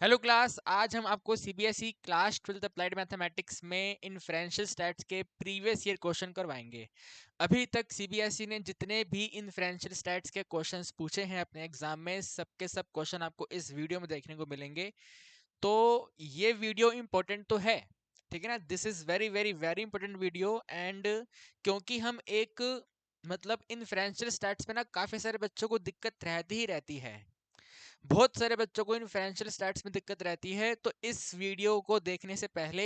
Hello class, आज हम आपको CBSE class 12th applied mathematics में इन्फ्रेंशियल स्टैट्स के प्रीवियस ईयर क्वेश्चन करवाएंगे। अभी तक सीबीएसई ने जितने भी इन्फ्रेंशियल स्टैट्स के क्वेश्चंस पूछे हैं अपने एग्जाम में, सबके सब क्वेश्चन आपको इस वीडियो में देखने को मिलेंगे। तो ये वीडियो इंपॉर्टेंट तो है, ठीक है ना। This is very very very important video. And क्योंकि हम एक मतलब इन्फ्रेंशियल स्टैट्स में ना काफी सारे बच्चों को दिक्कत रहती ही रहती है, बहुत सारे बच्चों को इन फाइनेंशियल स्टैट्स में दिक्कत रहती है। तो इस वीडियो को देखने से पहले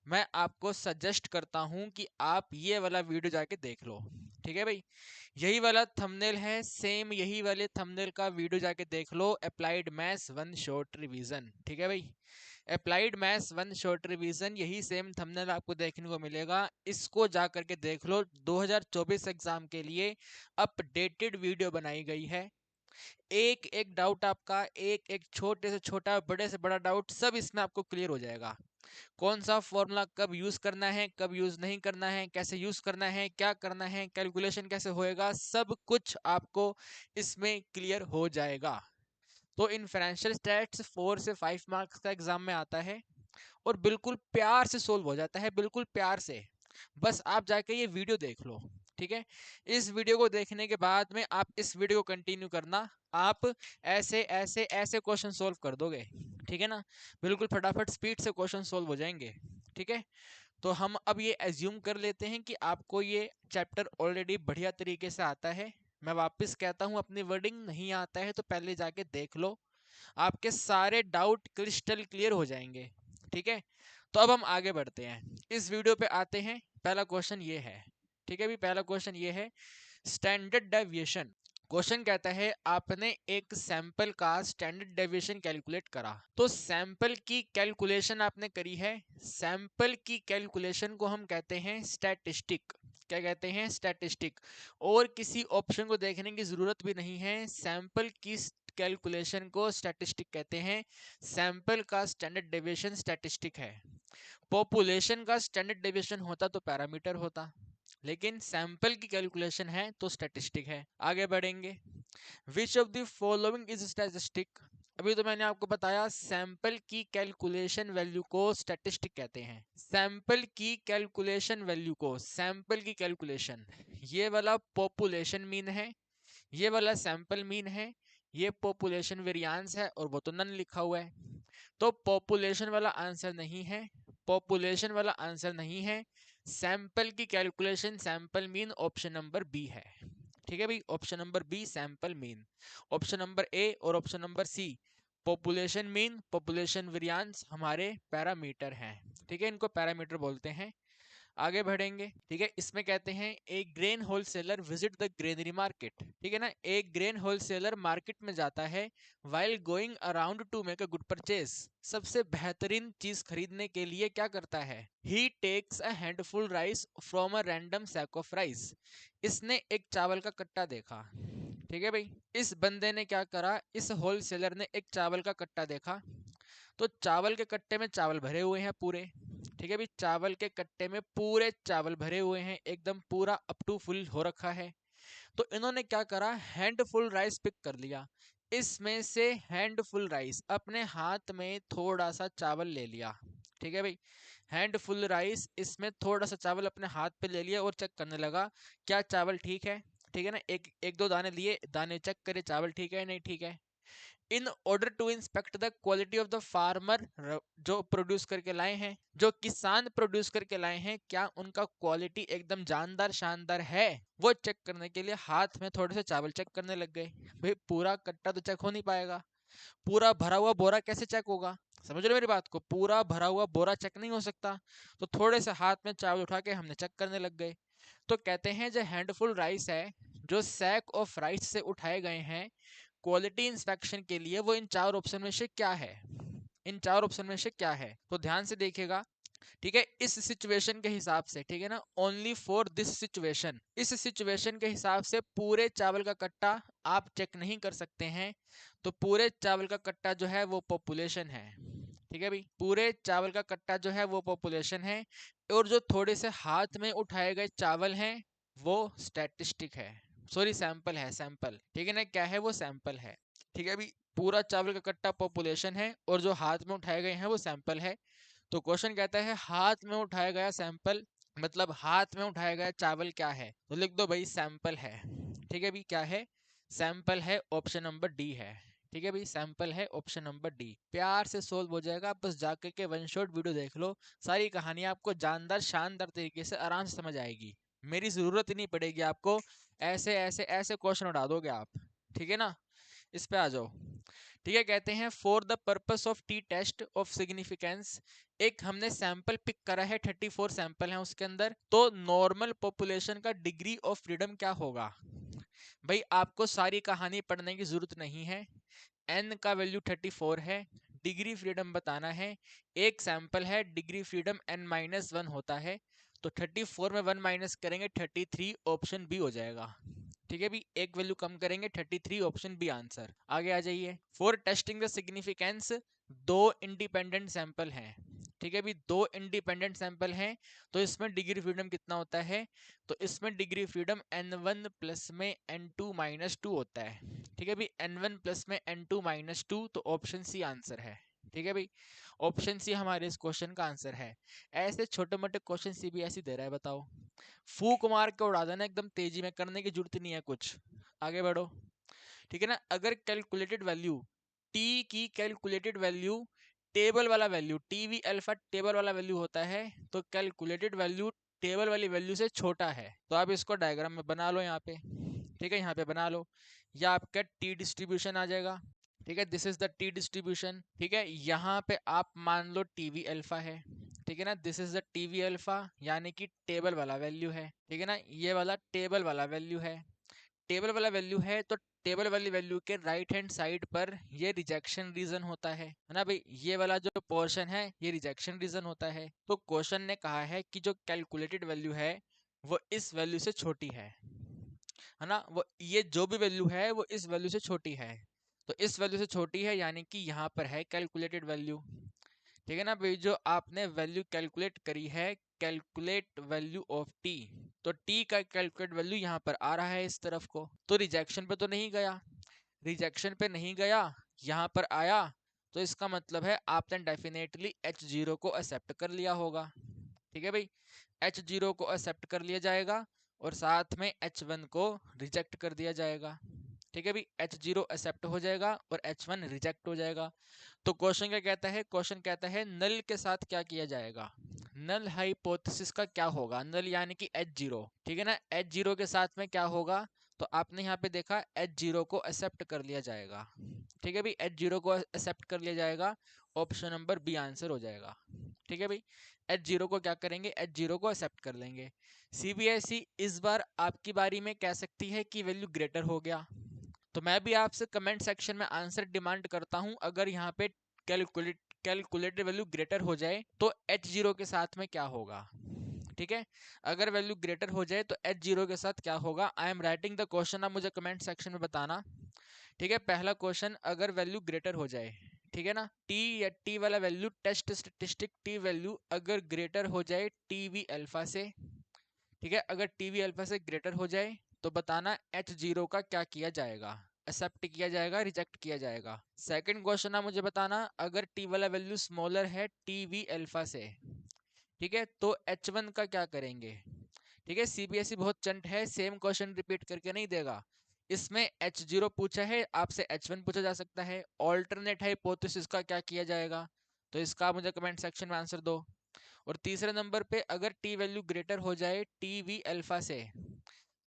मैं आपको सजेस्ट करता हूं कि आप ये वाला वीडियो जाके देख लो, ठीक है भाई। यही वाला थंबनेल है, सेम यही वाले थंबनेल का वीडियो जाके देख लो, अप्लाइड मैथ्स 1 शॉर्ट रिवीजन, ठीक है भाई। अप्लाइड मैथ्स 1 शॉर्ट रिवीजन, यही सेम थंबनेल आपको देखने को मिलेगा। इसको जा करके देख लो, 2024 एग्जाम के लिए अपडेटेड वीडियो बनाई गई है। एक एक डाउट आपका, एक एक छोटे से छोटा बड़े से बड़ा डाउट सब इसमें आपको क्लियर हो जाएगा। कौन सा फॉर्मूला कब यूज करना है, कब यूज नहीं करना है, कैसे यूज करना है, क्या करना है, कैलकुलेशन कैसे होएगा, सब कुछ आपको इसमें क्लियर हो जाएगा। तो इन फाइनेंशियल स्टैट्स 4 से 5 मार्क्स का एग्जाम में आता है और बिल्कुल प्यार से सोल्व हो जाता है, बिल्कुल प्यार से। बस आप जाके ये वीडियो देख लो, ठीक है। इस वीडियो को देखने के बाद में आप इस वीडियो को कंटिन्यू करना, आप ऐसे ऐसे ऐसे क्वेश्चन सोल्व कर दोगे, ठीक है ना। बिल्कुल फटाफट स्पीड से क्वेश्चन सोल्व हो जाएंगे, ठीक है। तो हम अब ये एज्यूम कर लेते हैं कि आपको ये चैप्टर ऑलरेडी बढ़िया तरीके से आता है। मैं वापस कहता हूँ, अपनी वर्डिंग नहीं आता है तो पहले जाके देख लो, आपके सारे डाउट क्रिस्टल क्लियर हो जाएंगे, ठीक है। तो अब हम आगे बढ़ते हैं, इस वीडियो पे आते हैं। पहला क्वेश्चन ये है, ठीक है भी। पहला क्वेश्चन ये है, स्टैंडर्ड डेविएशन। क्वेश्चन कहता है आपने एक सैंपल का स्टैंडर्ड डेविएशन कैलकुलेट करा। तो सैंपल की कैलकुलेशन आपने करी है, सैंपल की कैलकुलेशन को हम कहते हैं स्टैटिस्टिक। क्या कहते हैं? स्टैटिस्टिक। और किसी ऑप्शन को देखने की जरूरत भी नहीं है, सैंपल की कैलकुलेशन को स्टैटिस्टिक कहते हैं। सैंपल का स्टैंडर्ड डेविएशन स्टैटिस्टिक है। पॉपुलेशन का स्टैंडर्ड डेविएशन होता तो पैरामीटर होता, लेकिन सैंपल की कैलकुलेशन है तो स्टैटिस्टिक है। आगे बढ़ेंगे। Which of the following is statistic. अभी तो मैंने आपको बताया सैंपल की कैलकुलेशन वैल्यू को स्टैटिस्टिक कहते हैं। सैंपल की कैलकुलेशन वैल्यू को, सैंपल की कैलकुलेशन, ये वाला पॉपुलेशन मीन है, ये वाला सैंपल मीन है, ये पॉपुलेशन वेरिएंस है, और वो तो नन लिखा हुआ है। तो पॉपुलेशन वाला आंसर नहीं है, पॉपुलेशन वाला आंसर नहीं है। सैंपल की calculation sample mean option number B है, ठीक है भाई। Option number B sample mean. Option number A और option number C population mean population variance हमारे पैरामीटर हैं, ठीक है। इनको पैरामीटर बोलते हैं। आगे बढ़ेंगे, ठीक है। इसमें कहते हैं एक grain wholesaler visit the granary market, ठीक है ना। एक ग्रेन होलसेलर मार्केट में जाता है, while going around to make a good purchase. सबसे बेहतरीन चीज खरीदने के लिए क्या करता है? He takes a handful rice from a random sack of rice. इसने एक चावल का कट्टा देखा, ठीक है भाई। इस बंदे ने क्या करा, इस होलसेलर ने एक चावल का कट्टा देखा। तो चावल के कट्टे में चावल भरे हुए हैं पूरे, ठीक है भाई। चावल के कट्टे में पूरे चावल भरे हुए हैं, एकदम पूरा अप टू फुल हो रखा है। तो इन्होंने क्या करा, हैंडफुल राइस पिक कर लिया। इसमें से हैंडफुल राइस, अपने हाथ में थोड़ा सा चावल ले लिया, ठीक है भाई। हैंडफुल राइस, इसमें थोड़ा सा चावल अपने हाथ पे ले लिया और चेक करने लगा क्या चावल ठीक है, ठीक है ना। एक एक दो दाने लिए, दाने चेक करे चावल ठीक है नहीं ठीक है। In order to inspect the quality of the farmer, जो प्रोड्यूस करके लाए हैं, जो किसान प्रोड्यूस करके लाए हैं, क्या उनका क्वालिटी एकदम जानदार शानदार है, वो चेक करने के लिए हाथ में थोड़े से चावल चेक करने लग गए। भाई पूरा कट्टा तो चेक हो नहीं पाएगा, पूरा भरा हुआ बोरा कैसे चेक होगा? समझ रहे हो मेरी बात को? पूरा भरा हुआ बोरा चेक नहीं हो सकता। तो थोड़े से हाथ में चावल उठा के हमने चेक करने लग गए। तो कहते हैं जो हैंडफुल राइस है, जो सैक ऑफ राइस से उठाए गए हैं क्वालिटी इंस्पेक्शन के लिए, वो इन चार ऑप्शन में से क्या है? इन चार ऑप्शन में से क्या है? तो ध्यान से देखिएगा, ठीक है। इस सिचुएशन के हिसाब से, ठीक है ना, ओनली फॉर दिस सिचुएशन, इस सिचुएशन के हिसाब से पूरे चावल का कट्टा आप चेक नहीं कर सकते हैं। तो पूरे चावल का कट्टा जो है वो पॉपुलेशन है, ठीक है भाई। पूरे चावल का कट्टा जो है वो पॉपुलेशन है, और जो थोड़े से हाथ में उठाए गए चावल हैं वो स्टैटिस्टिक है, सॉरी सैंपल है, सैंपल, ठीक है ना। क्या है वो? सैंपल है, ठीक है भाई। पूरा चावल का कट्टा पॉपुलेशन है और जो हाथ में उठाए गए हैं वो सैंपल है। तो क्वेश्चन कहता है हाथ में उठाया गया सैंपल, मतलब हाथ में उठाया गया चावल क्या है, तो लिख दो भाई सैंपल है। ठीक है भाई, क्या है, सैंपल है, ऑप्शन नंबर डी है। ठीक है भाई, सैंपल है, ऑप्शन नंबर डी। प्यार से सोल्व हो जाएगा, बस जाकर के वन शॉट वीडियो देख लो, सारी कहानी आपको जानदार शानदार तरीके से आराम से समझ आएगी। मेरी जरूरत ही नहीं पड़ेगी आपको, ऐसे ऐसे ऐसे क्वेश्चन उड़ा दोगे आप। ठीक है ना, इस पे आ जाओ। ठीक है, कहते हैं for the purpose of T test of significance, एक हमने सैंपल पिक करा है, 34 सैंपल हैं उसके अंदर, तो नॉर्मल पॉपुलेशन का डिग्री ऑफ फ्रीडम क्या होगा। भाई आपको सारी कहानी पढ़ने की जरूरत नहीं है, एन का वैल्यू 34 है, डिग्री फ्रीडम बताना है, एक सैंपल है, degree freedom N minus one होता है, तो 34 में 1 माइनस करेंगे 33, ऑप्शन बी हो जाएगा। ठीक है भी, एक वैल्यू कम करेंगे 33, ऑप्शन बी आंसर। आगे आ जाइए, फॉर टेस्टिंग द सिग्निफिकेंस, दो इंडिपेंडेंट सैंपल हैं। ठीक है भी, दो इंडिपेंडेंट सैंपल हैं, तो इसमें डिग्री फ्रीडम कितना होता है, तो इसमें डिग्री फ्रीडम n1 प्लस में n2 माइनस टू होता है। ठीक है भाई, n1 प्लस में n2 माइनस टू, तो ऑप्शन सी आंसर है। ठीक है भाई, ऑप्शन सी हमारे इस क्वेश्चन का आंसर है। ऐसे छोटे मोटे क्वेश्चन सीबीएसई दे रहा है, बताओ, फूक मार के उड़ा देना एकदम तेजी में, करने की जरूरत नहीं है कुछ। आगे बढ़ो। ठीक है ना, अगर कैलकुलेटेड वैल्यू टी की कैलकुलेटेड वैल्यू टेबल वाला वैल्यू टीवी अल्फा टेबल वाला वैल्यू होता है, तो कैलकुलेटेड वैल्यू टेबल वाली वैल्यू से छोटा है, तो आप इसको डायग्राम में बना लो यहाँ पे। ठीक है, यहाँ पे बना लो, या आपका टी डिस्ट्रीब्यूशन आ जाएगा। ठीक है, this is the T distribution. ठीक है, यहाँ पे आप मान लो टीवी अल्फा है। ठीक है ना, this is the TV alpha, यानी कि टेबल वाला वैल्यू है। ठीक है ना, ये वाला टेबल वाला वैल्यू है। टेबल वाला वैल्यू है, तो टेबल वाली वैल्यू के राइट हैंड साइड पर ये रिजेक्शन रीजन होता है ना भाई, ये वाला जो पोर्शन है ये रिजेक्शन रीजन होता है। तो क्वेश्चन ने कहा है कि जो कैलकुलेटेड वैल्यू है वो इस वैल्यू से छोटी है ना, वो ये जो भी वैल्यू है वो इस वैल्यू से छोटी है, तो इस वैल्यू से छोटी है, यानी कि यहाँ पर है कैलकुलेटेड वैल्यू। ठीक है ना भाई, जो आपने वैल्यू कैलकुलेट करी है, कैलकुलेट वैल्यू ऑफ टी, तो टी का कैलकुलेट वैल्यू यहाँ पर आ रहा है इस तरफ को, तो रिजेक्शन पे तो नहीं गया, रिजेक्शन पे नहीं गया, यहाँ पर आया, तो इसका मतलब है आपने डेफिनेटली H0 को एक्सेप्ट कर लिया होगा। ठीक है भाई, H0 को एक्सेप्ट कर लिया जाएगा और साथ में H1 को रिजेक्ट कर दिया जाएगा। ठीक है भाई, H0 एक्सेप्ट हो जाएगा और H1 रिजेक्ट हो जाएगा। तो क्वेश्चन क्या कहता है, क्वेश्चन कहता है नल के साथ क्या किया जाएगा, नल हाइपोथेसिस का क्या होगा, नल यानी कि H0। ठीक है ना, H0 के साथ में क्या होगा, तो आपने यहाँ पे देखा H0 को एक्सेप्ट कर लिया जाएगा। ठीक है भाई, H0 को एक्सेप्ट कर लिया जाएगा, ऑप्शन नंबर बी आंसर हो जाएगा। ठीक है भाई, H0 को क्या करेंगे, H0 को एक्सेप्ट कर लेंगे। सीबीएसई इस बार आपकी बारी में कह सकती है कि वैल्यू ग्रेटर हो गया, तो मैं भी आपसे कमेंट सेक्शन में आंसर डिमांड करता हूं, अगर यहाँ पे कैलकुलेटेड वैल्यू ग्रेटर हो जाए तो H0 के साथ में क्या होगा। ठीक है, अगर वैल्यू ग्रेटर हो जाए तो H0 के साथ क्या होगा, I am writing the question, आप मुझे कमेंट सेक्शन में बताना। ठीक है, पहला क्वेश्चन, अगर वैल्यू ग्रेटर हो जाए, ठीक है ना, टी या टी वाला value test statistic T value अगर ग्रेटर हो जाए टीवी अल्फा से, ठीक है, अगर टीवी अल्फा से ग्रेटर हो जाए तो बताना H0 का क्या किया जाएगा, एक्सेप्ट किया जाएगा, रिजेक्ट किया जाएगा। सेकंड क्वेश्चन है मुझे बताना, अगर टी वाला वैल्यू स्मॉलर है टीवी अल्फा से, ठीक है, तो H1 का क्या करेंगे। ठीक है, सीबीएसई बहुत चंट है, सेम क्वेश्चन रिपीट करके नहीं देगा, इसमें H0 पूछा है, आपसे H1 पूछा जा सकता है, ऑल्टरनेट हाइपोथेसिस का क्या किया जाएगा, तो इसका मुझे कमेंट सेक्शन में आंसर दो। और तीसरे नंबर पे, अगर टी वैल्यू ग्रेटर हो जाए टीवी अल्फा से,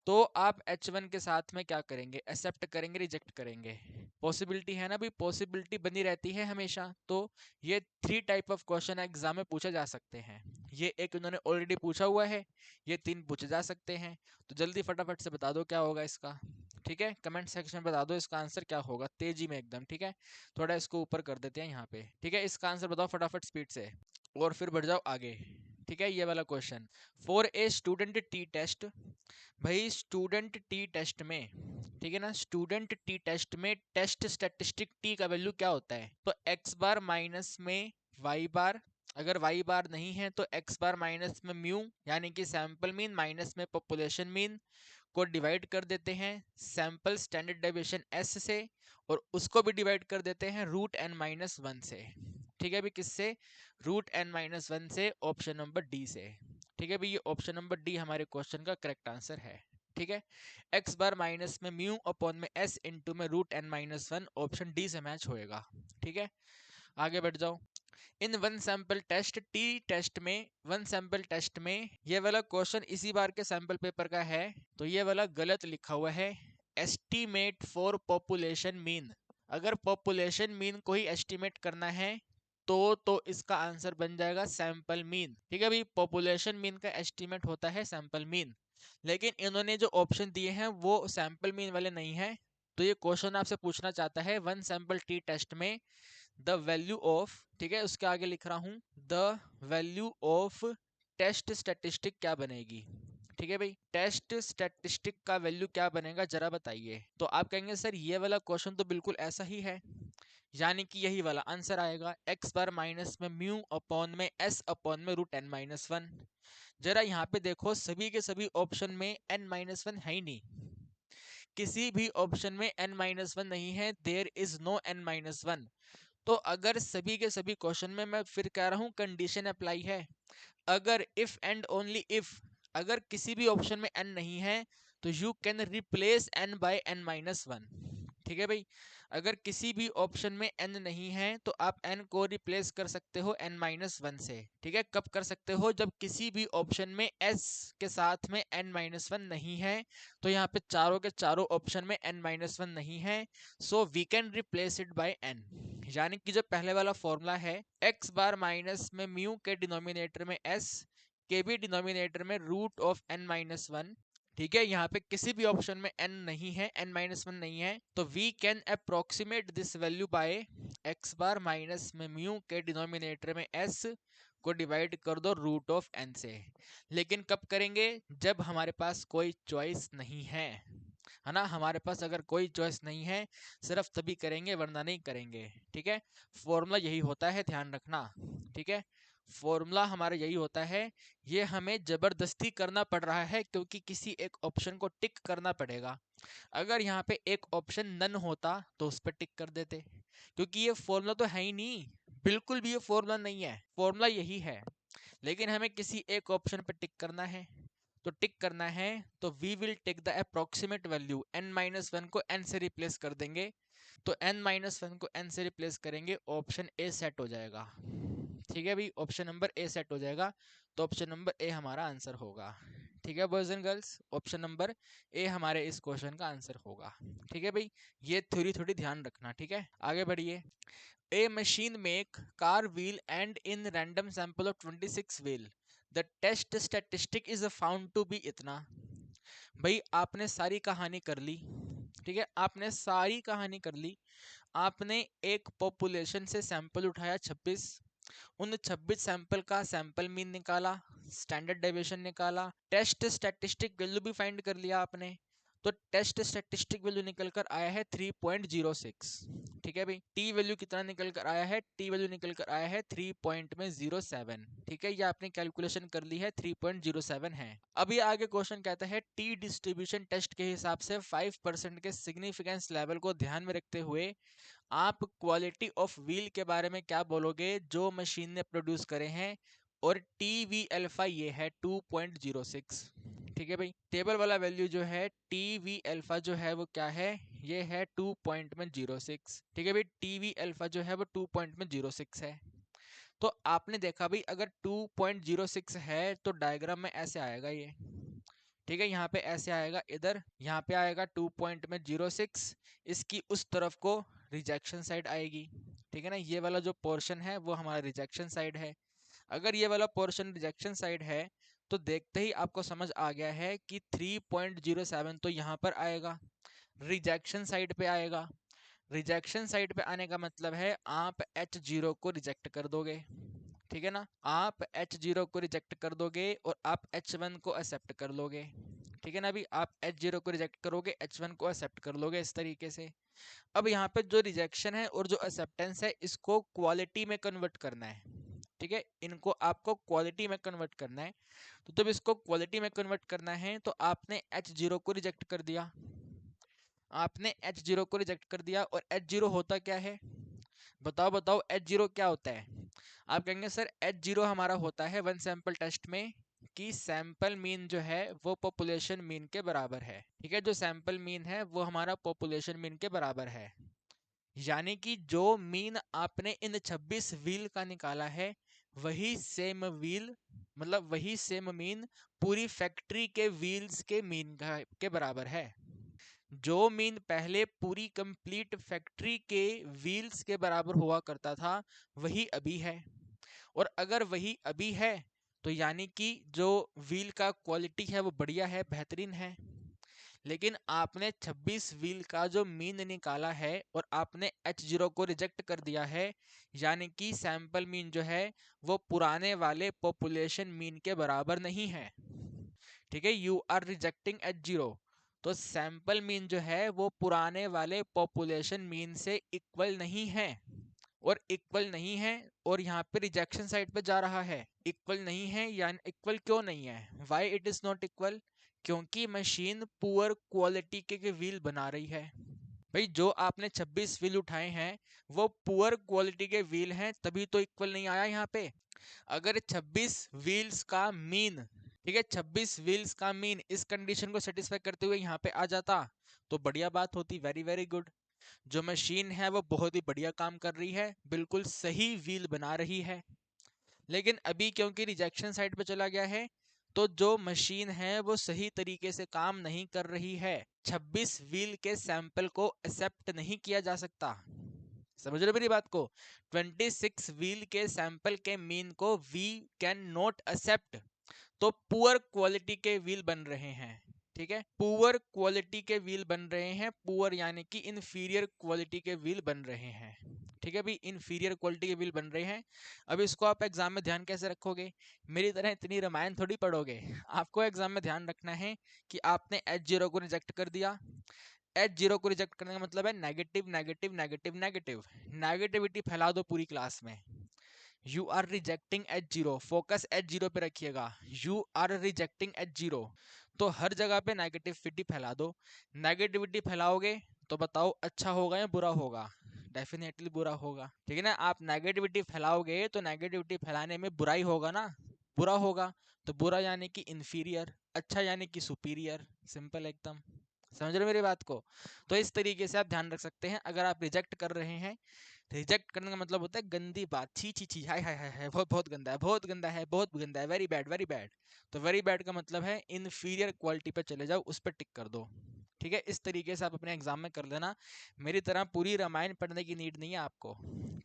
तो आप H1 के साथ में क्या करेंगे, एक्सेप्ट करेंगे, रिजेक्ट करेंगे। पॉसिबिलिटी है ना भी, पॉसिबिलिटी बनी रहती है हमेशा। तो ये 3 टाइप ऑफ क्वेश्चन एग्जाम में पूछे जा सकते हैं, ये एक उन्होंने ऑलरेडी पूछा हुआ है, ये 3 पूछे जा सकते हैं, तो जल्दी फटाफट से बता दो क्या होगा इसका। ठीक है, कमेंट सेक्शन में बता दो इसका आंसर क्या होगा, तेजी में एकदम। ठीक है, थोड़ा इसको ऊपर कर देते हैं यहाँ पे। ठीक है, इसका आंसर बताओ फटाफट स्पीड से, और फिर बढ़ जाओ आगे। ठीक है, ये वाला question, for a student T test, भाई स्टूडेंट टी टेस्ट में, ठीक है ना, स्टूडेंट टी टेस्ट में टेस्ट स्टैटिस्टिक टी का वैल्यू क्या होता है, तो एक्स बार माइनस में वाई बार, अगर वाई बार नहीं है तो एक्स बार माइनस में म्यू, यानी कि सैंपल मीन माइनस में पॉपुलेशन मीन, को डिवाइड कर देते हैं सैंपल स्टैंडर्ड डेविएशन s से, और उसको भी डिवाइड कर देते हैं रूट n माइनस वन से। ठीक है भाई, किससे? रूट n माइनस वन से, ऑप्शन नंबर डी से। ठीक है भाई, ये ऑप्शन नंबर डी हमारे क्वेश्चन का करेक्ट आंसर है। ठीक है, एक्स बार माइनस में म्यू अपॉन में एस इंटू में root n minus one, option D से मैच होएगा। ठीक है, आगे बढ़ जाओ। In one sample test T test में, वन सैंपल टेस्ट में ये वाला क्वेश्चन इसी बार के सैंपल पेपर का है, तो ये वाला गलत लिखा हुआ है। एस्टीमेट फॉर पॉपुलेशन मीन, अगर पॉपुलेशन मीन को ही एस्टीमेट करना है तो इसका आंसर बन जाएगा सैंपल मीन। ठीक है भाई, पॉपुलेशन मीन का एस्टीमेट होता है सैंपल मीन, लेकिन इन्होंने जो ऑप्शन दिए हैं वो सैंपल मीन वाले नहीं है। तो ये क्वेश्चन आपसे पूछना चाहता है वन सैंपल टी टेस्ट में द वैल्यू ऑफ, ठीक है उसके आगे लिख रहा हूं the value of test statistic क्या बनेगी। ठीक है भाई, टेस्ट स्टैटिस्टिक का वैल्यू क्या बनेगा जरा बताइए। तो आप कहेंगे सर ये वाला क्वेश्चन तो बिल्कुल ऐसा ही है, यानी कि यही वाला आंसर आएगा, एक्स बार माइनस में म्यू अपॉन में एस अपॉन में रूट एन माइनस वन। जरा यहाँ पे देखो, सभी के सभी ऑप्शन में एन माइनस वन है ही नहीं, किसी भी ऑप्शन में n माइनस वन नहीं है, there is no n minus one. तो अगर सभी के सभी क्वेश्चन में, मैं फिर कह रहा हूं कंडीशन अप्लाई है, अगर इफ एंड ओनली इफ, अगर किसी भी ऑप्शन में n नहीं है तो you can replace n by n minus one. ठीक है भाई, अगर किसी भी ऑप्शन में n नहीं है तो आप n को रिप्लेस कर सकते हो n माइनस वन से। ठीक है, कब कर सकते हो? जब किसी भी ऑप्शन में s के साथ में n माइनस वन नहीं है, तो यहाँ पे चारों के चारों ऑप्शन में n माइनस वन नहीं है, so we can replace it by n। यानी कि जो पहले वाला फॉर्मूला है, x बार माइनस में म्यू के डिनोमिनेटर में s, के भी डिनोमिनेटर में root of n minus one. ठीक है, यहाँ पे किसी भी ऑप्शन में n नहीं है, n माइनस वन नहीं है, तो we can approximate this value by x bar minus में म्यू के डिनोमिनेटर में s को डिवाइड कर दो रूट ऑफ n से। लेकिन कब करेंगे? जब हमारे पास कोई चॉइस नहीं है ना, हमारे पास अगर कोई चॉइस नहीं है सिर्फ तभी करेंगे, वरना नहीं करेंगे। ठीक है, फॉर्मूला यही होता है, ध्यान रखना। ठीक है, फॉर्मूला हमारा यही होता है, ये हमें जबरदस्ती करना पड़ रहा है क्योंकि किसी एक ऑप्शन को टिक करना पड़ेगा। अगर यहाँ पे एक ऑप्शन नन होता तो उस पर टिक कर देते, क्योंकि ये फॉर्मूला तो है ही नहीं, बिल्कुल भी ये फॉर्मूला नहीं है, फॉर्मूला यही है, लेकिन हमें किसी एक ऑप्शन पे टिक करना है। तो टिक करना है तो we will take the approximate value, n minus one को n से रिप्लेस कर देंगे, तो n माइनस वन को n से रिप्लेस करेंगे, ऑप्शन ए सेट हो जाएगा। ठीक है भाई, ऑप्शन नंबर ए सेट हो जाएगा, तो ऑप्शन नंबर ए हमारा आंसर होगा। ठीक है boys and girls, option number ए हमारे इस क्वेश्चन का आंसर होगा। ठीक है भाई, ये थ्योरी थोड़ी ध्यान रखना। ठीक है, आगे बढ़िए। A machine make car wheel and in random sample of 26 wheel. The test statistic is found to be इतना। भाई आपने सारी कहानी कर ली, ठीक है, आपने सारी कहानी कर ली, आपने एक पॉपुलेशन से सैंपल उठाया 26, उन 26 सैंपल का सैंपल मीन निकाला, स्टैंडर्ड डेविएशन निकाला, टेस्ट स्टैटिस्टिक वैल्यू भी फाइंड कर लिया आपने, तो टेस्ट स्टैटिस्टिक वैल्यू निकल कर आया है 3.06। ठीक है भाई, टी वैल्यू कितना निकल कर आया है? टी वैल्यू निकल कर आया है 3.07। ठीक है, ये आपने कैलकुलेशन कर ली है, 3.07 है। अभी आगे क्वेश्चन कहता है टी डिस्ट्रीब्यूशन टेस्ट के हिसाब से 5% के सिग्निफिकेंस लेवल को ध्यान में रखते हुए आप क्वालिटी ऑफ व्हील के बारे में क्या बोलोगे जो मशीन ने प्रोड्यूस करे हैं, और टी वी अल्फा ये है 2.06। ठीक है भाई, टेबल वाला वैल्यू जो है टी वी अल्फा जो है वो क्या है? ये है 2.06। ठीक है भाई, टी वी अल्फा जो है वो 2.06 है। तो आपने देखा भाई, अगर 2.06 है तो डायग्राम में ऐसे आएगा ये। ठीक है, यहाँ पे ऐसे आएगा, इधर यहाँ पे आएगा 2.06, इसकी उस तरफ को रिजेक्शन साइड आएगी। ठीक है ना, ये वाला जो पोर्शन है वो हमारा रिजेक्शन साइड है। अगर ये वाला पोर्शन रिजेक्शन साइड है तो देखते ही आपको समझ आ गया है कि 3.07 तो यहाँ पर आएगा, रिजेक्शन साइड पे आएगा। रिजेक्शन साइड पे आने का मतलब है आप H0 को रिजेक्ट कर दोगे। ठीक है ना, आप H0 को रिजेक्ट कर दोगे और आप H1 को एक्सेप्ट कर लोगे। ठीक है ना, अभी आप H0 को रिजेक्ट करोगे, H1 को एक्सेप्ट कर लोगे, इस तरीके से। अब यहाँ पे जो रिजेक्शन है और जो एक्सेप्टेंस है इसको क्वालिटी में कन्वर्ट करना है। ठीक है, इनको आपको क्वालिटी में कन्वर्ट करना है। तो जब इसको क्वालिटी में कन्वर्ट करना है तो आपने H0 को रिजेक्ट कर दिया, आपने H0 को रिजेक्ट कर दिया। और H0 होता क्या है, बताओ बताओ, H0 क्या होता है? आप कहेंगे सर H0 हमारा होता है वन सैंपल टेस्ट में कि सैंपल मीन जो है वो पॉपुलेशन मीन के बराबर है। ठीक है, जो सैंपल मीन है वो हमारा पॉपुलेशन मीन के बराबर है। यानी कि जो मीन आपने इन 26 व्हील का निकाला है वही सेम व्हील, मतलब वही सेम मीन पूरी फैक्ट्री के व्हील्स के मीन के बराबर है। जो मीन पहले पूरी कंप्लीट फैक्ट्री के व्हील्स के बराबर हुआ करता था वही अभी है। और अगर वही अभी है तो यानी कि जो व्हील का क्वालिटी है वो बढ़िया है, बेहतरीन है। लेकिन आपने 26 व्हील का जो मीन निकाला है और आपने H0 को रिजेक्ट कर दिया है, यानी कि सैंपल मीन जो है वो पुराने वाले पॉपुलेशन मीन के बराबर नहीं है। ठीक है, यू आर रिजेक्टिंग H0। तो सैंपल मीन जो है वो पुराने वाले पॉपुलेशन मीन से इक्वल नहीं है। और इक्वल नहीं है, और यहाँ पे रिजेक्शन साइड पे जा रहा है। इक्वल नहीं है, यानी इक्वल क्यों नहीं है, why it is not equal? क्योंकि मशीन पुअर क्वालिटी के व्हील बना रही है। भाई जो आपने 26 व्हील उठाए हैं वो पुअर क्वालिटी के व्हील हैं, तभी तो इक्वल नहीं आया यहाँ पे। अगर 26 व्हील्स का मीन, ठीक है, 26 व्हील्स का मीन इस कंडीशन को सेटिस्फाई करते हुए यहाँ पे आ जाता तो बढ़िया बात होती, वेरी वेरी गुड। जो मशीन है वो बहुत ही बढ़िया काम कर रही है, बिल्कुल सही व्हील बना रही है। लेकिन अभी क्योंकि रिजेक्शन साइड पे चला गया है तो जो मशीन है वो सही तरीके से काम नहीं कर रही है। 26 व्हील के सैंपल को एक्सेप्ट नहीं किया जा सकता, समझ रहे हो मेरी बात को? 26 व्हील के सैंपल के मीन को वी कैन नॉट एक्सेप्ट। तो पुअर क्वालिटी के व्हील बन रहे हैं। ठीक है, पुअर क्वालिटी के व्हील बन रहे हैं, पुअर यानी कि इंफीरियर क्वालिटी के व्हील बन रहे हैं। ठीक है, भी इंफीरियर क्वालिटी के व्हील बन रहे हैं। अब इसको आप एग्जाम में ध्यान कैसे रखोगे? मेरी तरह इतनी रामायण थोड़ी पढ़ोगे। आपको एग्जाम में ध्यान रखना है कि आपने H0 को रिजेक्ट कर दिया। H0 को रिजेक्ट करने का मतलब है negative negative negative negative, negativity फैला दो पूरी क्लास में। You are rejecting H0, focus H0 पे रखिएगा। यू आर रिजेक्टिंग H0, तो हर जगह पे नेगेटिविटी फैला दो। नेगेटिविटी फैलाओगे तो बताओ अच्छा होगा या बुरा होगा? डेफिनेटली बुरा होगा। ठीक है ना, आप नेगेटिविटी फैलाओगे तो नेगेटिविटी फैलाने में बुराई होगा ना, बुरा होगा। तो बुरा यानी कि इंफीरियर, अच्छा यानी कि सुपीरियर, सिंपल एकदम। समझ रहे हो मेरी बात को? तो इस तरीके से आप ध्यान रख सकते हैं। अगर आप रिजेक्ट कर रहे हैं, रिजेक्ट करने का मतलब होता है गंदी बात, छी छी छी, हाय हाय हाय हाय, बहुत बहुत गंदा है, बहुत गंदा है, बहुत गंदा है, वेरी बैड वेरी बैड। तो वेरी बैड का मतलब है इनफीरियर क्वालिटी पे चले जाओ, उस पर टिक कर दो। ठीक है, इस तरीके से आप अपने एग्जाम में कर लेना। मेरी तरह पूरी रामायण पढ़ने की नीड नहीं है आपको।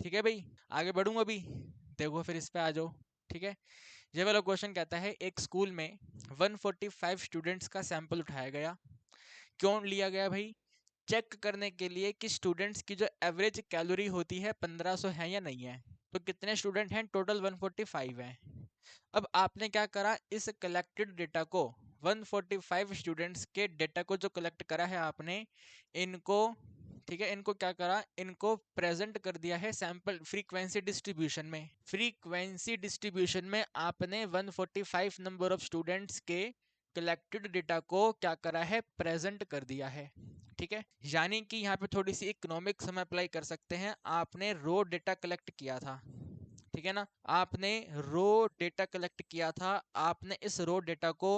ठीक है भाई, आगे बढ़ूंगा अभी, देखो फिर इस पे आ जाओ। ठीक है, ये वाला क्वेश्चन कहता है एक स्कूल में 145 स्टूडेंट्स का सैंपल उठाया गया। क्यों लिया गया भाई? चेक करने के लिए कि स्टूडेंट्स की जो एवरेज कैलोरी होती है 1500 है या नहीं है। तो कितने स्टूडेंट हैं? टोटल 145 हैं। अब आपने क्या करा, इस कलेक्टेड डेटा को, 145 स्टूडेंट्स के डेटा को जो कलेक्ट करा है आपने, इनको, ठीक है, इनको क्या करा, इनको प्रेजेंट कर दिया है सैंपल फ्रीक्वेंसी डिस्ट्रीब्यूशन में। फ्रीक्वेंसी डिस्ट्रीब्यूशन में आपने 145 नंबर ऑफ स्टूडेंट्स के कलेक्टेड डेटा को क्या करा है, प्रेजेंट कर दिया है। ठीक है, यानी कि यहाँ पे थोड़ी सी इकोनॉमिक्स हम अप्लाई कर सकते हैं। आपने रो डेटा कलेक्ट किया था, ठीक है ना, आपने रो डेटा कलेक्ट किया था। आपने इस रो डेटा को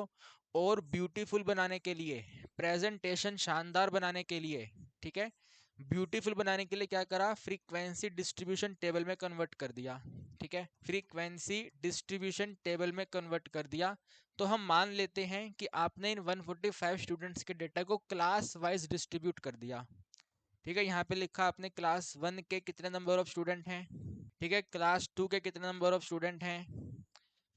और ब्यूटीफुल बनाने के लिए, प्रेजेंटेशन शानदार बनाने के लिए, ठीक है, ब्यूटीफुल बनाने के लिए क्या करा, फ्रीक्वेंसी डिस्ट्रीब्यूशन टेबल में कन्वर्ट कर दिया। ठीक है, फ्रीक्वेंसी डिस्ट्रीब्यूशन टेबल में कन्वर्ट कर दिया। तो हम मान लेते हैं कि आपने इन 145 स्टूडेंट्स के डेटा को क्लास वाइज डिस्ट्रीब्यूट कर दिया। ठीक है, यहाँ पे लिखा आपने क्लास 1 के कितने नंबर ऑफ स्टूडेंट हैं, ठीक है, क्लास 2 के कितने नंबर ऑफ स्टूडेंट हैं,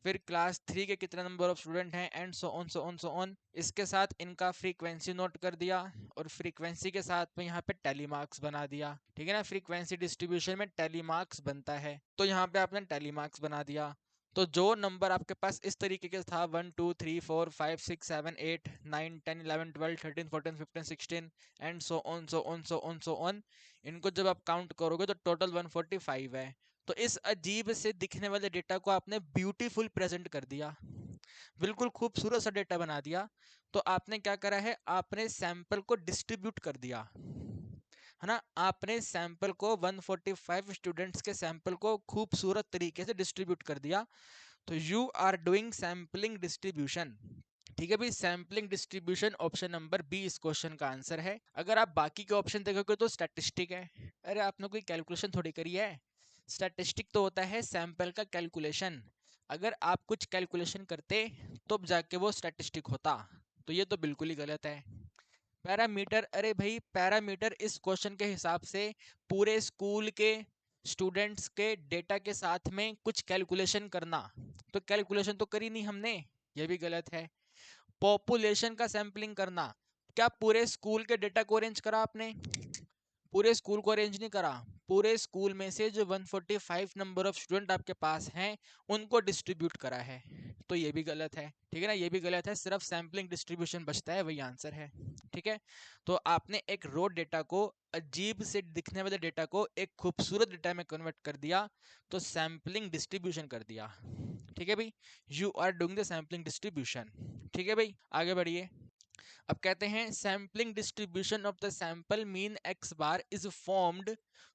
फिर क्लास 3 के कितने नंबर ऑफ स्टूडेंट हैं, and so on so on so on. इसके साथ इनका फ्रीक्वेंसी नोट कर दिया, और फ्रीक्वेंसी के साथ में यहाँ पे टैली मार्क्स बना दिया। ठीक है ना, फ्रीक्वेंसी डिस्ट्रीब्यूशन में टैली मार्क्स बनता है, तो यहाँ पे आपने टैली मार्क्स बना दिया। तो जो नंबर आपके पास इस तरीके के था 1 2 3 4 5 6 7 8 9 10 11 12 13 14 15 16 and so on so on so on so on, इनको जब आप काउंट करोगे तो टोटल 145 है। तो इस अजीब से दिखने वाले डेटा को आपने ब्यूटीफुल प्रेजेंट कर दिया, बिल्कुल खूबसूरत सा डेटा बना दिया। तो आपने क्या करा है, आपने सैंपल को डिस्ट्रीब्यूट कर दिया, है ना। आपने सैंपल को 145 स्टूडेंट्स के सैंपल को खूबसूरत तरीके से डिस्ट्रीब्यूट कर दिया। तो you are doing sampling distribution. ठीक है भाई, sampling distribution option number B इस क्वेश्चन का आंसर है। अगर आप बाकी के ऑप्शन देखोगे तो स्टैटिस्टिक है। अरे आपने कोई कैलकुलेशन थोड़ी करी है, स्टैटिस्टिक तो होता है सैंपल का कैलकुलेशन। अगर आप कुछ कैलकुलेशन करते तो जाके वो स्टैटिस्टिक होता, तो ये तो बिल्कुल ही गलत है। पैरामीटर, अरे भाई पैरामीटर इस क्वेश्चन के हिसाब से पूरे स्कूल के स्टूडेंट्स के डेटा के साथ में कुछ कैलकुलेशन करना, तो कैलकुलेशन तो करी नहीं हमने, ये भी गलत है। पॉपुलेशन का सैंपलिंग करना, क्या पूरे स्कूल के डेटा को अरेंज करा आपने? पूरे स्कूल को अरेंज नहीं करा, पूरे स्कूल में से जो 145 नंबर ऑफ स्टूडेंट आपके पास हैं उनको डिस्ट्रीब्यूट करा है, तो ये भी गलत है। ठीक है ना, ये भी गलत है, सिर्फ सैम्पलिंग डिस्ट्रीब्यूशन बचता है, वही आंसर है। ठीक है, तो आपने एक रो डेटा को, अजीब से दिखने वाले डेटा को एक खूबसूरत डेटा में कन्वर्ट कर दिया, तो सैम्पलिंग डिस्ट्रीब्यूशन कर दिया। ठीक है भाई, you are doing the sampling distribution. ठीक है भाई, आगे बढ़िए। अब कहते हैं sampling distribution of the sample mean X bar is formed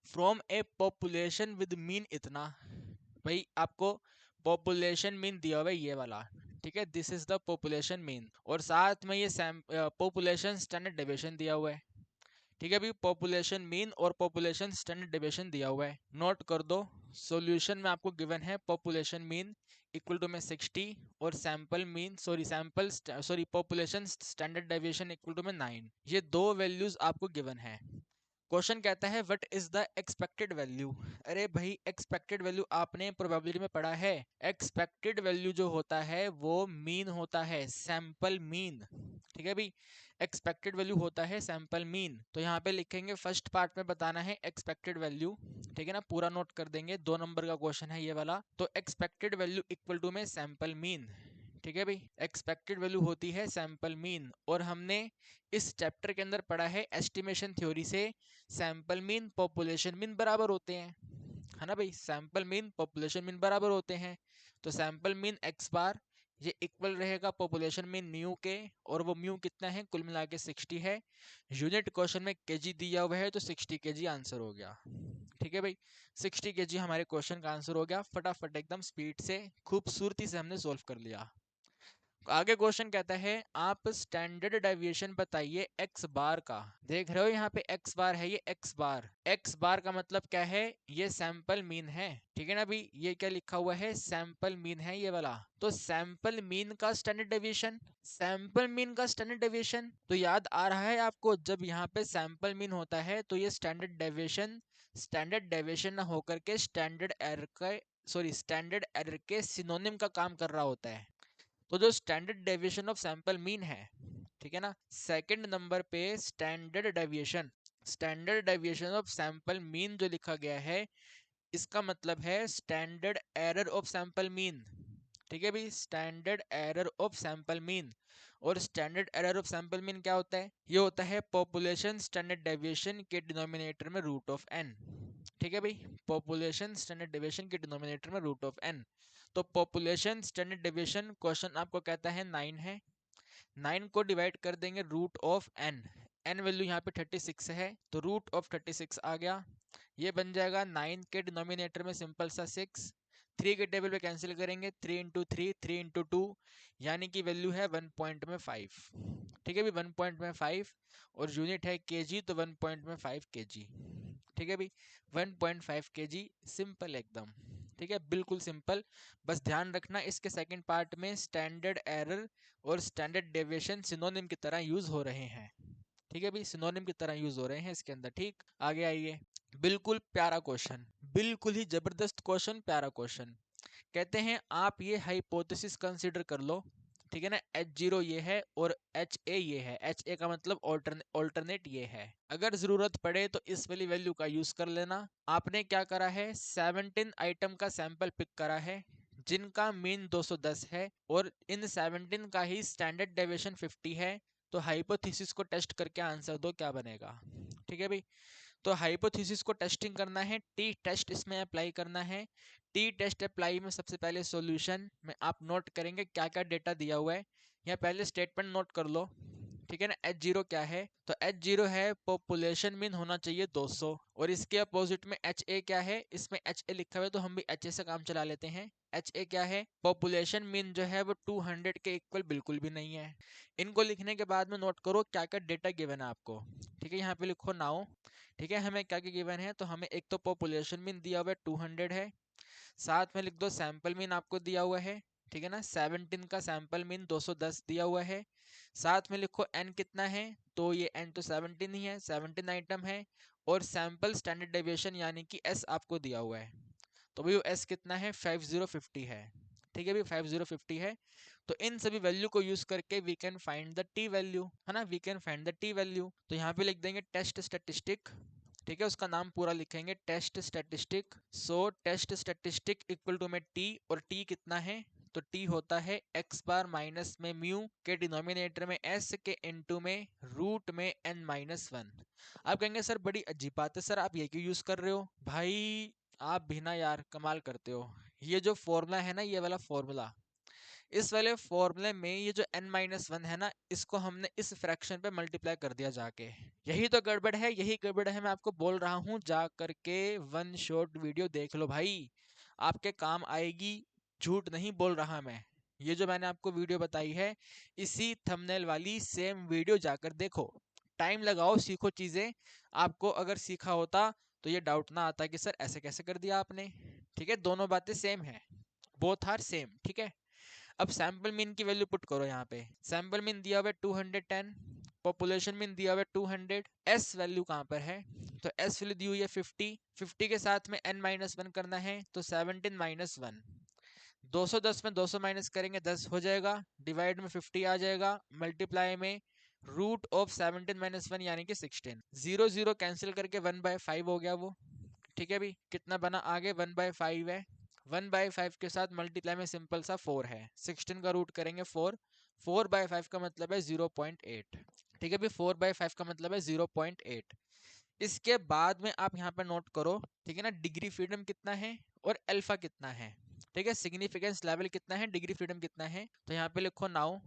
from a population with mean इतना। भाई आपको पॉपुलेशन मीन दिया हुआ है ये वाला, ठीक है, this is the population mean, और साथ में ये पॉपुलेशन स्टैंडर्ड डेविएशन दिया हुआ है। ठीक है भाई, पॉपुलेशन मीन और पॉपुलेशन स्टैंडर्ड डेविएशन दिया हुआ है, नोट कर दो। सॉल्यूशन में आपको गिवन है पॉपुलेशन मीन इक्वल टू में 60 और sample mean sorry population standard deviation equal to में 9, ये दो वैल्यूज आपको गिवन है। क्वेश्चन कहता है what is the expected value. अरे भाई एक्सपेक्टेड वैल्यू आपने प्रोबेबिलिटी में पढ़ा है, एक्सपेक्टेड वैल्यू जो होता है वो मीन होता है, सैंपल मीन। ठीक है भाई, एक्सपेक्टेड वैल्यू होता है सैंपल मीन। तो यहाँ पे लिखेंगे फर्स्ट पार्ट में बताना है एक्सपेक्टेड वैल्यू, ठीक है ना, पूरा नोट कर देंगे, 2 नंबर का क्वेश्चन है ये वाला। तो एक्सपेक्टेड वैल्यू इक्वल टू में सैंपल मीन। ठीक है भाई, एक्सपेक्टेड वैल्यू होती है सैंपल मीन, और हमने इस चैप्टर के अंदर पढ़ा है एस्टिमेशन थ्योरी से सैंपल मीन पॉपुलेशन मीन बराबर होते हैं, है ना भाई, सैंपल मीन पॉपुलेशन मीन बराबर होते हैं। तो सैंपल मीन एक्स बार ये इक्वल रहेगा पॉपुलेशन मीन म्यू के, और वो म्यू कितना है, कुल मिला के 60 है। यूनिट क्वेश्चन में केजी दिया हुआ है, तो 60 केजी आंसर हो गया। ठीक है भाई, 60 केजी हमारे क्वेश्चन का आंसर हो गया, फटाफट एकदम स्पीड से खूबसूरती से हमने सोल्व कर लिया। आगे क्वेश्चन कहता है आप स्टैंडर्ड डेविएशन बताइए एक्स बार का। देख रहे हो यहाँ पे एक्स बार है, ये एक्स बार, एक्स बार का मतलब क्या है, ये सैंपल मीन है। ठीक है ना भाई, ये क्या लिखा हुआ है, सैंपल मीन है ये वाला। तो सैंपल मीन का स्टैंडर्ड डेविएशन, सैंपल मीन का स्टैंडर्ड डेविएशन तो याद आ रहा है आपको, जब यहाँ पे सैंपल मीन होता है तो ये स्टैंडर्ड डेविएशन ना होकर के स्टैंडर्ड एरर के सिनोनिम का काम कर रहा होता है। तो जो standard deviation of sample mean है, ठीक है ना, सेकंड नंबर पे standard deviation of sample mean जो लिखा गया है, इसका मतलब है standard error of sample mean. ठीक है भाई, standard error of sample mean, और standard error of sample mean क्या होता है, ये होता है पॉपुलेशन स्टैंडर्ड डेविएशन के डिनोमिनेटर में रूट ऑफ एन। ठीक है भाई, पॉपुलेशन स्टैंडर्ड डेविएशन के डिनोमिनेटर में रूट ऑफ एन। तो पॉपुलेशन स्टैंडर्ड डेविएशन क्वेश्चन आपको कहता है 9 है, 9 को डिवाइड कर देंगे root of N, N value यहाँ पे 36 है, तो रूट ऑफ 36 आ गया। ये बन जाएगा 9 के डिनोमिनेटर में सिंपल सा 6, 3 के टेबल पे कैंसिल करेंगे, 3 इंटू 3 3 इंटू 2, यानी कि वैल्यू है 1.5। ठीक है भाई, 1.5, और यूनिट है केजी, तो 1.5 केजी। ठीक है भाई, 1.5 केजी, सिंपल एकदम। ठीक है, बिल्कुल सिंपल। बस ध्यान रखना इसके सेकंड पार्ट में स्टैंडर्ड एरर और स्टैंडर्ड डेविएशन सिनोनिम की तरह यूज हो रहे हैं। ठीक है भाई, सिनोनिम की तरह यूज हो रहे हैं इसके अंदर। ठीक, आगे आइए। बिल्कुल प्यारा क्वेश्चन, बिल्कुल ही जबरदस्त क्वेश्चन, प्यारा क्वेश्चन। कहते हैं आप ये हाइपोथेसिस कंसीडर कर लो, ठीक है ना, H0 ये है और HA ये है, HA का मतलब ऑल्टरनेट ये है। अगर जरूरत पड़े तो इस वाली वैल्यू का यूज कर लेना। आपने क्या करा है, 17 आइटम का सैंपल पिक करा है जिनका मीन 210 है, और इन 17 का ही स्टैंडर्ड डेविएशन 50 है। तो हाइपोथेसिस को टेस्ट करके आंसर दो क्या बनेगा। ठीक है भाई, तो हाइपोथेसिस को टेस्टिंग करना है, टी टेस्ट इसमें अप्लाई करना है। टी टेस्ट अप्लाई में सबसे पहले सॉल्यूशन में आप नोट करेंगे क्या क्या डेटा दिया हुआ है। यहाँ पहले स्टेटमेंट नोट कर लो, ठीक है ना। H0 क्या है, तो H0 है पॉपुलेशन मीन होना चाहिए 200, और इसके अपोजिट में HA क्या है, इसमें HA लिखा हुआ है तो हम भी HA से काम चला लेते हैं। HA क्या है, पॉपुलेशन मीन जो है वो 200 के इक्वल बिल्कुल भी नहीं है। इनको लिखने के बाद में नोट करो क्या क्या डेटा गिवन है आपको, ठीक है। यहाँ पे लिखो नाउ, ठीक है, हमें क्या क्या गिवन है, तो हमें एक तो पॉपुलेशन मीन दिया हुआ है 200 है, साथ में लिख दो सैंपल मीन आपको दिया हुआ है, ठीक है ना। 17 का सैंपल मीन 210 दिया हुआ है, साथ में लिखो n कितना है, तो ये n तो 17 ही है, 17 आइटम है, और सैंपल स्टैंडर्ड डेविएशन यानी कि s आपको दिया हुआ है, तो भाई s कितना है 5050 है, ठीक है भाई 5050 है। तो इन सभी वैल्यू को यूज करके we can find the T value, है ना, we can find the T value. तो यहाँ पे लिख देंगे टेस्ट स्टैटिस्टिक, ठीक है, उसका नाम पूरा लिखेंगे test statistic. So test statistic equal to में टी, और टी कितना है, तो टी होता है x बार माइनस में म्यू के डिनोमिनेटर में s के इनटू में रूट में n माइनस 1। आप कहेंगे सर बड़ी अजीब बात है, सर आप ये क्यों यूज कर रहे हो भाई, आप भी ना यार कमाल करते हो। ये जो फॉर्मूला है ना, ये वाला फॉर्मूला, इस वाले फॉर्मूले में ये जो n-1 है ना, इसको हमने इस फ्रैक्शन पे मल्टीप्लाई कर दिया जाके। यही तो गड़बड़ है, यही गड़बड़ है, मैं आपको बोल रहा हूँ जा करके वन शॉट वीडियो देख लो भाई, आपके काम आएगी, झूठ नहीं बोल रहा मैं। ये जो मैंने आपको वीडियो बताई है, इसी थंबनेल वाली सेम वीडियो जाकर देखो, टाइम लगाओ, सीखो चीजें। आपको अगर सीखा होता तो ये डाउट ना आता कि सर ऐसे कैसे कर दिया आपने, ठीक है, दोनों बातें सेम है, बोथ आर सेम, ठीक है। अब सैंपल मीन की वैल्यू पुट करो यहाँ पे, सैंपल मीन दिया हुआ है 210, पॉपुलेशन मीन दिया हुआ है 200, एस वैल्यू कहाँ पर है, तो एस वैल्यू दी हुई है 50, 50 के साथ में n-1 करना है, तो 17 माइनस 1, 210 में 200 माइनस करेंगे 10 हो जाएगा, डिवाइड में 50 आ जाएगा, मल्टीप्लाई में रूट ऑफ 17 माइनस 1 यानी कि 16, 0 0 कैंसिल करके 1/5 हो गया वो, ठीक है भी, कितना बना आगे 1/5 है, 1/5 के साथ मल्टीप्लाई में सिंपल सा 4 है, 16 का रूट करेंगे 4, 4/5 का मतलब है 0.8, ठीक है भी, 4/5 का मतलब है 0.8। इसके बाद में आप यहाँ पे नोट करो, ठीक है ना, डिग्री फ्रीडम कितना है और अल्फा कितना है, ठीक है, सिग्निफिकेंस लेवल कितना है, डिग्री फ्रीडम कितना है, तो यहाँ पे लिखो नाउ,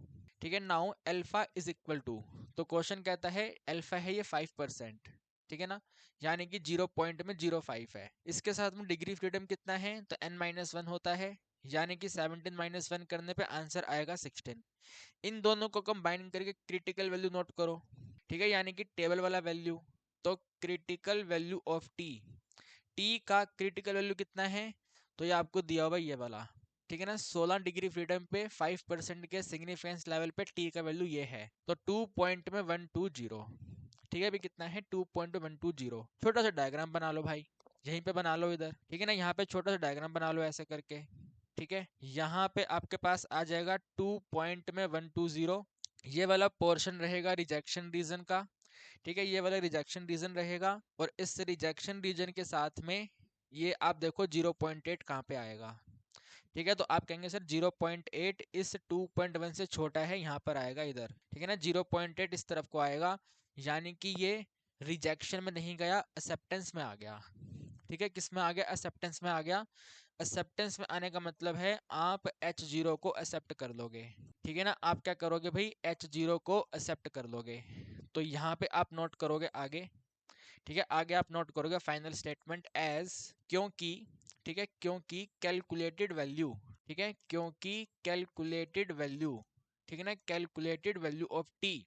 ठीक है, now alpha is equal to, तो क्वेश्चन कहता है अल्फा है ये 5%, ठीक है ना, यानी कि 0.05 है। इसके साथ में डिग्री फ्रीडम कितना है, तो n-1 होता है, यानी कि 17 - 1 करने पे आंसर आएगा 16। इन दोनों को कंबाइन करके क्रिटिकल वैल्यू नोट करो, ठीक है, यानी कि टेबल वाला वैल्यू। तो critical value of T, T का क्रिटिकल वैल्यू कितना है, तो ये आपको दिया हुआ ये वाला, ठीक है ना, 16 डिग्री फ्रीडम पे 5% के सिग्निफिकेंस लेवल पे टी का वैल्यू ये है, तो 2.120, ठीक है, अभी कितना है 2.120। छोटा सा डायग्राम बना लो भाई, यहीं पे बना लो इधर, ठीक है ना, यहाँ पे छोटा सा डायग्राम बना लो ऐसे करके, ठीक है। यहाँ पे आपके पास आ जाएगा 2.120, ये वाला पोर्शन रहेगा रिजेक्शन रीजन का, ठीक है, ये वाला रिजेक्शन रीजन रहेगा, और इस रिजेक्शन रीजन के साथ में ये आप देखो 0.8 कहाँ पे आएगा, ठीक है। तो आप कहेंगे सर 0.8 इस 2.1 से छोटा है, यहाँ पर आएगा इधर, ठीक है ना, 0.8 इस तरफ को आएगा, यानी कि ये रिजेक्शन में नहीं गया, एक्सेप्टेंस में आ गया, ठीक है, किस में आ गया, एक्सेप्टेंस में आ गया। एक्सेप्टेंस में आने का मतलब है आप H0 को एक्सेप्ट कर लोगे, ठीक है ना, आप क्या करोगे भाई, H0 को एक्सेप्ट कर लोगे। तो यहाँ पे आप नोट करोगे आगे, ठीक है, आगे आप नोट करोगे फाइनल स्टेटमेंट एज, क्योंकि, ठीक है, क्योंकि कैलकुलेटेड वैल्यू, ठीक है, क्योंकि कैलकुलेटेड वैल्यू, ठीक है ना, कैलकुलेटेड वैल्यू ऑफ टी,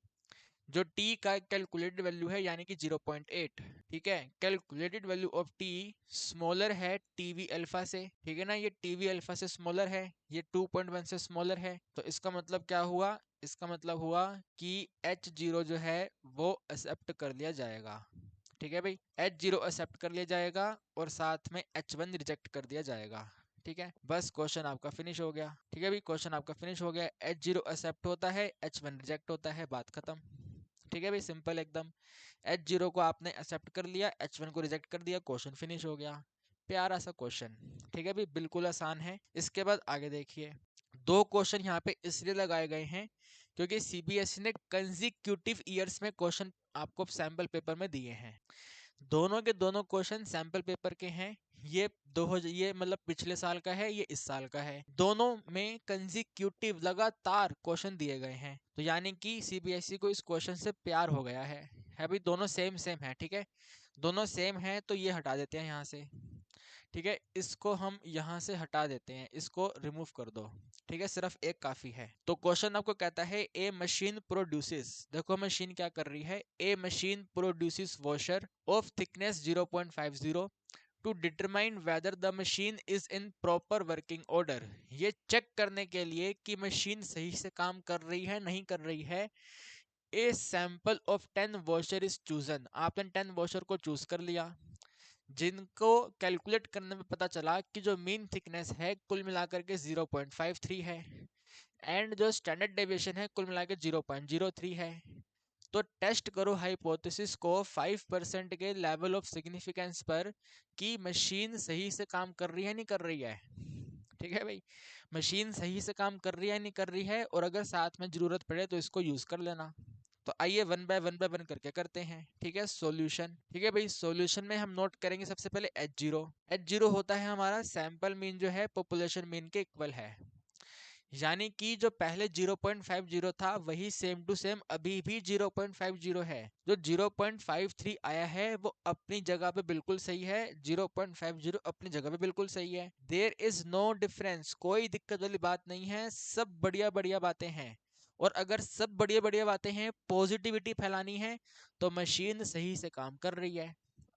जो टी का कैलकुलेटेड वैल्यू है यानी कि 0.8, ठीक है, calculated value of T smaller है टीवी अल्फा से, ठीक है ना, ये टीवी अल्फा से स्मॉलर है, ये 2.1 से स्मॉलर है, तो इसका मतलब क्या हुआ, इसका मतलब हुआ कि H0 जो है वो एक्सेप्ट कर लिया जाएगा, ठीक है भाई, H0 एक्सेप्ट कर लिया जाएगा और साथ में H1 रिजेक्ट कर दिया जाएगा, ठीक है, बस क्वेश्चन आपका फिनिश हो गया, ठीक है भाई, क्वेश्चन आपका फिनिश हो गया, H0 एक्सेप्ट होता है, H1 रिजेक्ट होता है, बात खत्म, ठीक है भाई, सिंपल एकदम। H0 को आपने एक्सेप्ट कर लिया, H1 को रिजेक्ट कर दिया, क्वेश्चन फिनिश हो गया, प्यारा सा क्वेश्चन, ठीक है भाई, बिल्कुल आसान है। इसके बाद आगे देखिए, दो क्वेश्चन यहाँ पे इसलिए लगाए गए हैं क्योंकि सीबीएसई ने कंसेक्यूटिव ईयर्स में क्वेश्चन आपको सैंपल पेपर में दिए हैं। दोनों के दोनों क्वेश्चन सैंपल पेपर के हैं। ये मतलब पिछले साल का है, ये इस साल का है। दोनों में कंसेक्यूटिव लगातार क्वेश्चन दिए गए हैं, तो यानी कि सीबीएसई को इस क्वेश्चन से प्यार हो गया है। अभी दोनों सेम सेम है, ठीक है, दोनों सेम है, तो ये हटा देते हैं यहाँ से। ठीक है, इसको हम यहाँ से हटा देते हैं, इसको रिमूव कर दो। ठीक है, सिर्फ एक काफी है। तो क्वेश्चन आपको कहता है ए मशीन प्रोड्यूसेस, देखो मशीन क्या कर रही है, a machine produces washer of thickness 0.50 to determine whether the machine is in proper working order. ये चेक करने के लिए कि मशीन सही से काम कर रही है नहीं कर रही है। A sample of 10 washer is chosen, आपने 10 वॉशर को चूज कर लिया, जिनको कैलकुलेट करने में पता चला कि जो मीन थिकनेस है कुल मिलाकर के 0.53 है, एंड जो स्टैंडर्ड डेविएशन है कुल मिलाकर 0.03 है। तो टेस्ट करो हाइपोथेसिस को 5% के लेवल ऑफ सिग्निफिकेंस पर कि मशीन सही से काम कर रही है नहीं कर रही है। ठीक है भाई, मशीन सही से काम कर रही है नहीं कर रही है, और अगर साथ में जरूरत पड़े तो इसको यूज कर लेना। तो आइए वन बाय वन करके करते हैं। ठीक है, सॉल्यूशन। ठीक है भाई, सॉल्यूशन में हम नोट करेंगे सबसे पहले H0। H0 होता है हमारा सैंपल मीन जो है पॉपुलेशन मीन के इक्वल है, यानी कि जो पहले 0.50 था वही सेम टू सेम अभी भी 0.50 है। जो 0.53 आया है वो अपनी जगह पे बिल्कुल सही है, 0.50 अपनी जगह पे बिल्कुल सही है। देयर इज नो डिफरेंस, कोई दिक्कत वाली बात नहीं है, सब बढ़िया बढ़िया बातें हैं। और अगर सब बढ़िया बढ़िया बातें हैं, पॉजिटिविटी फैलानी है, तो मशीन सही से काम कर रही है।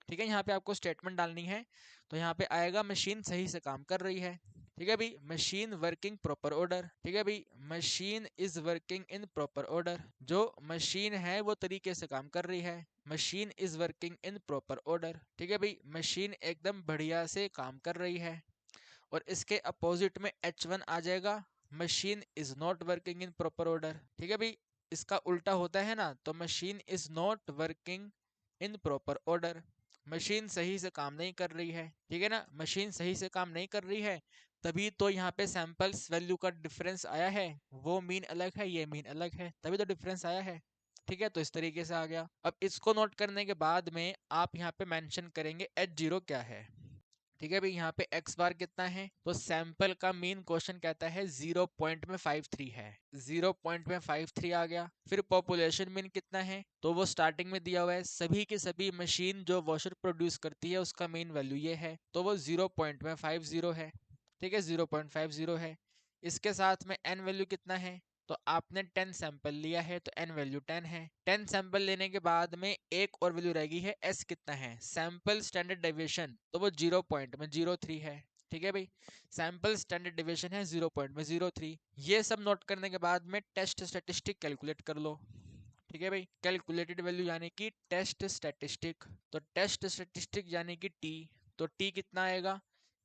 ठीक है, यहाँ पे आपको स्टेटमेंट डालनी है, तो यहाँ पे आएगा मशीन सही से काम कर रही है। ठीक है भाई, मशीन वर्किंग प्रॉपर ऑर्डर। ठीक है भाई, machine is working in proper order, जो मशीन है वो तरीके से काम कर रही है। Machine is working in proper order. ठीक है भाई, मशीन एकदम बढ़िया से काम कर रही है। और इसके अपोजिट में H1 आ जाएगा, machine is not working in proper order. ठीक है भाई, इसका उल्टा होता है ना, तो machine is not working in proper order, machine सही से काम नहीं कर रही है। ठीक है ना, मशीन सही से काम नहीं कर रही है, तभी तो यहाँ पे सैंपल्स वैल्यू का डिफरेंस आया है, वो मीन अलग है ये मीन अलग है, तभी तो डिफरेंस आया है। ठीक है, तो इस तरीके से आ गया। अब इसको नोट करने के बाद में आप यहाँ पे मेंशन करेंगे H0 क्या है। ठीक है भाई, यहाँ पे x बार कितना है, तो सैंपल का मेन क्वेश्चन कहता है 0.53 है, 0.53 आ गया। फिर पॉपुलेशन मीन कितना है, तो वो स्टार्टिंग में दिया हुआ है, सभी की सभी मशीन जो वॉशर प्रोड्यूस करती है उसका मेन वैल्यू ये है, तो वो 0.50 है। ठीक है, 0.50 है। इसके साथ में n वैल्यू कितना है, तो आपने 10 सैंपल लिया है तो n वैल्यू 10 है। 10 सैंपल लेने के बाद में एक और वैल्यू रहेगी है s कितना है, सैंपल स्टैंडर्ड डेविएशन, तो वो 0.03 है। ठीक है भाई, सैंपल स्टैंडर्ड डेविएशन है 0.03। ये सब नोट करने के बाद में टेस्ट स्टैटिस्टिक कैलकुलेट कर लो। ठीक है भाई, कैलकुलेटेड वैल्यू यानी कि टेस्ट स्टैटिस्टिक, तो टेस्ट स्टैटिस्टिक यानी कि t, तो t कितना आएगा,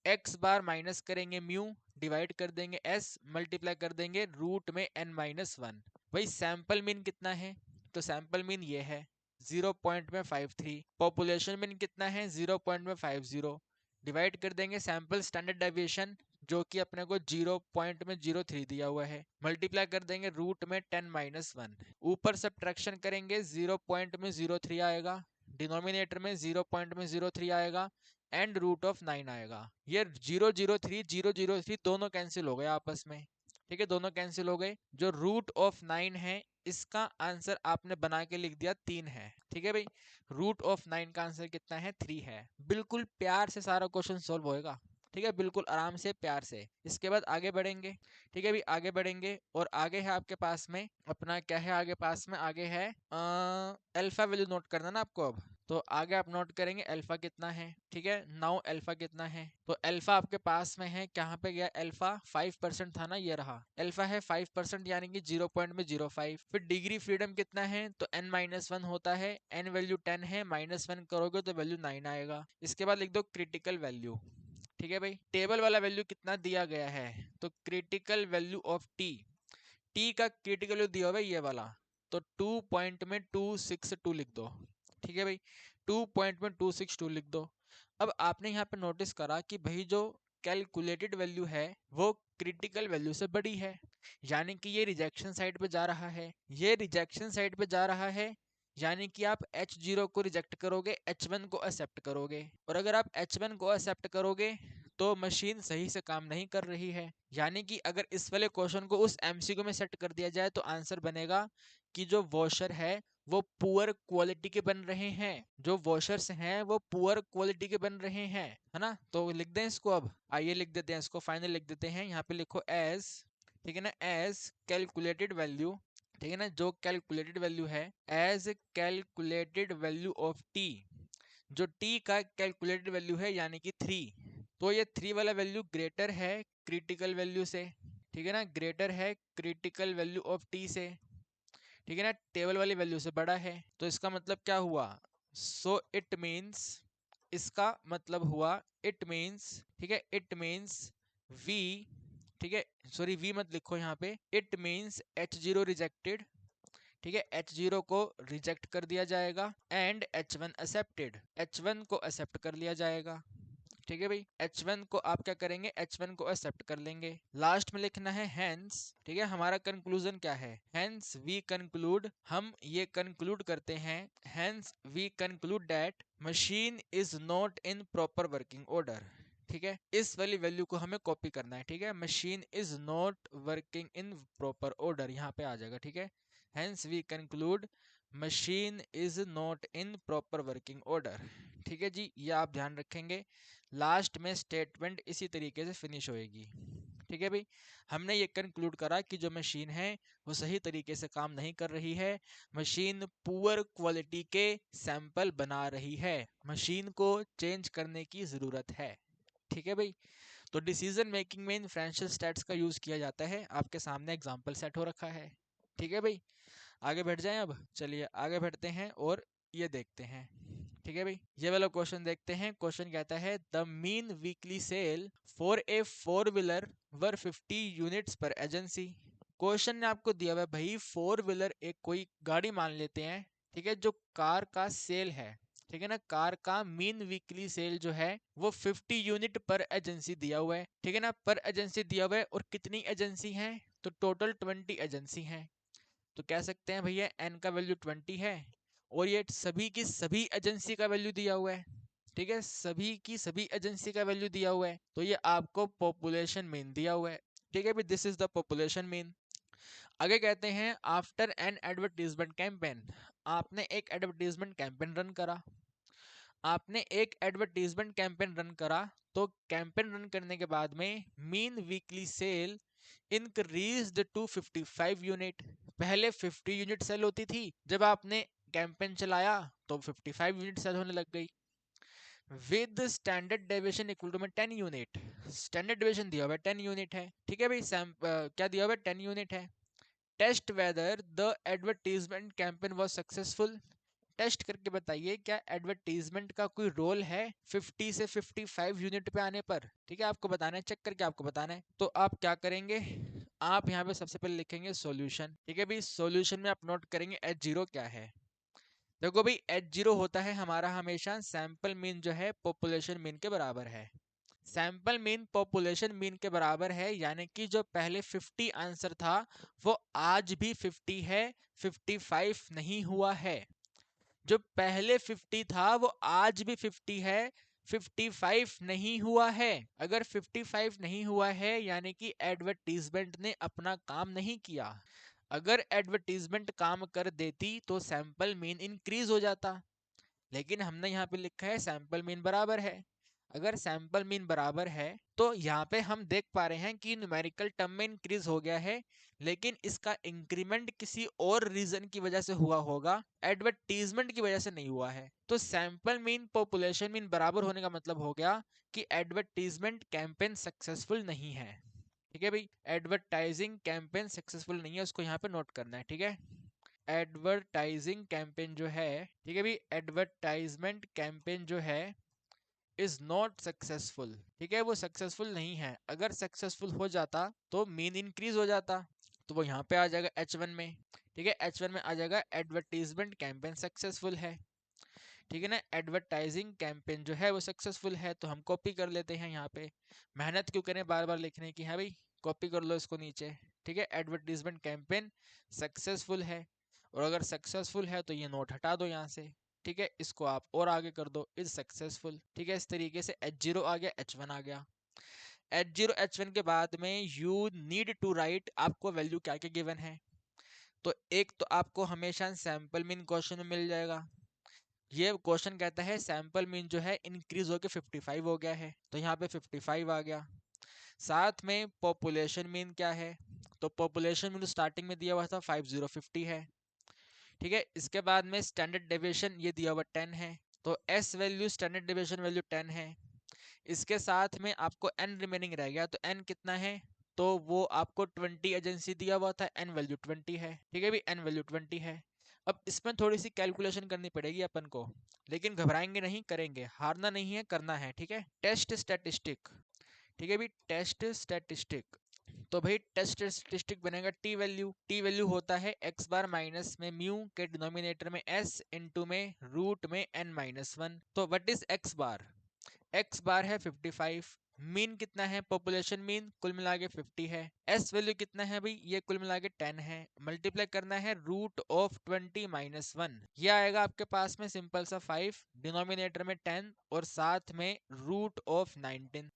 x बार माइनस करेंगे म्यू, डिवाइड कर देंगे s, मल्टीप्लाई कर देंगे रूट में n-1। भाई सैंपल मीन कितना है, तो सैंपल मीन ये है 0.53, पॉपुलेशन मीन कितना है 0.50, डिवाइड कर देंगे सैंपल स्टैंडर्ड डेविएशन जो कि अपने को 0.03 दिया हुआ है, मल्टीप्लाई कर देंगे रूट में 10-1, ऊपर सब्ट्रैक्शन करेंगे 0.03 आएगा, डिनोमिनेटर में 0.03 आएगा, एंड रूट ऑफ 9 आएगा। ये 003 दोनों कैंसिल हो गए आपस में। ठीक है, दोनों कैंसिल हो गए। जो रूट ऑफ 9 है इसका आंसर आपने बना के लिख दिया 3 है। ठीक है भाई, रूट ऑफ 9 का आंसर कितना है 3 है। बिल्कुल प्यार से सारा क्वेश्चन सॉल्व होएगा। ठीक है, बिल्कुल आराम से प्यार से। इसके बाद आगे बढ़ेंगे। ठीक है भाई, आगे बढ़ेंगे और आगे है आपके पास में अपना क्या है, आगे पास में आगे है अल्फा वैल्यू नोट करना ना आपको। अब तो आगे आप नोट करेंगे अल्फा कितना है। ठीक है, नाउ अल्फा कितना है, तो अल्फा आपके पास में है, कहाँ पे गया अल्फा, 5% था ना, ये रहा अल्फा है 5% यानी कि 0.05। फिर डिग्री फ्रीडम कितना है, तो n-1 होता है, n वैल्यू 10 है, -1 करोगे तो वैल्यू 9 आएगा। इसके बाद लिख दो क्रिटिकल वैल्यू। ठीक है भाई, टेबल वाला वैल्यू कितना दिया गया है, तो क्रिटिकल वैल्यू ऑफ टी का क्रिटिकल वैल्यू दिया हुआ है ये वाला, तो 2.262 लिख दो। ठीक है भाई, 2.262 लिख दो। अब आपने यहाँ पे नोटिस करा कि भाई जो कैलकुलेटेड वैल्यू है वो क्रिटिकल वैल्यू से बड़ी है, यानी कि ये रिजेक्शन साइड पे जा रहा है, ये रिजेक्शन साइड पे जा रहा है, यानी कि आप H0 को रिजेक्ट करोगे, H1 को एक्सेप्ट करोगे, और अगर आप H1 को एक्सेप्ट करोगे तो मशीन सही से काम नहीं कर रही है। यानी कि अगर इस वाले क्वेश्चन को उस एमसीक्यू में सेट कर दिया जाए तो आंसर बनेगा कि जो वॉशर है वो पुअर क्वालिटी के बन रहे हैं, जो वॉशर्स हैं वो पुअर क्वालिटी के बन रहे हैं, है ना। तो लिख दें इसको, अब आइए लिख देते हैं इसको, फाइनल लिख देते हैं। यहाँ पे लिखो एज, ठीक है ना, एज कैलकुलेटेड वैल्यू, ठीक है ना, जो कैलकुलेटेड वैल्यू है, as calculated value of T, जो टी का कैलकुलेटेड वैल्यू है यानी कि 3, तो ये 3 वाला वैल्यू ग्रेटर है क्रिटिकल वैल्यू से, ठीक है ना, ग्रेटर है क्रिटिकल वैल्यू ऑफ टी से, ठीक है ना, टेबल वाली वैल्यू से बड़ा है। तो इसका मतलब क्या हुआ, सो इट मीन्स, इसका मतलब हुआ, इट मीन्स, ठीक है, इट मीन्स वी, ठीक है, सॉरी वी मत लिखो यहाँ पे, इट मीन्स H0 रिजेक्टेड, ठीक है, H0 को रिजेक्ट कर दिया जाएगा, एंड H1 एक्सेप्टेड, H1 को एक्सेप्ट कर लिया जाएगा, ठीक है भाई। H1 को आप क्या करेंगे, H1 को एक्सेप्ट कर लेंगे। लास्ट में लिखना है हेंस, ठीक है, हमारा कंक्लूजन क्या है, हेंस वी कंक्लूड, हम ये कंक्लूड करते हैं, hence we conclude that machine is not in proper working order, ठीक है, इस वाली वैल्यू को हमें कॉपी करना है, ठीक है, machine is not working in proper order, यहाँ पे आ जाएगा, ठीक है, hence we conclude machine is not in proper working order, ठीक है जी, ये आप ध्यान रखेंगे। लास्ट में स्टेटमेंट इसी तरीके से फिनिश होएगी, ठीक है भाई। हमने ये कंक्लूड करा कि जो मशीन है वो सही तरीके से काम नहीं कर रही है, मशीन पुअर क्वालिटी के सैंपल बना रही है, मशीन को चेंज करने की ज़रूरत है, ठीक है भाई। तो डिसीजन मेकिंग में इन्फ्रेंशियल स्टैट्स का यूज़ किया जाता है, आपके सामने एग्जाम्पल सेट हो रखा है, ठीक है भाई। आगे बढ़ जाएं, अब चलिए आगे बढ़ते हैं और ये देखते हैं, ठीक है भाई। ये वाला क्वेश्चन देखते हैं। क्वेश्चन कहता है the mean weekly sale for a 4 wheeler were 50 units per agency. Question ने आपको दिया हुआ है भाई, 4 व्हीलर, एक कोई गाड़ी मान लेते हैं, ठीक है, जो कार का सेल है, ठीक है ना, कार का मीन वीकली सेल जो है वो 50 यूनिट पर एजेंसी दिया हुआ है, ठीक है ना, पर एजेंसी दिया हुआ है, और कितनी एजेंसी है, तो टोटल 20 एजेंसी है। तो कह सकते हैं भैया एन का वैल्यू 20 है, और ये सभी की सभी एजेंसी का वैल्यू दिया हुआ है, ठीक है, सभी की सभी एजेंसी का वैल्यू दिया हुआ है, तो ये आपको पॉपुलेशन मीन दिया हुआ है, ठीक है भाई, this is the population mean. आगे कहते हैं आफ्टर एन एडवर्टीजमेंट कैंपेन, आपने एक एडवर्टीजमेंट कैंपेन रन करा, आपने एक एडवर्टीजमेंट कैंपेन रन करा, तो कैंपेन रन करने के बाद में mean weekly sale increased to 55 unit. पहले 50 यूनिट सेल होती थी, जब आपने कैंपेन चलाया तो 55 यूनिट सेल होने लग गई, with standard deviation equal to में 10 यूनिट, स्टैंडर्ड डेविएशन दिया हुआ है 10 यूनिट है, ठीक है भाई, क्या दिया हुआ है, 10 यूनिट है। Test whether the advertisement campaign was successful, test करके बताइए क्या एडवर्टीजमेंट का कोई रोल है 50 से 55 यूनिट पे आने पर, ठीक है, आपको बताना है, चेक करके आपको बताना है। तो आप क्या करेंगे, आप यहाँ पे सबसे पहले लिखेंगे सॉल्यूशन, ठीक है भाई, सॉल्यूशन में आप नोट करेंगे H0 क्या है। देखो भाई H0 होता है हमारा हमेशा सैंपल मीन जो है पॉपुलेशन मीन के बराबर है, सैंपल मीन पॉपुलेशन मीन के बराबर है, यानी कि जो पहले 50 आंसर था वो आज भी 50 है, 55 नहीं हुआ है, जो पहले 50 था वो आज भी 50 है, 55 नहीं हुआ है। अगर 55 नहीं हुआ है यानी कि एडवर्टीजमेंट ने अपना काम नहीं किया, अगर एडवर्टीजमेंट काम कर देती तो सैंपल मीन इंक्रीज हो जाता, लेकिन हमने यहाँ पे लिखा है सैंपल मीन बराबर है। अगर सैंपल मीन बराबर है तो यहाँ पे हम देख पा रहे हैं कि न्यूमेरिकल टर्म में इंक्रीज हो गया है, लेकिन इसका इंक्रीमेंट किसी और रीजन की वजह से हुआ होगा, एडवर्टीजमेंट की वजह से नहीं हुआ है। तो सैंपल मीन पॉपुलेशन मीन बराबर होने का मतलब हो गया कि एडवर्टीजमेंट कैंपेन सक्सेसफुल नहीं है, ठीक है भाई, एडवर्टाइजिंग कैंपेन सक्सेसफुल नहीं है, उसको यहाँ पे नोट करना है, ठीक है। एडवर्टाइजिंग कैंपेन जो है, ठीक है भाई, एडवर्टाइजमेंट कैंपेन जो है इज नॉट सक्सेसफुल, ठीक है, वो सक्सेसफुल नहीं है, अगर सक्सेसफुल हो जाता तो मीन इंक्रीज हो जाता, तो वो यहाँ पे आ जाएगा H1 में, ठीक है, H1 में आ जाएगा एडवर्टीजमेंट कैंपेन सक्सेसफुल है, ठीक है ना, एडवर्टाइजिंग कैंपेन जो है वो सक्सेसफुल है, तो हम कॉपी कर लेते हैं यहाँ पे, मेहनत क्यों करें बार बार लिखने की, है भाई, कॉपी कर लो इसको नीचे, ठीक है, एडवर्टीजमेंट कैंपेन सक्सेसफुल है। और अगर सक्सेसफुल है तो ये नोट हटा दो यहाँ से, ठीक है। इसको आप और आगे कर दो, इज सक्सेसफुल, ठीक है। इस तरीके से H0 आ गया, H1 आ गया। H0 H1 के बाद में यू नीड टू राइट, आपको वैल्यू क्या क्या गिवन है। तो एक तो आपको हमेशा सैंपल मीन क्वेश्चन में मिल जाएगा। ये क्वेश्चन कहता है सैंपल मीन जो है इंक्रीज होके 55 हो गया है, तो यहाँ पे 55 आ गया। साथ में पॉपुलेशन मीन क्या है, तो पॉपुलेशन मीन स्टार्टिंग में दिया हुआ था 5050 है, ठीक है। इसके बाद में स्टैंडर्ड डेविएशन ये दिया हुआ 10 है, तो S value standard deviation value 10 है। इसके साथ में आपको एन रिमेनिंग रह गया, तो एन कितना है, तो वो आपको 20 एजेंसी दिया हुआ था, एन वैल्यू 20 है, ठीक है भी, एन वैल्यू 20 है। अब इसमें थोड़ी सी कैलकुलेशन करनी पड़ेगी अपन को, लेकिन घबराएंगे नहीं, करेंगे, हारना नहीं है, करना है, ठीक है। टेस्ट स्टैटिस्टिक, ठीक है भी, टेस्ट स्टैटिस्टिक। तो भाई टेस्ट स्टैटिस्टिक बनेगा टी वैल्यू होता है एक्स बार माइनस में म्यू के डिनोमिनेटर में एस इनटू में रूट में एन माइनस वन। तो what is x bar, x bar है 55, मीन कितना है, पॉपुलेशन मीन कुल मिला के 50 है, एस वैल्यू कितना है भाई, ये कुल मिला के 10 है, मल्टीप्लाई करना है रूट ऑफ 20 माइनस वन, ये आएगा आपके पास में सिंपल सा 5, डिनोमिनेटर में 10 और साथ में रूट ऑफ 19,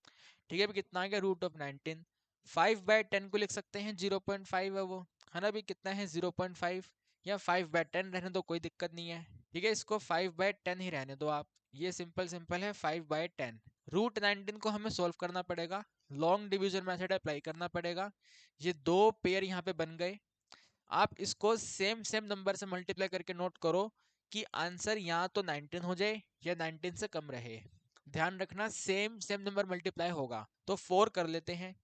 ठीक है। कितना आ गया, रूट ऑफ 19। 5/10 को लिख सकते हैं 0.5 है वो, है ना भी, कितना है 0.5, या 5/10 रहने दो, कोई दिक्कत नहीं है, ठीक है। इसको 5/10 ही रहने दो आप, ये सिंपल सिंपल है 5/10। रूट 19 को हमें सोल्व करना पड़ेगा, लॉन्ग डिवीजन मेथड अप्लाई करना पड़ेगा। ये दो पेयर यहाँ पे बन गए, आप इसको सेम सेम नंबर से मल्टीप्लाई करके नोट करो कि आंसर या तो 19 हो जाए या 19 से कम रहे। ध्यान रखना सेम सेम नंबर मल्टीप्लाई होगा। तो 4 कर लेते हैं,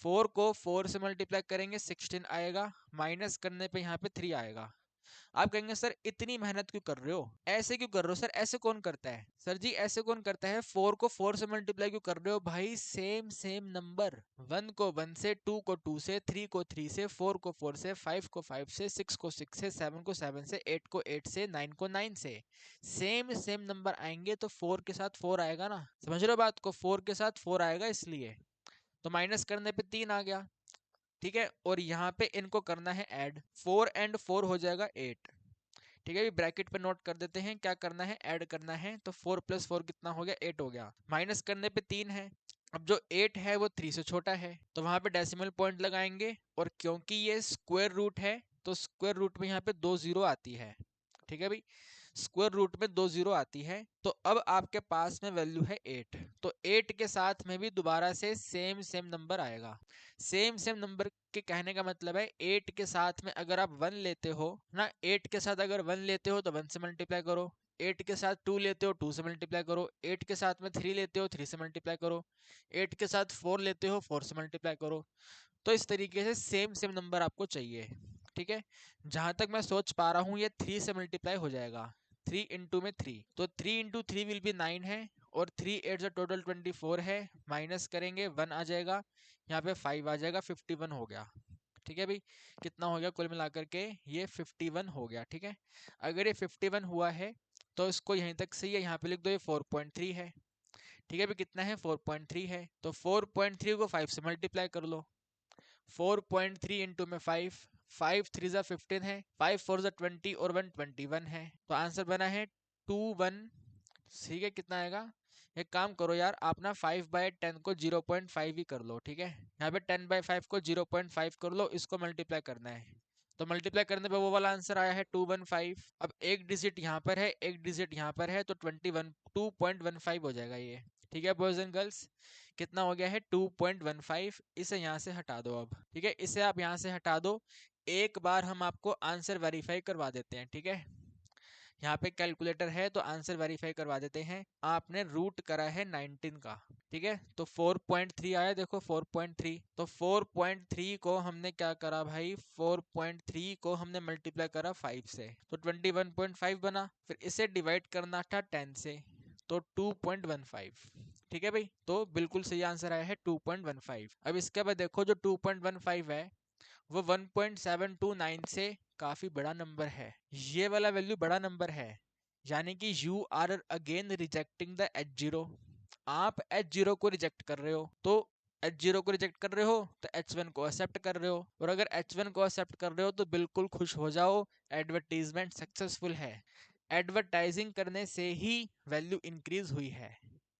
4 को 4 से मल्टीप्लाई करेंगे 16 आएगा, माइनस करने पे यहाँ पे 3 आएगा। आप कहेंगे सर इतनी मेहनत क्यों कर रहे हो, ऐसे क्यों कर रहे हो सर, ऐसे कौन करता है, सर जी ऐसे कौन करता है, 4 को 4 से मल्टीप्लाई क्यों कर रहे हो भाई, सेम सेम नंबर, 1 को 1 से, 2 को 2 से, 3 को 3 से, 4 को 4 से, 5 को 5 से, 6 को 6 से, 7 को 7 से, 8 को 8 से, 9 को 9 से, सेम सेम नंबर आएंगे तो 4 के साथ 4 आएगा ना, समझ रहे हो बात को, 4 के साथ 4 आएगा इसलिए। तो माइनस करने पे 3 आ गया, ठीक है। और यहाँ पे इनको करना है ऐड, 4 एंड 4 हो जाएगा 8, ठीक है। ब्रैकेट पे नोट कर देते हैं क्या करना है, ऐड करना है। तो 4 + 4 कितना हो गया, 8 हो गया, माइनस करने पे 3 है। अब जो 8 है वो 3 से छोटा है, तो वहां पे डेसिमल पॉइंट लगाएंगे, और क्योंकि ये स्क्वायर रूट है तो स्क्वायर रूट में यहाँ पे 2 जीरो आती है, ठीक है भाई, स्क्वायर रूट में 2 जीरो आती है। तो अब आपके पास में वैल्यू है 8, तो 8 के साथ में भी दोबारा से सेम सेम नंबर आएगा। सेम सेम नंबर के कहने का मतलब है 8 के साथ में अगर आप 1 लेते हो ना, 8 के साथ अगर 1 लेते हो तो 1 से मल्टीप्लाई करो, 8 के साथ 2 लेते हो 2 से मल्टीप्लाई करो, 8 के साथ में 3 लेते हो 3 से मल्टीप्लाई करो, 8 के साथ 4 लेते हो 4 से मल्टीप्लाई करो। तो इस तरीके से सेम सेम नंबर आपको चाहिए, ठीक है। जहां तक मैं सोच पा रहा हूँ ये 3 से मल्टीप्लाई हो जाएगा, 3 इंटू में 3, तो 3 इंटू 3 विल बी 9 है, और 3 8 टोटल 24 है, माइनस करेंगे 1 आ जाएगा, यहाँ पे 5 आ जाएगा, 51 हो गया, ठीक है भाई। कितना हो गया कुल मिलाकर के, ये 51 हो गया, ठीक है। अगर ये 51 हुआ है तो इसको यहीं तक सही है, यहाँ पे लिख दो ये 4.3 है, ठीक है भाई। कितना है 4.3 है, तो 4.3 को 5 से मल्टीप्लाई कर लो, 4.3 इंटू में 5, 5 3 जा 15 है, 5 4 जा 20 और 1 21 है, तो आंसर बना है 21, ठीक है। कितना आएगा, एक काम करो यार, आप ना 5/10 को 0.5 ही कर लो, ठीक है। यहाँ पे 10/5 को 0.5 कर लो, इसको मल्टीप्लाई करना है, तो मल्टीप्लाई करने पे वो वाला आंसर आया है 215। अब एक डिजिट यहाँ पर है, एक डिजिट यहाँ पर है, तो 2.15 हो जाएगा ये, ठीक है बॉयज एंड गर्ल्स। कितना हो गया है 2.15, इसे यहाँ से हटा दो अब, ठीक है, इसे आप यहाँ से हटा दो। एक बार हम आपको आंसर वेरीफाई करवा देते हैं, ठीक है। यहाँ पे कैलकुलेटर है तो आंसर वेरीफाई करवा देते हैं। आपने रूट करा है 19 का, ठीक है, तो 4.3 आया, देखो 4.3, तो 4.3 को हमने क्या करा भाई, 4.3 को हमने मल्टीप्लाई करा 5 से, तो 21.5 बना, फिर इसे डिवाइड करना था 10 से, तो 2.15, ठीक है भाई। तो बिल्कुल सही आंसर आया है 2.15। अब इसके बाद देखो जो 2.15 है वो 1.729 से काफी बड़ा नंबर है, ये वाला वैल्यू बड़ा नंबर है, यानी कि you are again rejecting the H0, आप H0 को रिजेक्ट कर रहे हो। तो H0 को रिजेक्ट कर रहे हो तो H1 को एक्सेप्ट कर रहे हो, और अगर H1 को एक्सेप्ट कर रहे हो तो बिल्कुल खुश हो जाओ, एडवर्टीजमेंट सक्सेसफुल है। एडवर्टाइजिंग करने से ही वैल्यू इंक्रीज हुई है,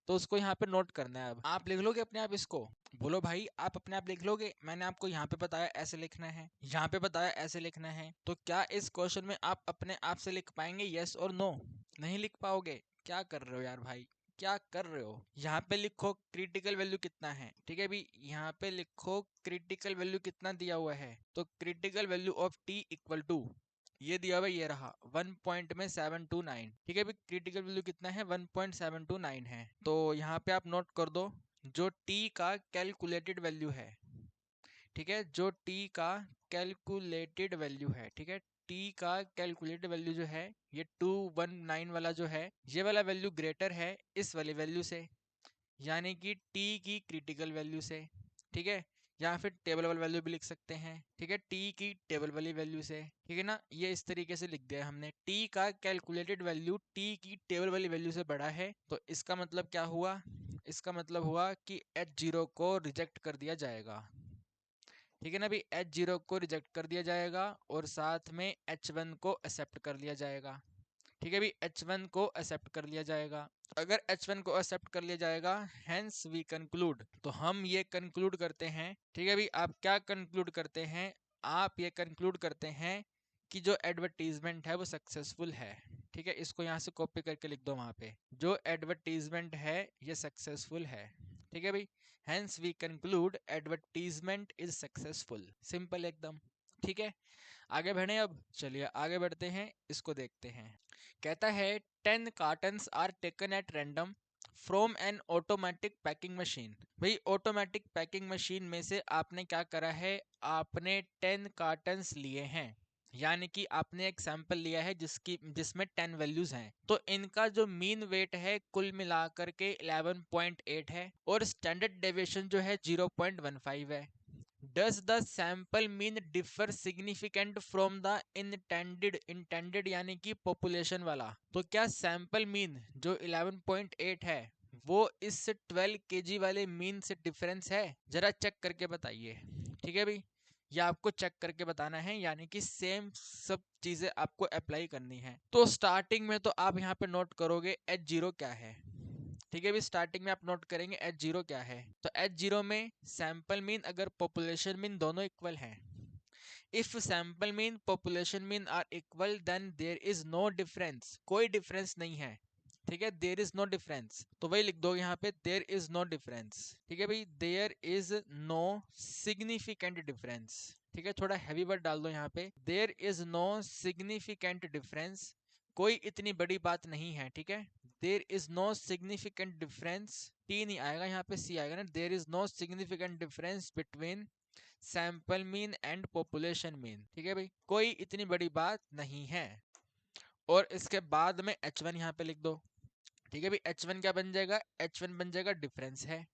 तो उसको यहाँ पे नोट करना है। अब आप लिख लोगे अपने आप इसको, बोलो भाई आप अपने आप लिख लोगे? मैंने आपको यहाँ पे बताया ऐसे लिखना है, यहाँ पे बताया ऐसे लिखना है, तो क्या इस क्वेश्चन में आप अपने आप से लिख पाएंगे यस और नो? नहीं लिख पाओगे। क्या कर रहे हो यार भाई, क्या कर रहे हो? यहाँ पे लिखो क्रिटिकल वैल्यू कितना है, ठीक है भी, यहाँ पे लिखो क्रिटिकल वैल्यू कितना दिया हुआ है, तो critical value of t equal to ये दिया हुआ, ये रहा 1.729, ठीक है भी। क्रिटिकल वैल्यू कितना है? 1.729 है। तो यहाँ पे आप नोट कर दो जो टी का कैलकुलेटेड वैल्यू है, ठीक है, जो टी का कैलकुलेटेड वैल्यू है, ठीक है, टी का कैलकुलेटेड वैल्यू जो है ये 219 वाला जो है, ये वाला वैल्यू ग्रेटर है इस वाली वैल्यू से, यानी कि टी की क्रिटिकल वैल्यू से, ठीक है, या फिर टेबल वाली वैल्यू भी लिख सकते हैं, ठीक है, टी की टेबल वाली वैल्यू से, ठीक है ना। ये इस तरीके से लिख दिया हमने, टी का कैलकुलेटेड वैल्यू टी की टेबल वाली वैल्यू से बड़ा है, तो इसका मतलब क्या हुआ? इसका मतलब हुआ कि H0 को रिजेक्ट कर दिया जाएगा, ठीक है ना भी, H0 को रिजेक्ट कर दिया जाएगा और साथ में H1 को एक्सेप्ट कर लिया जाएगा, ठीक है भी, H1 को एक्सेप्ट कर लिया जाएगा। अगर H1 को एक्सेप्ट कर लिया जाएगा, हेंस वी कंक्लूड, तो हम ये कंक्लूड करते हैं, ठीक है भी, आप क्या कंक्लूड करते हैं? आप ये कंक्लूड करते हैं कि जो एडवर्टीजमेंट है वो सक्सेसफुल है, ठीक है, इसको यहाँ से कॉपी करके लिख दो वहां पे, जो एडवर्टीजमेंट है ये सक्सेसफुल है, ठीक है भाई। Hence we conclude advertisement is successful, simple एकदम, ठीक है। आगे बढ़े, अब चलिए आगे बढ़ते हैं, इसको देखते हैं। कहता है 10 cartons are taken at random from an automatic packing machine. भाई ऑटोमेटिक पैकिंग मशीन में से आपने क्या करा है? आपने 10 कार्टन्स लिए हैं, यानी कि आपने एक सैंपल लिया है जिसमें 10 वैल्यूज हैं, तो इनका जो मीन वेट है कुल मिलाकर के 11.8 है, और स्टैंडर्ड डेविएशन जो है 0.15 है। Does the sample mean differ significant from the intended यानी कि population वाला? तो क्या सैंपल मीन जो 11.8 है वो इस 12 kg वाले मीन से डिफरेंस है? जरा चेक करके बताइए, ठीक है भाई, या आपको चेक करके बताना है, यानी कि सेम सब चीजें आपको अप्लाई करनी है। तो स्टार्टिंग में तो आप यहाँ पे नोट करोगे H0 क्या है, ठीक है भी, स्टार्टिंग में आप नोट करेंगे H0 क्या है। तो H0 में सैंपल मीन अगर पॉपुलेशन मीन दोनों इक्वल हैं, if sample mean population mean are equal then there is no difference, कोई डिफरेंस नहीं है, ठीक है, देयर इज नो डिफरेंस, तो वही लिख दो यहाँ पे, देयर इज नो डिफरेंस, ठीक है भाई, there is no significant difference, ठीक है, थोड़ा हैवी वर्ड डाल दो यहाँ पे, there is no significant difference, कोई इतनी बड़ी बात नहीं है, ठीक है, there is no significant difference, T नहीं आएगा यहाँ पे, सी आएगा ना, there is no significant difference between sample mean and population mean, ठीक है भाई, कोई इतनी बड़ी बात नहीं है। और इसके बाद में H1 यहाँ पे लिख दो, ठीक है भाई, H1 क्या बन जाएगा? H1 बन जाएगा डिफरेंस है,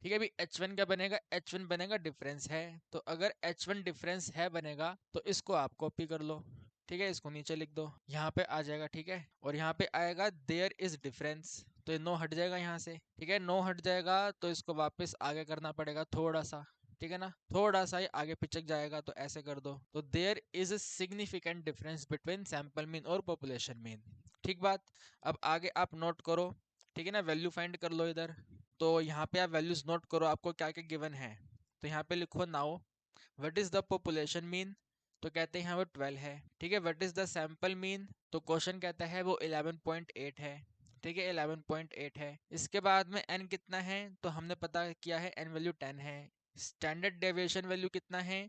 ठीक है भाई, H1 क्या बनेगा? H1 बनेगा डिफरेंस है, तो अगर H1 डिफरेंस है बनेगा तो इसको आप कॉपी कर लो, ठीक है, इसको नीचे लिख दो, यहाँ पे आ जाएगा, ठीक है, और यहाँ पे आएगा देयर इज डिफरेंस, तो ये नो हट जाएगा यहाँ से, ठीक है, नो हट जाएगा तो इसको वापस आगे करना पड़ेगा थोड़ा सा, ठीक है ना, थोड़ा सा ही आगे पिचक जाएगा, तो ऐसे कर दो, तो there is a significant difference between sample mean और पॉपुलेशन मीन, ठीक बात। अब आगे आप नोट करो, ठीक है ना, वैल्यू फाइंड कर लो इधर, तो यहाँ पे आप वैल्यूज नोट करो आपको क्या क्या गिवन है, तो यहाँ पे लिखो now what is the population mean, तो कहते हैं वो 12 है, ठीक है, what is the sample mean, तो क्वेश्चन कहता है वो 11.8 है, ठीक है, 11.8 है। इसके बाद में n कितना है, तो हमने पता किया है n वैल्यू 10 है। स्टैंडर्ड डेविएशन वैल्यू कितना है,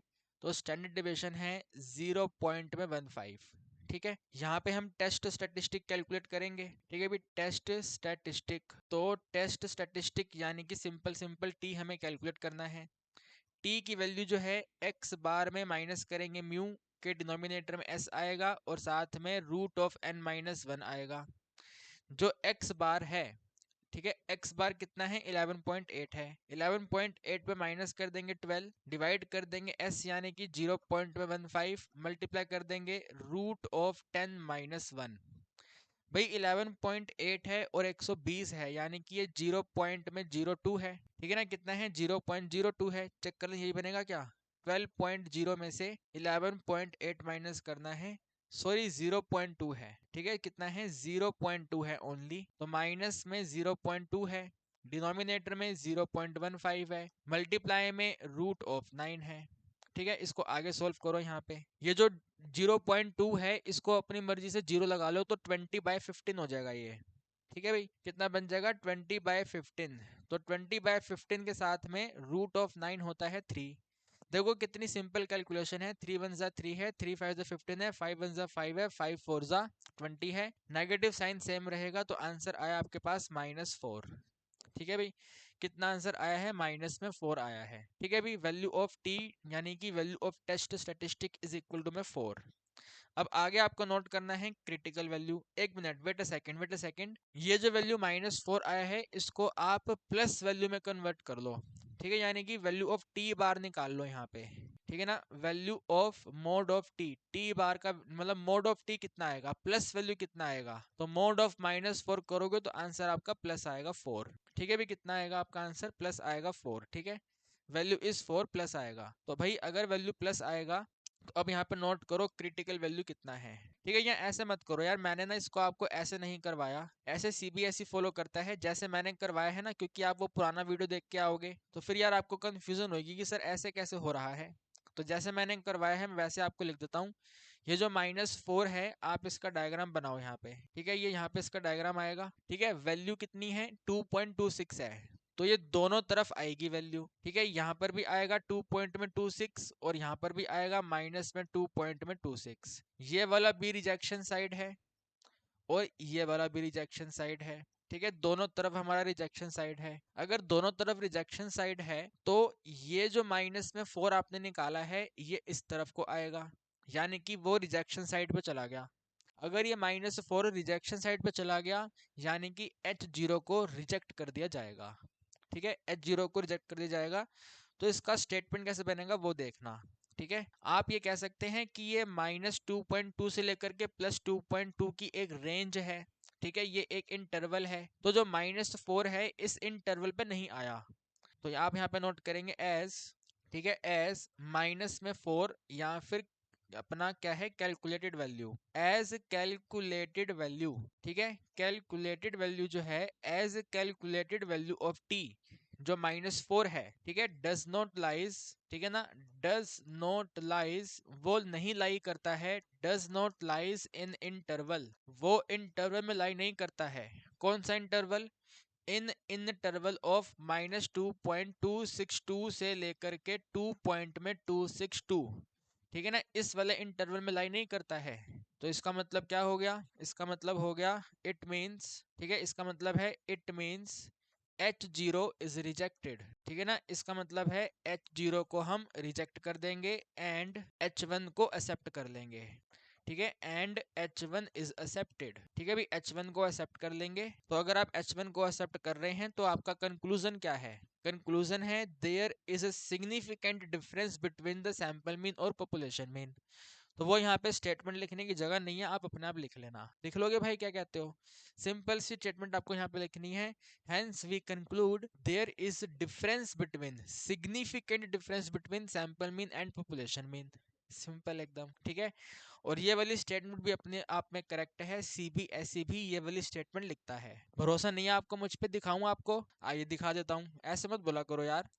तो स्टैंडर्ड डेविएशन है 0.15, ठीक है, यहाँ पे हम टेस्ट स्टैटिस्टिक कैलकुलेट करेंगे, ठीक है भी, टेस्ट स्टैटिस्टिक, तो टेस्ट स्टैटिस्टिक यानी कि सिंपल सिंपल टी हमें कैलकुलेट करना है। टी की वैल्यू जो है एक्स बार में माइनस करेंगे म्यू के डिनोमिनेटर में एस आएगा और साथ में रूट ऑफ n माइनस 1 आएगा। जो एक्स बार है, ठीक है, एक्स बार कितना है? 11.8 है, 11.8 पे माइनस कर देंगे 12, डिवाइड कर देंगे एस यानी कि 0.15, मल्टीप्लाई कर देंगे रूट ऑफ 10 माइनस 1, भाई 11.8 है और 120 है, यानी कि ये 0.02 है, ठीक है ना। कितना है? 0.02 है। चेक कर लें, यही बनेगा क्या? 12.0 में से 11.8 माइनस करना है, सॉरी 0.2 है, ठीक है। कितना है? 0.2 है ओनली, तो माइनस में 0.2 है, डिनोमिनेटर में 0.15 है, मल्टीप्लाई में √9 है, ठीक है। इसको आगे सोल्व करो। यहाँ पे ये जो 0.2 है, इसको अपनी मर्जी से जीरो लगा लो तो 20/15 हो जाएगा ये, ठीक है भाई। कितना बन जाएगा? 20/15। तो 20/15 के साथ में √9 होता है 3। देखो कितनी सिंपल कैलकुलेशन है। 3 1 3 है, 3 5 15 है, 5 1 5 है, 5 4 20 है। नेगेटिव साइन सेम रहेगा, तो आंसर आया आपके पास -4, ठीक है भाई। कितना आंसर आया है? -4 आया है, ठीक है भाई। वैल्यू ऑफ टी यानी कि value of test statistic is equal to में 4। अब आगे आपको नोट करना है क्रिटिकल वैल्यू। एक minute, wait a second, wait a second. ये जो वैल्यू -4 आया है, इसको आप प्लस वैल्यू में कन्वर्ट कर लो, ठीक है। यानी कि वैल्यू ऑफ टी बार निकाल लो यहाँ पे, ठीक है ना। Value of mode of T, T bar का मतलब मोड ऑफ टी कितना आएगा, प्लस वैल्यू कितना आएगा, तो मोड ऑफ -4 करोगे तो आंसर आपका प्लस आएगा 4, ठीक है भाई। कितना आएगा आपका आंसर? प्लस आएगा 4, ठीक है। वैल्यू इज 4 प्लस आएगा, तो भाई अगर वैल्यू प्लस आएगा तो अब यहाँ पे नोट करो क्रिटिकल वैल्यू कितना है, ठीक है। यहाँ ऐसे मत करो यार, मैंने ना इसको आपको ऐसे नहीं करवाया, ऐसे सीबीएसई फॉलो करता है जैसे मैंने करवाया है ना, क्योंकि आप वो पुराना वीडियो देख के आओगे तो फिर यार आपको कंफ्यूजन होगी कि सर ऐसे कैसे हो रहा है। तो जैसे मैंने करवाया है मैं वैसे आपको लिख देता हूँ। ये जो -4 है, आप इसका डायग्राम बनाओ यहाँ पे, ठीक है। ये यहाँ पे इसका डायग्राम आएगा, ठीक है। वैल्यू कितनी है? 2.26 है, तो ये दोनों तरफ आएगी वैल्यू, ठीक है। यहाँ पर भी आएगा 2.26 और यहाँ पर भी आएगा -2.26। ये वाला भी रिजेक्शन साइड है और ये वाला भी रिजेक्शन साइड है, ठीक है। दोनों तरफ हमारा रिजेक्शन साइड है। अगर दोनों तरफ रिजेक्शन साइड है तो ये जो -4 आपने निकाला है, ये इस तरफ को आएगा, यानी कि वो रिजेक्शन साइड पे चला गया। अगर ये -4 रिजेक्शन साइड पे चला गया, यानी कि H0 को रिजेक्ट कर दिया जाएगा, ठीक है। H0 को रिजेक्ट कर दिया जाएगा। तो इसका स्टेटमेंट कैसे बनेगा वो देखना, ठीक है। आप ये कह सकते हैं कि ये -2.2 से लेकर के +2.2 की एक रेंज है, ठीक है। ये एक इंटरवल है, तो जो -4 है इस इंटरवल पे नहीं आया, तो आप यहाँ पे नोट करेंगे एज, ठीक है, एज -4 या फिर अपना क्या है calculated value, as calculated value, ठीक है। कैलकुलेटेड वैल्यू जो है as calculated value of T, जो -4 है, ठीक है, डज नॉट लाइज, ठीक है ना। डज नॉट लाइज वो नहीं लाई करता है, does not lies in interval, वो इंटरवल में लाई नहीं करता है। कौन सा इंटरवल? इन इंटरवल ऑफ -2.262 से लेकर के 2.262, ठीक है ना। इस वाले इंटरवल में लाई नहीं करता है, तो इसका मतलब क्या हो गया? इसका मतलब हो गया इट मीन्स, ठीक है, इसका मतलब है it means H0 is rejected, ठीक है ना। इसका मतलब है H0 को हम रिजेक्ट कर देंगे एंड H1 को एक्सेप्ट कर लेंगे, ठीक है। एंड H1 इज एक्सेप्टेड, ठीक है भाई। H1 को एक्सेप्ट कर लेंगे, तो अगर आप H1 को एक्सेप्ट कर रहे हैं तो आपका कंक्लूजन क्या है? कंक्लूजन है there is a significant difference between the sample mean और पॉपुलेशन मीन। तो वो यहाँ पे स्टेटमेंट लिखने की जगह नहीं है, आप अपने आप लिख लेना। लिख लोगे भाई? क्या कहते हो? सिंपल सी स्टेटमेंट आपको यहाँ पे लिखनी है। Hence we conclude there is difference between, significant difference between sample mean and population mean. Simple एकदम, ठीक है। और ये वाली स्टेटमेंट भी अपने आप में करेक्ट है, सीबीएसई भी ये वाली स्टेटमेंट लिखता है। भरोसा नहीं है आपको मुझ पे? दिखाऊं आपको? आइए दिखा देता हूँ, ऐसे मत बोला करो यार।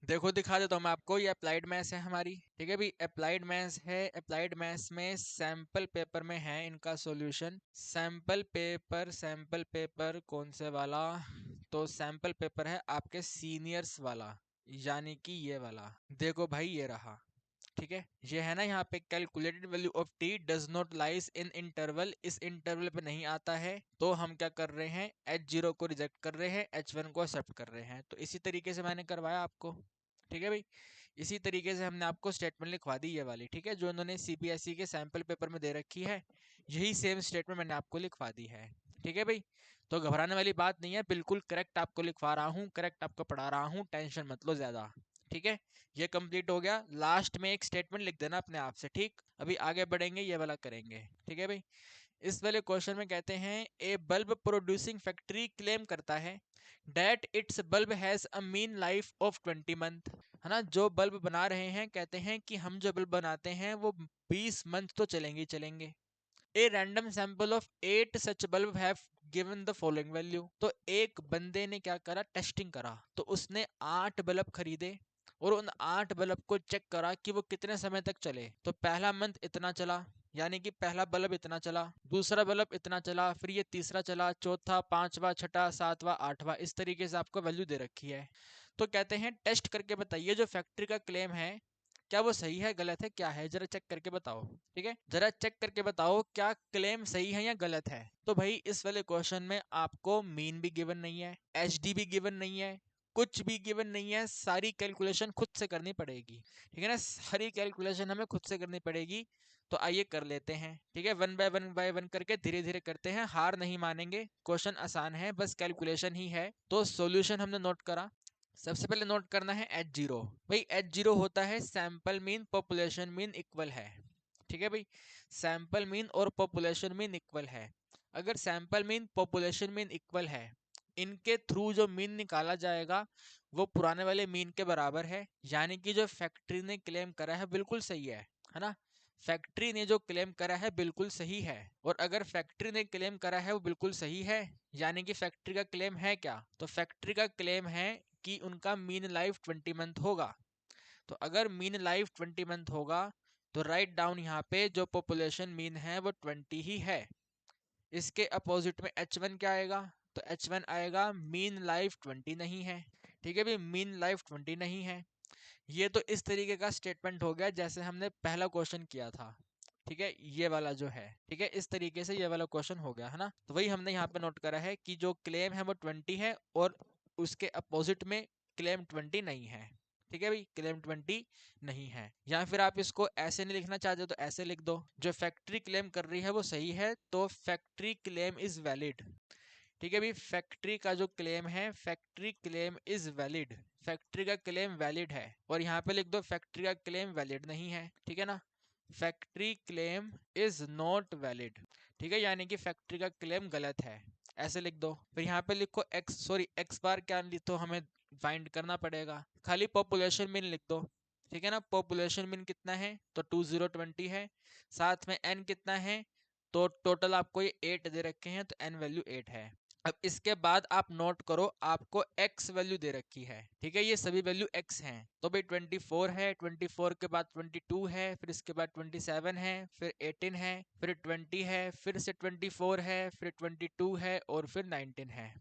देखो दिखा देता हूँ मैं आपको। ये अप्लाइड मैथ्स है हमारी, ठीक है भाई। अप्लाइड मैथ्स है, अप्लाइड मैथ्स में सैंपल पेपर में है इनका सॉल्यूशन। सैंपल पेपर कौन से वाला? तो सैंपल पेपर है आपके सीनियर्स वाला, यानी कि ये वाला। देखो भाई ये रहा, ठीक है। ये है ना यहाँ पे calculated value of T does not lies in interval, इस इंटरवल पे नहीं आता है, तो हम क्या कर रहे हैं? H0 को रिजेक्ट कर रहे हैं, H1 को एक्सेप्ट कर रहे हैं। तो इसी तरीके से मैंने करवाया आपको, ठीक है भाई। इसी तरीके से हमने आपको स्टेटमेंट लिखवा दी ये वाली, ठीक है, जो उन्होंने सीबीएसई के सैंपल पेपर में दे रखी है। यही सेम स्टेटमेंट मैंने आपको लिखवा दी है, ठीक है भाई। तो घबराने वाली बात नहीं है, बिल्कुल करेक्ट आपको लिखवा रहा हूँ, करेक्ट आपको पढ़ा रहा हूँ, टेंशन मत लो ज्यादा, ठीक है। ये कंप्लीट हो गया। लास्ट में एक स्टेटमेंट लिख देना अपने आप से, ठीक। अभी आगे बढ़ेंगे, ये वाला करेंगे, ठीक है भाई। इस वाले क्वेश्चन में कहते हैं a bulb producing factory claim करता है that its bulb has a mean life of 20 month, है ना। जो बल्ब बना रहे हैं कहते हैं कि हम जो बल्ब बनाते हैं वो 20 मंथ तो चलेंगे ही चलेंगे। A random sample of 8 such bulb have given the following value. तो एक बंदे ने क्या करा, टेस्टिंग करा, तो उसने 8 बल्ब खरीदे और उन 8 बल्ब को चेक करा कि वो कितने समय तक चले। तो पहला मंथ इतना चला, यानी कि पहला बल्ब इतना चला, दूसरा बल्ब इतना चला, फिर ये तीसरा चला, चौथा, पांचवा, छठा, सातवां, आठवां, इस तरीके से आपको वैल्यू दे रखी है। तो कहते हैं टेस्ट करके बताइए जो फैक्ट्री का क्लेम है क्या वो सही है, गलत है, क्या है, जरा चेक करके बताओ। ठीक है, जरा चेक करके बताओ क्या क्लेम सही है या गलत है। तो भाई इस वाले क्वेश्चन में आपको मीन भी गिवन नहीं है, एचडी भी गिवन नहीं है, कुछ भी गिवन नहीं है, सारी कैलकुलेशन खुद से करनी पड़ेगी। ठीक है ना, सारी कैलकुलेशन हमें खुद से करनी पड़ेगी। तो आइए कर लेते हैं। ठीक है, वन बाय वन करके धीरे धीरे करते हैं, हार नहीं मानेंगे। क्वेश्चन आसान है, बस कैलकुलेशन ही है। तो सॉल्यूशन हमने नोट करा। सबसे पहले नोट करना है H0। भाई H0 होता है sample mean population mean equal है। ठीक है भाई, सैंपल मीन और पॉपुलेशन मीन इक्वल है। अगर sample mean population mean equal है, इनके थ्रू जो मीन निकाला जाएगा वो पुराने वाले मीन के बराबर है, यानी कि जो फैक्ट्री ने क्लेम करा है बिल्कुल सही है ना। फैक्ट्री ने जो क्लेम करा है बिल्कुल सही है, और अगर फैक्ट्री ने क्लेम करा है वो बिल्कुल सही है, यानी कि फैक्ट्री का क्लेम है क्या, तो फैक्ट्री का क्लेम है कि उनका मीन लाइफ 20 मंथ होगा। तो अगर मीन लाइफ 20 मंथ होगा तो राइट डाउन यहाँ पे जो पॉपुलेशन मीन है वो 20 ही है। इसके अपोजिट में H1 क्या आएगा, तो H1 आएगा मीन लाइफ 20 नहीं है। ठीक है भाई, मीन लाइफ 20 नहीं है। ये तो इस तरीके का स्टेटमेंट हो गया जैसे हमने पहला क्वेश्चन किया था। ठीक है, ये वाला जो है, ठीक है, इस तरीके से ये वाला क्वेश्चन हो गया, है ना। तो वही हमने यहाँ पे नोट करा है कि जो क्लेम है वो 20 है और उसके अपोजिट में क्लेम 20 नहीं है। ठीक है भाई, क्लेम 20 नहीं है। या फिर आप इसको ऐसे नहीं लिखना चाहते तो ऐसे लिख दो, जो फैक्ट्री क्लेम कर रही है वो सही है तो फैक्ट्री क्लेम इज वैलिड। ठीक है भाई, फैक्ट्री का जो क्लेम है, factory claim is valid, factory का क्लेम वैलिड है। और यहाँ पे लिख दो फैक्ट्री का क्लेम वैलिड नहीं है। ठीक है ना, factory claim is not valid. ठीक है, यानी कि फैक्ट्री का क्लेम गलत है, ऐसे लिख दो। फिर यहाँ पे लिखो एक्स बार क्या तो हमें फाइंड करना पड़ेगा, खाली पॉपुलेशन मीन लिख दो। ठीक है ना, पॉपुलेशन मीन कितना है, तो 2020 है, साथ में एन कितना है, तो टोटल आपको ये 8 दे रखे हैं, तो एन वैल्यू 8 है। अब इसके बाद आप नोट करो, आपको x वैल्यू दे रखी है। ठीक है, ये सभी वैल्यू x हैं, तो भाई 24 है, 24 के बाद 22 है, फिर इसके बाद 27 है, फिर 18 है, फिर 20 है, फिर से 24 है, फिर 22 है और फिर 19 है।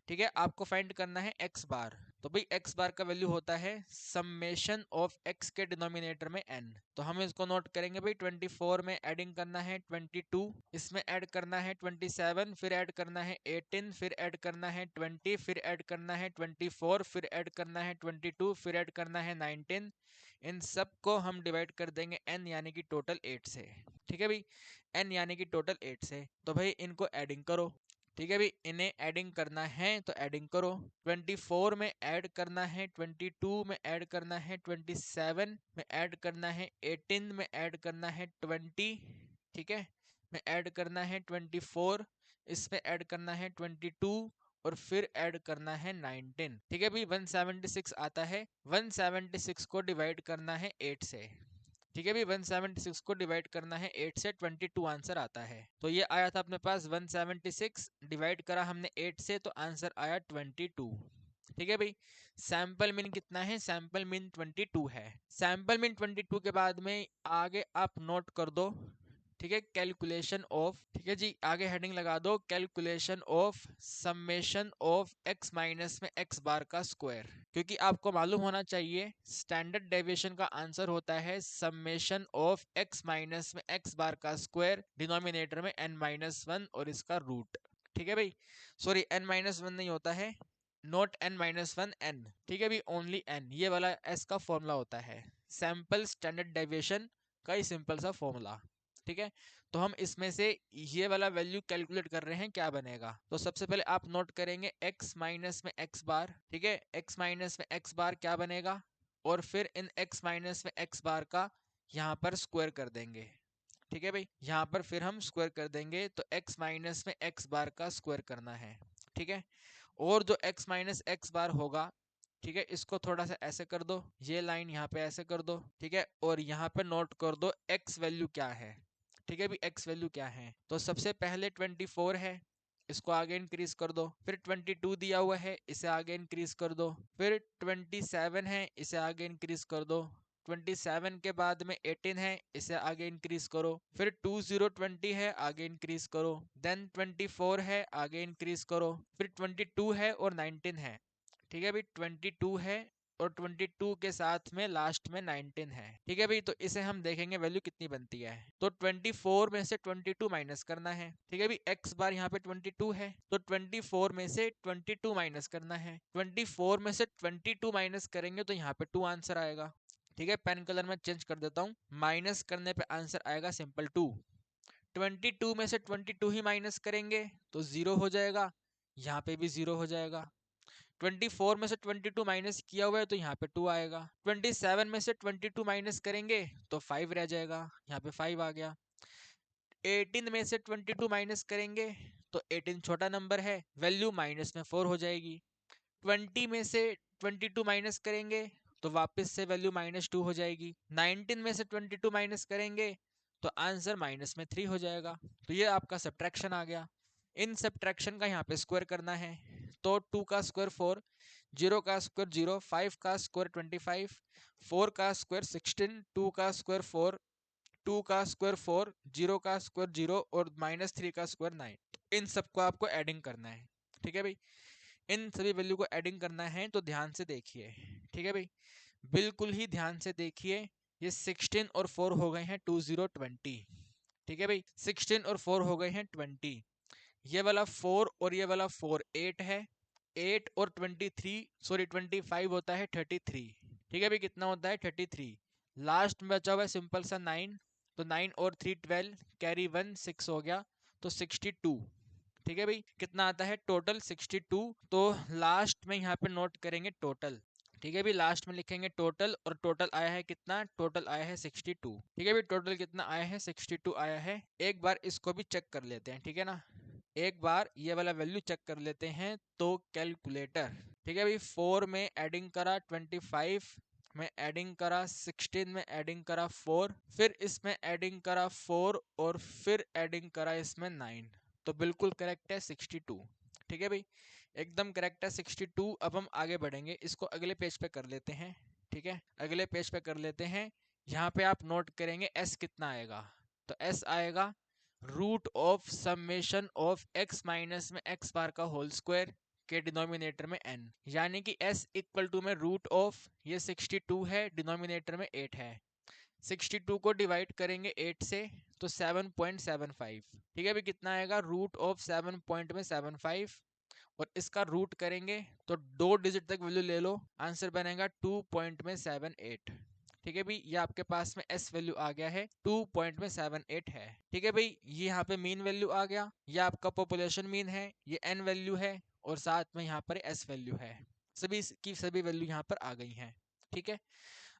ठीक है, आपको फाइंड करना है x बार। तो भाई x बार का वैल्यू होता है समेशन ऑफ x के डिनोमिनेटर में n। तो हम इसको नोट करेंगे भाई, 24 में एडिंग करना है 22, इसमें ऐड करना है 27, फिर ऐड करना है 18, फिर ऐड करना है 20, फिर ऐड करना है 24, फिर ऐड करना है 22, फिर ऐड करना है 19। इन सब को हम डिवाइड कर देंगे n यानी कि टोटल 8 से। ठीक है भाई, n यानी कि टोटल 8 से। तो भाई इनको एडिंग करो। ठीक है भाई, इन्हें एडिंग करना है तो एडिंग करो। 24 में ऐड करना है 22, में ऐड करना है 27, में ऐड करना है 18, में ऐड करना है 20। ठीक है, में ऐड करना है 24, इसमें ऐड करना है 22 और फिर ऐड करना है 19। ठीक है भाई, 176 आता है, 176 को डिवाइड करना है 8 से। ठीक है भाई, 176 को डिवाइड करना है 8 से, 22 आंसर आता है। तो ये आया था अपने पास 176, डिवाइड करा हमने 8 से तो आंसर आया 22। ठीक है भाई, सैंपल मीन कितना है, सैंपल मीन 22 है। सैंपल मीन 22 के बाद में आगे आप नोट कर दो, ठीक है, कैलकुलेशन ऑफ, ठीक है जी, आगे हेडिंग लगा दो calculation of summation of x minus में x बार का स्क्वायर। क्योंकि आपको मालूम होना चाहिए स्टैंडर्ड डेविएशन का आंसर होता है समेशन ऑफ x माइनस में x बार का स्क्वायर, डिनोमिनेटर में n माइनस वन और इसका रूट। ठीक है भाई, सॉरी n माइनस वन नहीं होता है, note n minus one, n। ठीक है भाई, ओनली n, ये वाला s का फॉर्मूला होता है, सैंपल स्टैंडर्ड डेविएशन का ही सिंपल सा फॉर्मूला। ठीक है, तो हम इसमें से ये वाला वैल्यू कैलकुलेट कर रहे हैं, क्या बनेगा। तो सबसे पहले आप नोट करेंगे x माइनस में x बार। ठीक है, x माइनस में x बार क्या बनेगा, और फिर इन x माइनस में x बार का यहाँ पर स्क्वायर कर देंगे। ठीक है भाई, यहाँ पर फिर हम स्क्वायर कर देंगे, तो x माइनस में x बार का स्क्वायर करना है। ठीक है, और जो x माइनस x बार होगा, ठीक है, इसको थोड़ा सा ऐसे कर दो, ये लाइन यहाँ पे ऐसे कर दो। ठीक है, और यहाँ पे नोट कर दो x वैल्यू क्या है। ठीक है भी, x वैल्यू क्या है, तो सबसे पहले 24 है, इसको आगे इंक्रीज कर दो। फिर 22 दिया हुआ है, इसे आगे इंक्रीज कर दो। फिर 27 है, इसे आगे इंक्रीज कर दो। 27 के बाद में 18 है, इसे आगे इंक्रीज करो। फिर 20 है, आगे इंक्रीज करो। देन 24 है, आगे इंक्रीज करो। फिर 22 है और 19 है। ठीक है भाई, 22 है और 22 के साथ में लास्ट में 19 है। ठीक है भाई, तो इसे हम देखेंगे वैल्यू कितनी बनती है। तो 24 में से 22 माइनस करना है। ठीक है भाई, x बार यहाँ पे 22 है, तो 24 में से 22 माइनस करना है। 24 में से 22 माइनस करेंगे तो यहाँ पे 2 आंसर आएगा। ठीक है, पेन कलर में चेंज कर देता हूँ, माइनस करने पे आंसर आएगा सिंपल 2। 22 में से 22 ही माइनस करेंगे तो 0 हो जाएगा, यहाँ पे भी 0 हो जाएगा। 24 में से 22 माइनस किया हुआ है तो यहाँ पे 2 आएगा। 27 में से 22 माइनस करेंगे तो 5 रह जाएगा, यहाँ पे 5 आ गया। 18 में से 22 माइनस करेंगे तो 18 छोटा नंबर है, वैल्यू माइनस में 4 हो जाएगी। 20 में से 22 माइनस करेंगे तो वापस से वैल्यू -2 हो जाएगी। 19 में से 22 माइनस करेंगे तो आंसर -3 हो जाएगा। तो ये आपका सब्ट्रैक्शन आ गया। इन सब्ट्रैक्शन का यहाँ पे स्क्वायर करना है, तो 2 का स्क्वायर 4, 0 का स्क्वायर 0, 5 का स्क्वायर 25, 4 का स्क्वायर 16, 2 का स्क्वायर 4, 2 का स्क्वायर 4, 0 का स्क्वायर 0 और -3 का स्क्वायर 9। इन सबको आपको एडिंग करना है। ठीक है भाई, इन सभी वैल्यू को एडिंग करना है, तो ध्यान से देखिए। ठीक है भाई, बिल्कुल ही ध्यान से देखिए। ये 16 और 4 हो गए हैं 20 ठीक है भाई, 16 और 4 हो गए हैं 20। ये वाला 4 और ये वाला 4 8 है। 8 और 23 सॉरी 25 होता है 33। ठीक है भाई, कितना होता है 33। लास्ट में बचा हुआ है सिंपल सा 9, तो 9 और 3 12, कैरी 1 6 हो गया, तो 62। ठीक है भाई, कितना आता है टोटल 62। तो लास्ट में यहाँ पे नोट करेंगे टोटल। ठीक है भाई, लास्ट में लिखेंगे टोटल, और टोटल आया है कितना, टोटल आया है 62। ठीक है भाई, टोटल कितना आया है 62 आया है। एक बार इसको भी चेक कर लेते हैं, ठीक है ना, एक बार ये वाला वैल्यू चेक कर लेते हैं। तो कैलकुलेटर, ठीक है भाई, 4 में एडिंग करा 25, में एडिंग करा 16, में एडिंग करा 4, फिर इसमें एडिंग करा 4 और फिर एडिंग करा इसमें 9, तो बिल्कुल करेक्ट है 62। ठीक है भाई, एकदम करेक्ट है 62। अब हम आगे बढ़ेंगे, इसको अगले पेज पे कर लेते हैं। ठीक है, अगले पेज पे कर लेते हैं। यहाँ पे आप नोट करेंगे s कितना आएगा, तो s आएगा root of summation of x minus में x बार का होल स्क्वायर के डिनोमिनेटर में n, यानी कि s इक्वल टू में रूट ऑफ, ये 62 है, डिनोमिनेटर में 8 है। 62 को डिवाइड करेंगे 8 से तो 7.75। ठीक है भाई, कितना आएगा रूट ऑफ 7.75, और इसका रूट करेंगे तो 2 डिजिट तक वैल्यू ले लो, आंसर बनेगा 2.78। ठीक है भाई, ये आपके पास में s वैल्यू आ गया है 2.78 है। ठीक है भाई, ये यहाँ पे मीन वैल्यू आ गया, ये आपका पॉपुलेशन मीन है, ये n वैल्यू है, और साथ में यहाँ पर s वैल्यू है। सभी की सभी वैल्यू यहाँ पर आ गई हैं। ठीक है,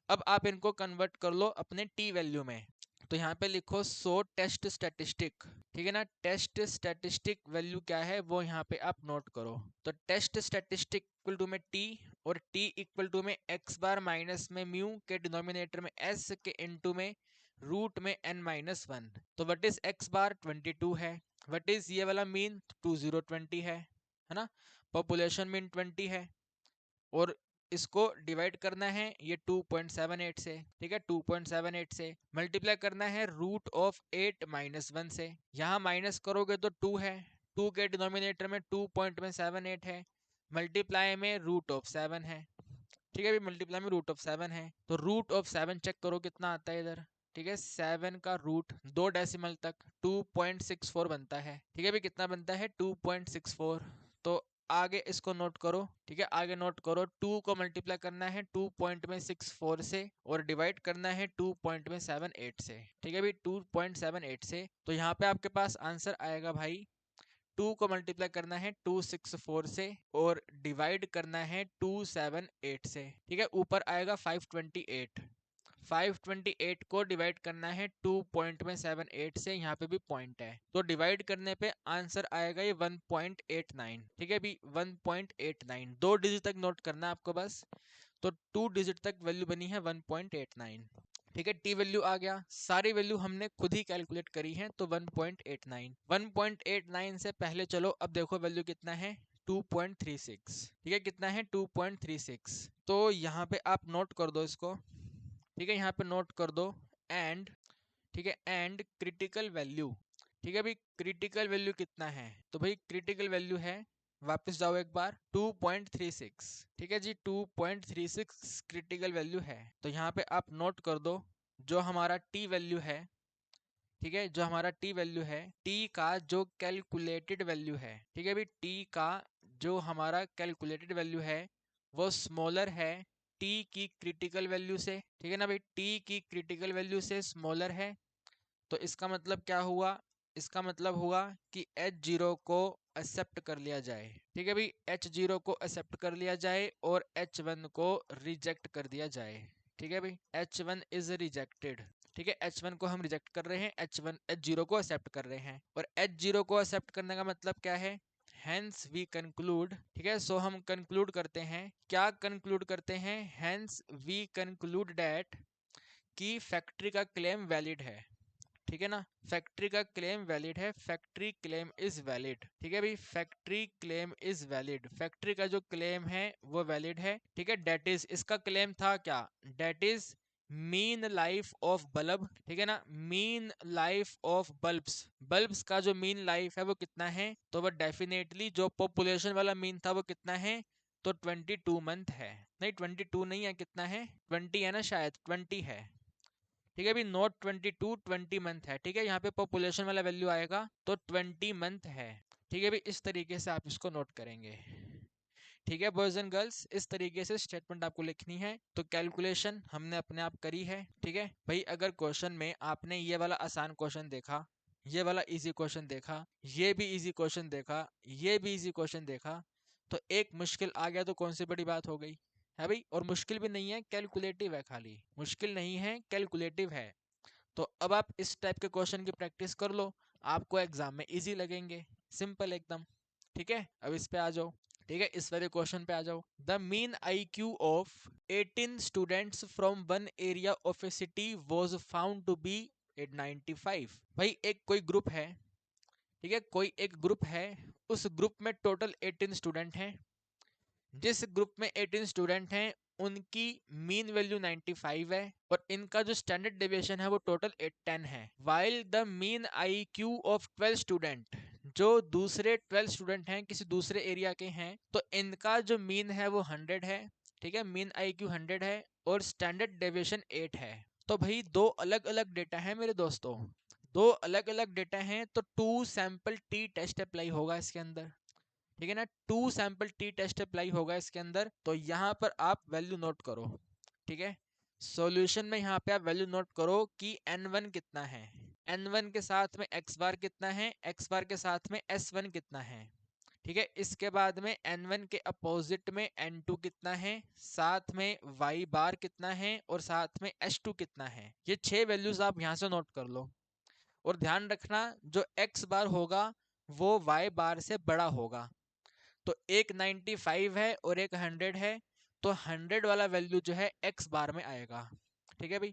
अब आप इनको कन्वर्ट कर लो अपने टी वैल्यू में। तो यहाँ पे लिखो सो टेस्ट स्टैटिस्टिक। ठीक है ना, टेस्ट स्टैटिस्टिक वैल्यू क्या है वो यहाँ पे आप नोट करो। तो टेस्ट स्टैटिस्टिक इक्वल टू में टी, और टी इक्वल टू में एक्स बार माइनस में म्यू के डिनोमिनेटर में एस के इनटू में रूट में n माइनस 1। तो व्हाट इज एक्स बार 22 है, व्हाट इज ये वाला मीन 20 है ना, पॉपुलेशन मीन 20 है, और इसको डिवाइड करना है ये 2.78 से। ठीक है, 2.78 से मल्टीप्लाई करना है रूट ऑफ 8 माइनस 1 से। यहाँ माइनस करोगे तो 2 है, 2 के डिनोमिनेटर में 2.78 है, मल्टीप्लाई में रूट ऑफ 7 है। ठीक है, मल्टीप्लाई में रूट ऑफ 7 है, तो रूट ऑफ 7 चेक करो कितना आता है इधर। ठीक है, 7 का रूट 2 डेसिमल तक 2.64 बनता है। ठीक है भाई, कितना बनता है 2.64। तो आगे इसको नोट करो। ठीक है, आगे नोट करो, 2 को मल्टीप्लाई करना है 2.64 से, और डिवाइड करना है 2.78 से। ठीक है भाई, 2.78 से, तो यहाँ पे आपके पास आंसर आएगा भाई, 2 को मल्टीप्लाई करना है 264 से, और डिवाइड करना है 278 से। ठीक है, ऊपर आएगा 528, 528 को डिवाइड करना है 2 पॉइंट में 78 से, यहाँ पे भी पॉइंट है तो डिवाइड करने पे आंसर आएगा ये 1.89। ठीक है भी 1.89, 2 डिजिट तक नोट करना है आपको बस। तो 2 डिजिट तक वैल्यू बनी है 1.89। ठीक है, टी वैल्यू आ गया, सारी वैल्यू हमने खुद ही कैलकुलेट करी है तो 1.89। 1.89 से पहले चलो अब देखो वैल्यू कितना है 2.36। ठीक है, कितना है 2.36। तो यहाँ पे आप नोट कर दो इसको। ठीक है, यहाँ पे नोट कर दो एंड, ठीक है, एंड क्रिटिकल वैल्यू। ठीक है भाई, क्रिटिकल वैल्यू कितना है तो भाई क्रिटिकल वैल्यू है, वापस जाओ एक बार, 2.36। ठीक है जी, 2.36 क्रिटिकल वैल्यू है। तो यहाँ पे आप नोट कर दो जो हमारा टी वैल्यू है। ठीक है, जो हमारा टी वैल्यू है, टी का जो कैलकुलेटेड वैल्यू है, ठीक है भाई, टी का जो हमारा कैलकुलेटेड वैल्यू है वो स्मॉलर है टी की क्रिटिकल वैल्यू से। ठीक है ना भाई, टी की क्रिटिकल वैल्यू से स्मॉलर है। तो इसका मतलब क्या हुआ, इसका मतलब हुआ कि H0 को एक्सेप्ट कर लिया जाए। ठीक है भाई, H0 को एक्सेप्ट कर लिया जाए और H1 को रिजेक्ट कर दिया जाए। ठीक है भाई, H1 इज रिजेक्टेड। ठीक है, H1 को हम रिजेक्ट कर रहे हैं, H0 को एक्सेप्ट कर रहे हैं। और H0 को एक्सेप्ट करने का मतलब क्या है, हेंस वी कंक्लूड। ठीक है, सो हम कंक्लूड करते हैं, क्या कंक्लूड करते हैं, हेंस वी कंक्लूड दैट कि फैक्ट्री का क्लेम वैलिड है। ठीक है ना, फैक्ट्री का क्लेम वैलिड है, फैक्ट्री क्लेम इज वैलिड। ठीक है भाई, factory claim is valid, factory का जो क्लेम है वो वैलिड है। ठीक है, डेट इज, इसका क्लेम था क्या, that is mean life of bulb. ठीक है ना, mean life of bulbs, bulbs का जो मीन लाइफ है वो कितना है, तो वो डेफिनेटली जो पॉपुलेशन वाला मीन था वो कितना है, तो 22 मंथ है। नहीं 22 नहीं है, कितना है 20 है ना, शायद 20 है। ठीक है अभी नोट 22, 20 मंथ है। ठीक है, यहाँ पे पॉपुलेशन वाला वैल्यू आएगा तो 20 मंथ है। ठीक है भाई, इस तरीके से आप इसको नोट करेंगे। ठीक है बॉयज एंड गर्ल्स, इस तरीके से स्टेटमेंट आपको लिखनी है। तो कैलकुलेशन हमने अपने आप करी है। ठीक है भाई, अगर क्वेश्चन में आपने ये वाला आसान क्वेश्चन देखा, ये वाला इजी क्वेश्चन देखा, ये भी इजी क्वेश्चन देखा, ये भी इजी क्वेश्चन देखा, तो एक मुश्किल आ गया तो कौन सी बड़ी बात हो गई है भाई। और मुश्किल भी नहीं है, कैलकुलेटिव है, खाली मुश्किल नहीं है, कैलकुलेटिव है। तो अब आप इस टाइप के क्वेश्चन की प्रैक्टिस कर लो, आपको एग्जाम में इजी लगेंगे, सिंपल एकदम। ठीक है, अब इस पे आ जाओ। ठीक है, इस वाले क्वेश्चन पे आ जाओ। The mean IQ of 18 students from one area of a city was found to be 895। भाई एक कोई ग्रुप है, ठीक है, कोई एक ग्रुप है, उस ग्रुप में टोटल 18 स्टूडेंट हैं। जिस ग्रुप में 18 स्टूडेंट हैं उनकी मीन वैल्यू 95 है और इनका जो स्टैंडर्ड डेविएशन है वो टोटल 10 है। While the mean IQ of 12 student, जो दूसरे 12 स्टूडेंट हैं किसी दूसरे एरिया के हैं, तो इनका जो मीन है वो 100 है। ठीक है, मीन IQ 100 है और स्टैंडर्ड डेविएशन 8 है। तो भाई दो अलग अलग डेटा है मेरे दोस्तों, दो अलग अलग डेटा हैं, तो 2 सैंपल टी टेस्ट अप्लाई होगा इसके अंदर। ठीक है ना, 2 सैंपल टी टेस्ट अप्लाई होगा इसके अंदर। तो यहाँ पर आप वैल्यू नोट करो। ठीक है, सॉल्यूशन में यहाँ पे आप वैल्यू नोट करो कि n1 कितना है, n1 के साथ में x बार कितना है, x बार के साथ में s1 कितना है। ठीक है, इसके बाद में n1 के अपोजिट में n2 कितना है, साथ में y बार कितना है और साथ में s2 कितना है। ये 6 वैल्यूज आप यहाँ से नोट कर लो। और ध्यान रखना जो x बार होगा वो y बार से बड़ा होगा। तो एक 95 है और एक 100 है, तो 100 वाला वैल्यू जो है x बार में आएगा। ठीक है भाई,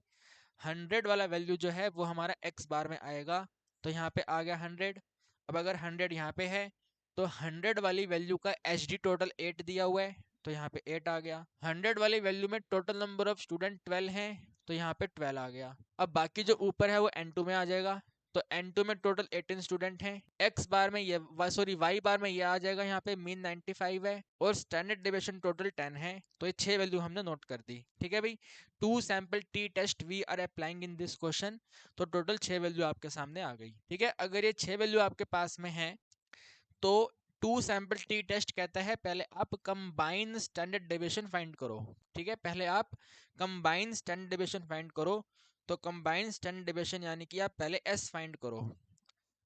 100 वाला वैल्यू जो है वो हमारा x बार में आएगा। तो यहाँ पे आ गया 100। अब अगर 100 यहाँ पे है तो 100 वाली वैल्यू का HD टोटल 8 दिया हुआ है, तो यहाँ पे 8 आ गया। 100 वाली वैल्यू में टोटल नंबर ऑफ स्टूडेंट 12 हैं, तो यहाँ पे 12 आ गया। अब बाकी जो ऊपर है वो n2 में आ जाएगा। तो n2 में टोटल 18 स्टूडेंट हैं, x बार में ये सॉरी y बार में ये आ जाएगा, यहाँ पे मीन 95 है और स्टैंडर्ड डेविएशन टोटल 10 है। तो ये 6 वैल्यू हमने नोट कर दी। ठीक है भाई, 2 sample T test we are applying in this question. तो टोटल 6 वैल्यू आपके सामने आ गई। ठीक है, अगर ये 6 वैल्यू आपके पास में है तो 2 सैंपल टी टेस्ट कहता है पहले आप कंबाइन स्टैंडर्ड डेविएशन फाइंड करो। ठीक है, पहले आप कंबाइन स्टैंडर्ड डेविएशन फाइंड करो। तो कंबाइन स्टैंडर्ड डेविएशन यानी कि आप पहले s फाइंड करो।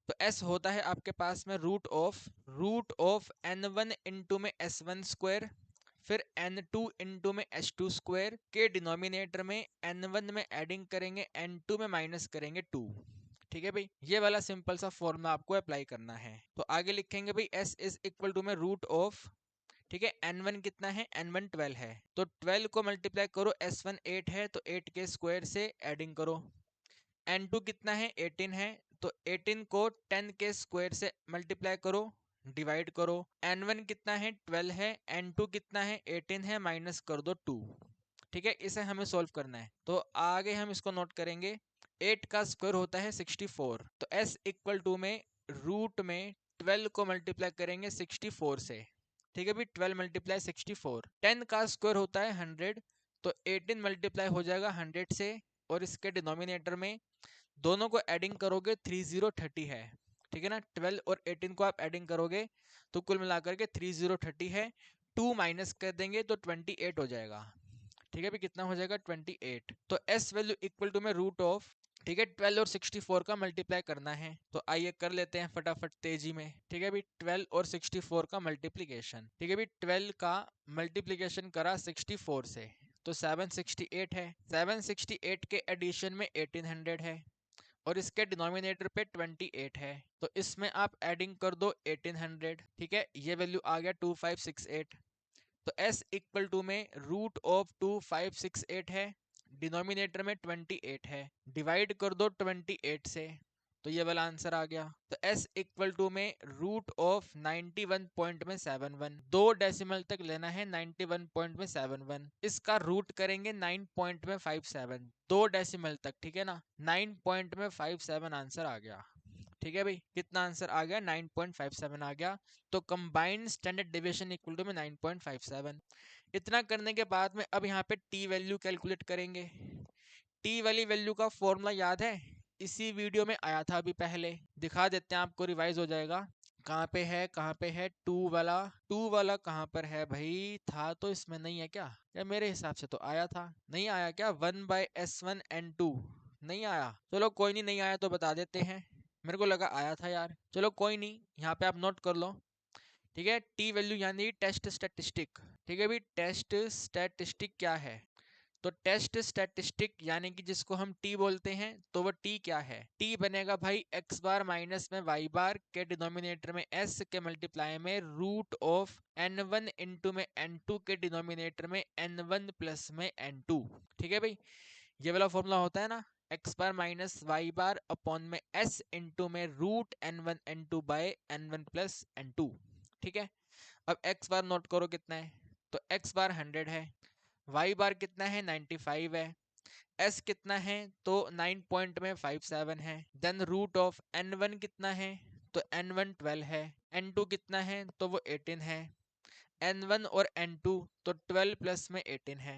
तो s होता है आपके पास में रूट ऑफ n1 इंटू में s1 स्क्वायर, फिर n2 इंटू में h2 स्क्वायर के डिनोमिनेटर में n1 में एडिंग करेंगे, n2 में माइनस करेंगे 2। ठीक है भाई, ये वाला सिंपल सा फॉर्मूला आपको अप्लाई करना है। तो आगे लिखेंगे भाई s इज इक्वल टू में रूट ऑफ, ठीक है, n1 कितना है, n1 12 है, तो 12 को मल्टीप्लाई करो, s1 8 है तो 8 के स्क्वायर से एडिंग करो। n2 कितना है, 18 है, तो 18 को 10 के स्क्वायर से मल्टीप्लाई करो, डिवाइड करो। n1 कितना है, 12 है, n2 कितना है, 18 है, माइनस कर दो 2। ठीक है, इसे हमें सॉल्व करना है, तो आगे हम इसको नोट करेंगे। 8 का स्क्वायर होता है 64, तो s इक्वल टू में रूट में 12 को मल्टीप्लाई करेंगे 64 से। ठीक है भाई, 12 मल्टीप्लाई 64। 10 का स्क्वायर होता है 100, तो 18 मल्टीप्लाई हो जाएगा 100 से, और इसके डिनोमिनेटर में दोनों को एडिंग करोगे 3030 है। ठीक है ना, 12 और 18 को आप एडिंग करोगे तो कुल मिलाकर के 3030 है। 2 माइनस कर देंगे तो 28 हो जाएगा। ठीक है भाई, कितना हो जाएगा, 28। तो s वैल्यू इक्वल टू में रूट ऑफ, ठीक है, 12 और 64 का मल्टीप्लाई करना है, तो आइए कर लेते हैं फटाफट तेजी में। ठीक है भाई, 12 और 64 का मल्टीप्लीकेशन। ठीक है भाई, 12 का मल्टीप्लीकेशन करा 64 से, तो 768 है। 768 के एडिशन में 1800 है, और इसके डिनोमिनेटर पे 28 है, तो इसमें आप एडिंग कर दो 1800। ठीक है, ये वैल्यू आ गया 2568। तो s इक्वल टू में रूट ऑफ 2568 है, डिनोमिनेटर में 28 है, डिवाइड कर दो 28 से, तो ये वाला आंसर आ गया। तो s इक्वल टू में रूट ऑफ 91 पॉइंट में 71, 2 डेसिमल तक लेना है 91 पॉइंट में 71, इसका रूट करेंगे 9 पॉइंट में 57, 2 डेसिमल तक। ठीक है ना, 9 पॉइंट में 57 आंसर आ गया। ठीक है भाई, कितना आंसर आ गया, 9.57 आ गया। तो combined standard deviation equal to में 9.57। इतना करने के बाद में अब यहाँ पे टी वैल्यू कैलकुलेट करेंगे। टी वाली वैल्यू का फॉर्मूला याद है, इसी वीडियो में आया था अभी पहले, दिखा देते हैं आपको, रिवाइज हो जाएगा। कहाँ पे है, कहाँ पे है टू वाला कहाँ पर है भाई, था तो इसमें नहीं है क्या? या मेरे हिसाब से तो आया था, नहीं आया क्या, 1/s1n2 नहीं आया? चलो कोई नहीं, नहीं आया तो बता देते हैं, मेरे को लगा आया था यार। चलो कोई नहीं, यहाँ पे आप नोट कर लो। ठीक है, टी वैल्यू यानी टेस्ट स्टैटिस्टिक। ठीक है भाई, टेस्ट स्टैटिस्टिक क्या है? तो टेस्ट स्टैटिस्टिक यानी कि जिसको हम टी बोलते हैं, तो वो टी क्या है, टी बनेगा भाई x बार माइनस में y बार के डिनोमिनेटर में s के मल्टीप्लाई में रूट ऑफ n1 इंटू में n2 के डिनोमिनेटर में n1 प्लस में n2। ठीक है भाई, ये वाला फॉर्मूला होता है ना, x bar minus y bar upon में s इंटू में root n1 n2 by n1 plus n2। ठीक है, अब x बार नोट करो कितना है, तो x बार 100 है, y बार कितना है, 95 है, s कितना है, तो 9 पॉइंट में 57 है, देन रूट ऑफ n1 कितना है, तो n1 12 है, n2 कितना है, तो वो 18 है, n1 और n2 तो 12 प्लस में 18 है।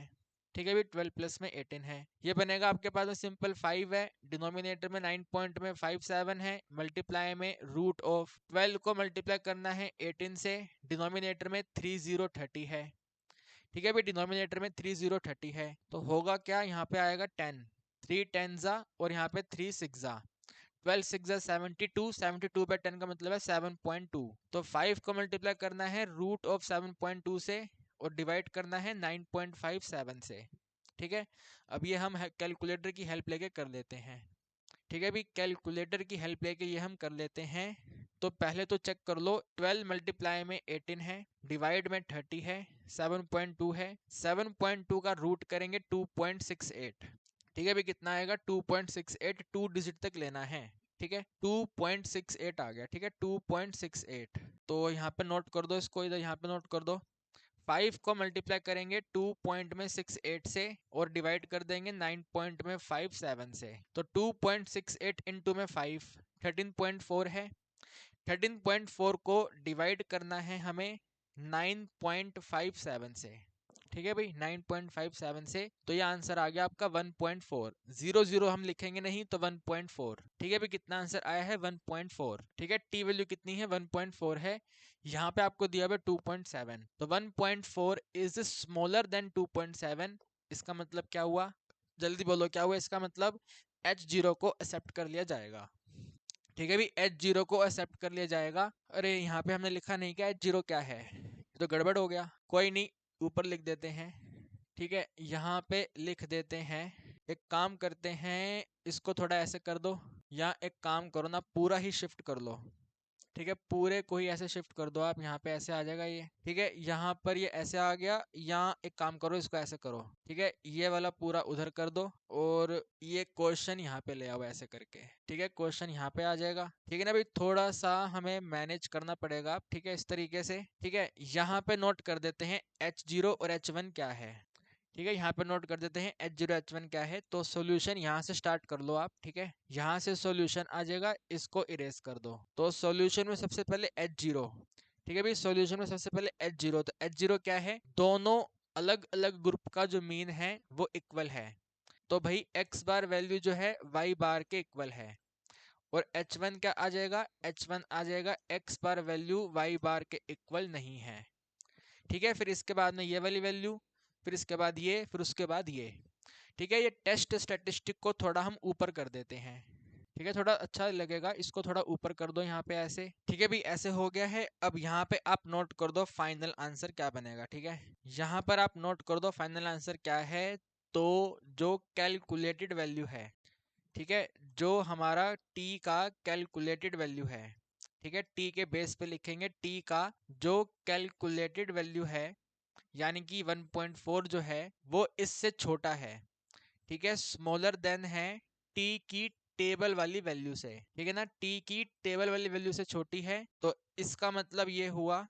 ठीक है भाई, 12 प्लस में 18 है, ये बनेगा आपके पास में सिंपल 5 है, डिनोमिनेटर में 9 पॉइंट में 57 है, मल्टीप्लाई में रूट ऑफ 12 को मल्टीप्लाई करना है 18 से, डिनोमिनेटर में 3030 है। ठीक है भाई, डिनोमिनेटर में 3030 है, तो होगा क्या, यहाँ पे आएगा 10, 3 10 और यहाँ पे 3 6 12 6 72, 72 पे 10 का मतलब है 7.2, तो 5 को मल्टीप्लाई करना है रूट ऑफ 7.2 से, और डिवाइड करना है 9.57 से। ठीक है, अब ये हम कैलकुलेटर की हेल्प लेके कर लेते हैं। ठीक है भाई, कैलकुलेटर की हेल्प लेके ये हम कर लेते हैं। तो पहले तो चेक कर लो, 12 मल्टीप्लाई में 18 है, डिवाइड में 30 है, 7.2 है, 7.2 का रूट करेंगे 2.68। ठीक है भाई, कितना आएगा, 2.68, 2 डिजिट तक लेना है। ठीक है, 2.68 आ गया। ठीक है, 2.68, तो यहाँ पे नोट कर दो इसको, इधर यहाँ पे नोट कर दो। 5 को मल्टीप्लाई करेंगे 2 पॉइंट में 68 से, और डिवाइड कर देंगे 9 पॉइंट में 57 से, तो 2.68 इंटू में 5 13.4 है, 13.4 को डिवाइड करना है हमें 9.57 से। ठीक है भाई, 9.57 से, तो ये आंसर आ गया आपका 1.4, 00 हम लिखेंगे नहीं तो 1.4। ठीक है भाई, कितना आंसर आया है, 1.4। ठीक है, टी वैल्यू कितनी है, 1.4 है, यहाँ पे आपको दिया हुआ 2.7, तो 1.4 इज स्मॉलर देन 2.7। इसका मतलब क्या हुआ, जल्दी बोलो क्या हुआ, इसका मतलब h0 को एक्सेप्ट कर लिया जाएगा। ठीक है भी, h0 को एक्सेप्ट कर लिया जाएगा। अरे यहाँ पे हमने लिखा नहीं क्या h0 क्या है, तो गड़बड़ हो गया, कोई नहीं, ऊपर लिख देते हैं, ठीक है, यहाँ पे लिख देते हैं। एक काम करते हैं, इसको थोड़ा ऐसे कर दो, या एक काम करो ना, पूरा ही शिफ्ट कर लो, ठीक है, पूरे को ही ऐसे शिफ्ट कर दो आप, यहाँ पे ऐसे आ जाएगा ये, ठीक है, यहाँ पर ये ऐसे आ गया, यहाँ एक काम करो, इसको ऐसे करो, ठीक है, ये वाला पूरा उधर कर दो, और ये क्वेश्चन यहाँ पे ले आओ ऐसे करके, ठीक है, क्वेश्चन यहाँ पे आ जाएगा, ठीक है ना भाई। थोड़ा सा हमें मैनेज करना पड़ेगा, ठीक है, इस तरीके से, ठीक है। यहाँ पे नोट कर देते हैं H0 और H1 क्या है, ठीक है, यहाँ पे नोट कर देते हैं H0 H1 क्या है। तो सॉल्यूशन यहाँ से स्टार्ट कर लो आप, ठीक है, यहाँ से सॉल्यूशन आ जाएगा, इसको इरेज कर दो। तो सॉल्यूशन में सबसे पहले H0, ठीक है भाई, सॉल्यूशन में सबसे पहले H0, तो H0 क्या है, दोनों अलग अलग ग्रुप का जो मीन है वो इक्वल है, तो भाई x बार वैल्यू जो है y बार के इक्वल है। और H1 क्या आ जाएगा, H1 आ जाएगा x बार वैल्यू y बार के इक्वल नहीं है, ठीक है। फिर इसके बाद में ये वाली वैल्यू, फिर इसके बाद ये, फिर उसके बाद ये, ठीक है। ये टेस्ट स्टैटिस्टिक को थोड़ा हम ऊपर कर देते हैं, ठीक है, थोड़ा अच्छा लगेगा, इसको थोड़ा ऊपर कर दो यहाँ पे ऐसे, ठीक है भाई, ऐसे हो गया है। अब यहाँ पे आप नोट कर दो फाइनल आंसर क्या बनेगा, ठीक है, यहाँ पर आप नोट कर दो फाइनल आंसर क्या है। तो जो कैलकुलेटेड वैल्यू है, ठीक है, जो हमारा t का कैलकुलेटेड वैल्यू है, ठीक है, t के बेस पे लिखेंगे, t का जो कैलकुलेटेड वैल्यू है, यानी कि 1.4 जो है वो इससे छोटा है, ठीक है, स्मॉलर देन है t की टेबल वाली वैल्यू से, ठीक है ना, t की टेबल वाली वैल्यू से छोटी है। तो इसका मतलब ये हुआ,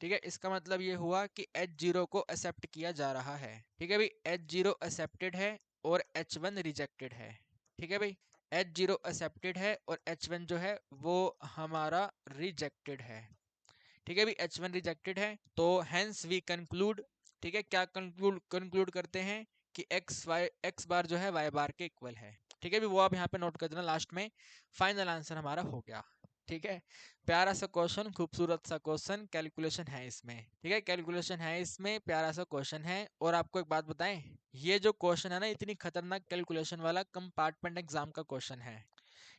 ठीक है, इसका मतलब ये हुआ कि H0 को एक्सेप्ट किया जा रहा है, ठीक है भाई, H0 एक्सेप्टेड है और H1 रिजेक्टेड है, ठीक है भाई, H0 एक्सेप्टेड है और H1 जो है वो हमारा रिजेक्टेड है, ठीक है भाई, H1 रिजेक्टेड है। तो हेंस वी कंक्लूड, ठीक है, क्या कंक्लूड करते हैं कि x बार जो है y बार के इक्वल है, ठीक है भी, वो आप यहाँ पे नोट कर देना, लास्ट में फाइनल आंसर हमारा हो गया, ठीक है। प्यारा सा क्वेश्चन, खूबसूरत सा क्वेश्चन, कैलकुलेशन है इसमें, ठीक है, कैलकुलेशन है इसमें, प्यारा सा क्वेश्चन है। और आपको एक बात बताएं, ये जो क्वेश्चन है ना, इतनी खतरनाक कैलकुलेशन वाला कंपार्टमेंट एग्जाम का क्वेश्चन है,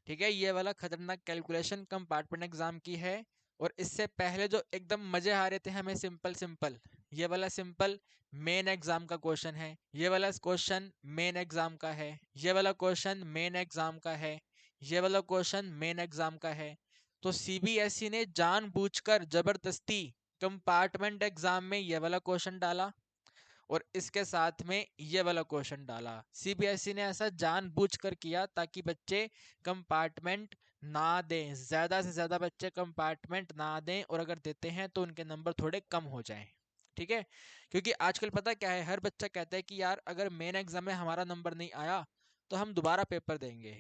ठीक है, ये वाला खतरनाक कैलकुलेशन कंपार्टमेंट एग्जाम की है। और इससे पहले जो एकदम मजे आ रहे थे हमें सिंपल सिंपल, ये वाला सिंपल मेन एग्जाम का क्वेश्चन है, ये वाला क्वेश्चन मेन एग्जाम का है, ये वाला क्वेश्चन मेन एग्जाम का है, ये वाला क्वेश्चन मेन एग्जाम का है। तो सीबीएसई ने जानबूझकर जबरदस्ती कंपार्टमेंट एग्जाम में ये वाला क्वेश्चन डाला और इसके साथ में ये वाला क्वेश्चन डाला। सीबीएसई ने ऐसा जानबूझकर किया ताकि बच्चे कंपार्टमेंट ना दें, ज्यादा से ज्यादा बच्चे कंपार्टमेंट ना दें, और अगर देते हैं तो उनके नंबर थोड़े कम हो जाएं, ठीक है। क्योंकि आजकल पता क्या है, हर बच्चा कहता है कि यार अगर मेन एग्जाम में हमारा नंबर नहीं आया तो हम दोबारा पेपर देंगे।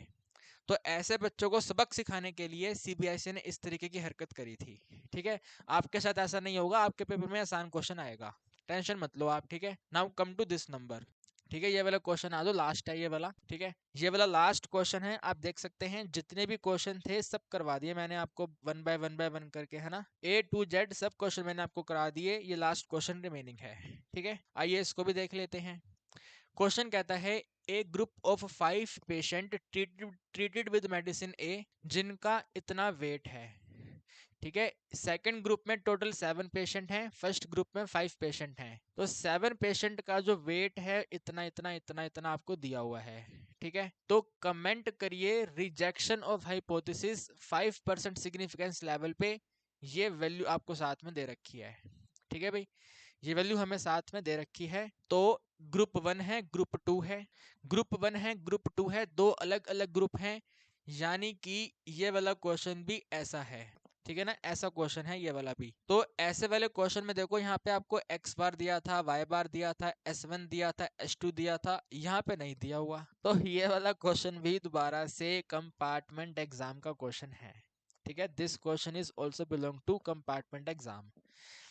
तो ऐसे बच्चों को सबक सिखाने के लिए सीबीएसई ने इस तरीके की हरकत करी थी, ठीक है। आपके साथ ऐसा नहीं होगा, आपके पेपर में आसान क्वेश्चन आएगा, टेंशन मत लो आप, ठीक है। Now come to this number, ठीक है, ये वाला क्वेश्चन आ दो, लास्ट है ये वाला, ठीक है, ये वाला लास्ट क्वेश्चन है। आप देख सकते हैं जितने भी क्वेश्चन थे सब करवा दिए मैंने आपको, वन बाय वन करके, है ना, A to Z सब क्वेश्चन मैंने आपको करा दिए, ये लास्ट क्वेश्चन रिमेनिंग है, ठीक है। आइए इसको भी देख लेते हैं। क्वेश्चन कहता है, a group of 5 patient treated with medicine A जिनका इतना वेट है, ठीक है। सेकंड ग्रुप में टोटल 7 पेशेंट हैं, फर्स्ट ग्रुप में 5 पेशेंट हैं। तो 7 पेशेंट का जो वेट है इतना इतना इतना इतना आपको दिया हुआ है, ठीक है। तो कमेंट करिए rejection of hypothesis 5% significance level पे, ये वैल्यू आपको साथ में दे रखी है, ठीक है भाई, ये वैल्यू हमें साथ में दे रखी है। तो ग्रुप 1 है, ग्रुप 2 है, ग्रुप 1 है, ग्रुप 2 है, दो अलग अलग ग्रुप हैं, यानी कि ये वाला क्वेश्चन भी ऐसा है, ठीक है ना, ऐसा क्वेश्चन है ये वाला भी। तो ऐसे वाले क्वेश्चन में देखो, यहाँ पे आपको x बार दिया था, y बार दिया था, S1 दिया था, S2 दिया था, यहाँ पे नहीं दिया हुआ। तो ये वाला क्वेश्चन भी दोबारा से कंपार्टमेंट एग्जाम का क्वेश्चन है, ठीक है, this question is also belong to compartment exam.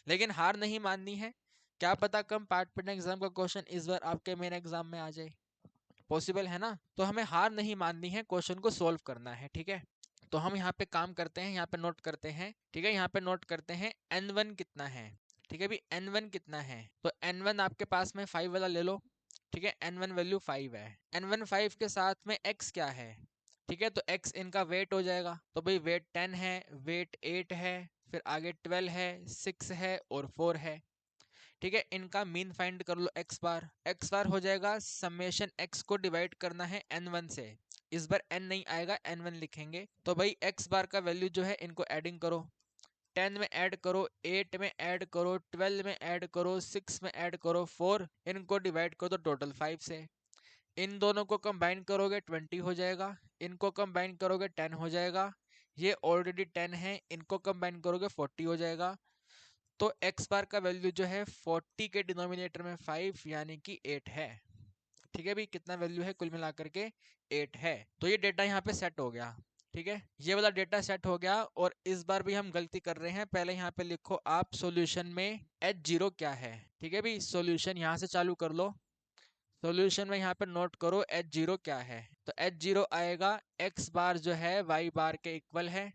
लेकिन हार नहीं माननी है, क्या पता कंपार्टमेंट एग्जाम का क्वेश्चन इस बार आपके मेन एग्जाम में आ जाए, पॉसिबल है ना। तो हमें हार नहीं माननी है, क्वेश्चन को सोल्व करना है, ठीक है। तो हम यहाँ पे काम करते हैं, यहाँ पे नोट करते हैं, ठीक है, यहाँ पे नोट करते हैं N1 कितना है, ठीक है भी, N1 कितना है। तो N1 आपके पास में 5 वाला ले लो, ठीक है, N1 वैल्यू 5 है, N1 5 के साथ में x क्या है, ठीक है, तो x इनका वेट हो जाएगा। तो भाई वेट 10 है, वेट 8 है, फिर आगे 12 है, 6 है और 4 है, ठीक है, इनका मीन फाइंड कर लो एक्स बार हो जाएगा समेशन एक्स को डिवाइड करना है n1 से, इस बार n नहीं आएगा n1 लिखेंगे, तो भाई एक्स बार का वैल्यू जो है इनको एडिंग करो, 10 में ऐड करो, 8 में ऐड करो, 12 में ऐड करो, 6 में ऐड करो, 4, इनको डिवाइड कर दो टोटल 5 से, इन दोनों को कंबाइन करोगे 20 हो जाएगा, इनको कंबाइन करोगे 10 हो जाएगा, ये ऑलरेडी 10 है, इनको कंबाइन करोगे 40 हो जाएगा, तो एक्स बार का वैल्यू जो है 40 के डिनोमिनेटर में 5 यानी कि 8 है। ठीक है भाई, कितना वैल्यू है कुल मिलाकर के 8 है। तो ये डेटा यहाँ पे सेट हो गया। ठीक है, ये वाला डेटा सेट हो गया। और इस बार भी हम गलती कर रहे हैं, पहले यहाँ पे लिखो आप सॉल्यूशन में H0 क्या है। ठीक है भाई, सॉल्यूशन यहाँ से चालू कर लो, सॉल्यूशन में यहाँ पे नोट करो H0 क्या है। तो H0 आएगा x बार जो है y बार के इक्वल है।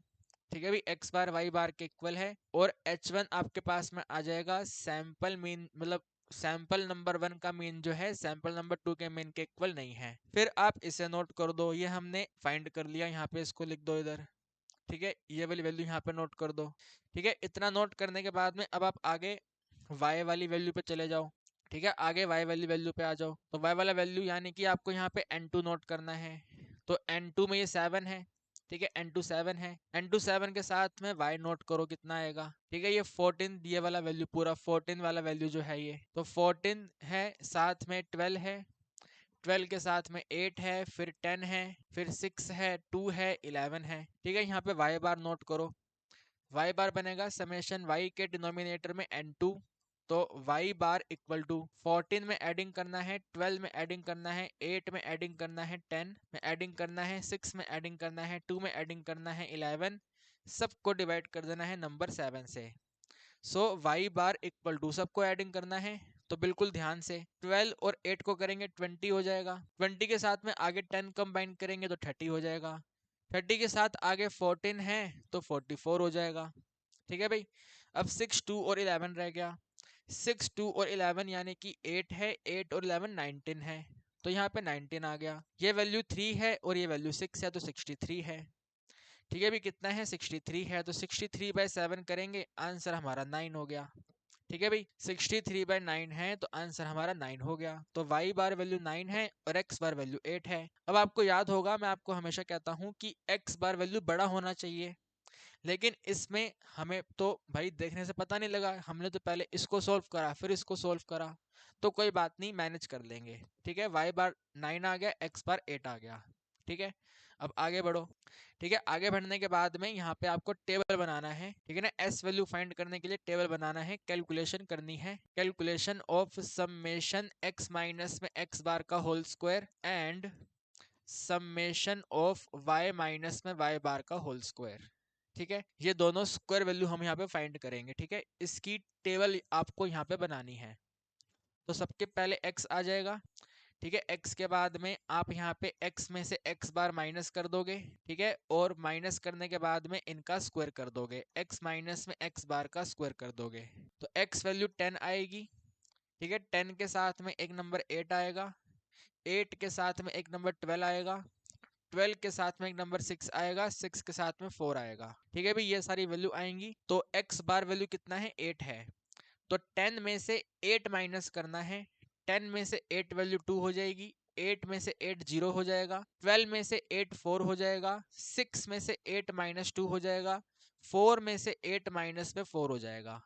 ठीक है भाई, x बार y बार के इक्वल है। और H1 आपके पास में आ जाएगा सैंपल मीन, मतलब सैंपल नंबर 1 का मीन जो है सैंपल नंबर 2 के मीन के इक्वल नहीं है। फिर आप इसे नोट कर दो, ये हमने फाइंड कर लिया, यहाँ पे इसको लिख दो इधर। ठीक है, ये वाली वैल्यू यहाँ पे नोट कर दो। ठीक है, इतना नोट करने के बाद में अब आप आगे y वाली वैल्यू पे चले जाओ। ठीक है, आगे y वाली वैल्यू पे आ जाओ। तो y वाला वैल्यू यानी कि आपको यहाँ पे n2 नोट करना है। तो n2 में ये 7 है। ठीक है, n2 7 है, n2 7 के साथ में y नोट करो कितना आएगा। ठीक है, ये 14, ये वाला वैल्यू पूरा 14 वाला वैल्यू जो है ये, तो 14 है, साथ में 12 है, 12 के साथ में 8 है, फिर 10 है, फिर 6 है, 2 है, 11 है। ठीक है, यहाँ पे y बार नोट करो, y बार बनेगा समेशन y के डिनोमिनेटर में n2, तो y बार इक्वल टू 14 में एडिंग करना है, 12 में एडिंग करना है, 8 में एडिंग करना है, 10 में एडिंग करना है, 6 में एडिंग करना है, 2 में एडिंग करना है, 11, सबको डिवाइड कर देना है नंबर 7 से। सो y बार इक्वल टू, सबको एडिंग करना है, तो बिल्कुल ध्यान से 12 और 8 को करेंगे 20 हो जाएगा, 20 के साथ में आगे 10 कंबाइन करेंगे तो 30 हो जाएगा, 30 के साथ आगे 14 है तो 44 हो जाएगा। ठीक है भाई, अब 6, 2 और 11 रह गया, 6, 2 और 11 यानी कि 8 है, 8 और 11 19 है, तो यहाँ पे 19 आ गया। ये वैल्यू 3 है और ये वैल्यू 6 है, तो 63 है। ठीक है भाई, कितना है 63 है, तो 63/7 करेंगे, आंसर हमारा 9 हो गया। ठीक है भाई, 63/9 है तो आंसर हमारा 9 हो गया। तो y बार वैल्यू 9 है और x बार वैल्यू 8 है। अब आपको याद होगा, मैं आपको हमेशा कहता हूँ कि x बार वैल्यू बड़ा होना चाहिए, लेकिन इसमें हमें तो भाई देखने से पता नहीं लगा, हमने तो पहले इसको सोल्व करा फिर इसको सोल्व करा, तो कोई बात नहीं, मैनेज कर लेंगे। ठीक है, y बार 9 आ गया, x बार 8 आ गया। ठीक है, अब आगे बढ़ो। ठीक है, आगे बढ़ने के बाद में यहाँ पे आपको टेबल बनाना है। ठीक है ना, एस वैल्यू फाइंड करने के लिए टेबल बनाना है, कैलकुलेशन करनी है, calculation of summation x minus में x बार का whole square and summation of y minus में y बार का होल स्क्वायर। ठीक है, ये दोनों स्क्वायर वैल्यू हम यहाँ पे फाइंड करेंगे। ठीक है, इसकी टेबल आपको यहाँ पे बनानी है। तो सबके पहले x आ जाएगा। ठीक है, x के बाद में आप यहाँ पे x में से x बार माइनस कर दोगे। ठीक है, और माइनस करने के बाद में इनका स्क्वायर कर दोगे, x माइनस में x बार का स्क्वायर कर दोगे, तो x वैल्यू 10 आएगी। ठीक है, 10 के साथ में एक नंबर 8 आएगा, 8 के साथ में एक नंबर 12 आएगा, 12 के साथ में एक नंबर 6 आएगा, 6 के साथ में 4 आएगा। ठीक है भाई, ये सारी वैल्यू आएंगी। तो x बार वैल्यू कितना है 8 है, तो 10 में से 8 माइनस करना है, 10 में से 8 वैल्यू 2 हो जाएगी, 8 में से 8 0 हो जाएगा, 12 में से 8 4 हो जाएगा, 6 में से 8 माइनस 2 हो जाएगा, 4 में से 8 माइनस में 4 हो जाएगा।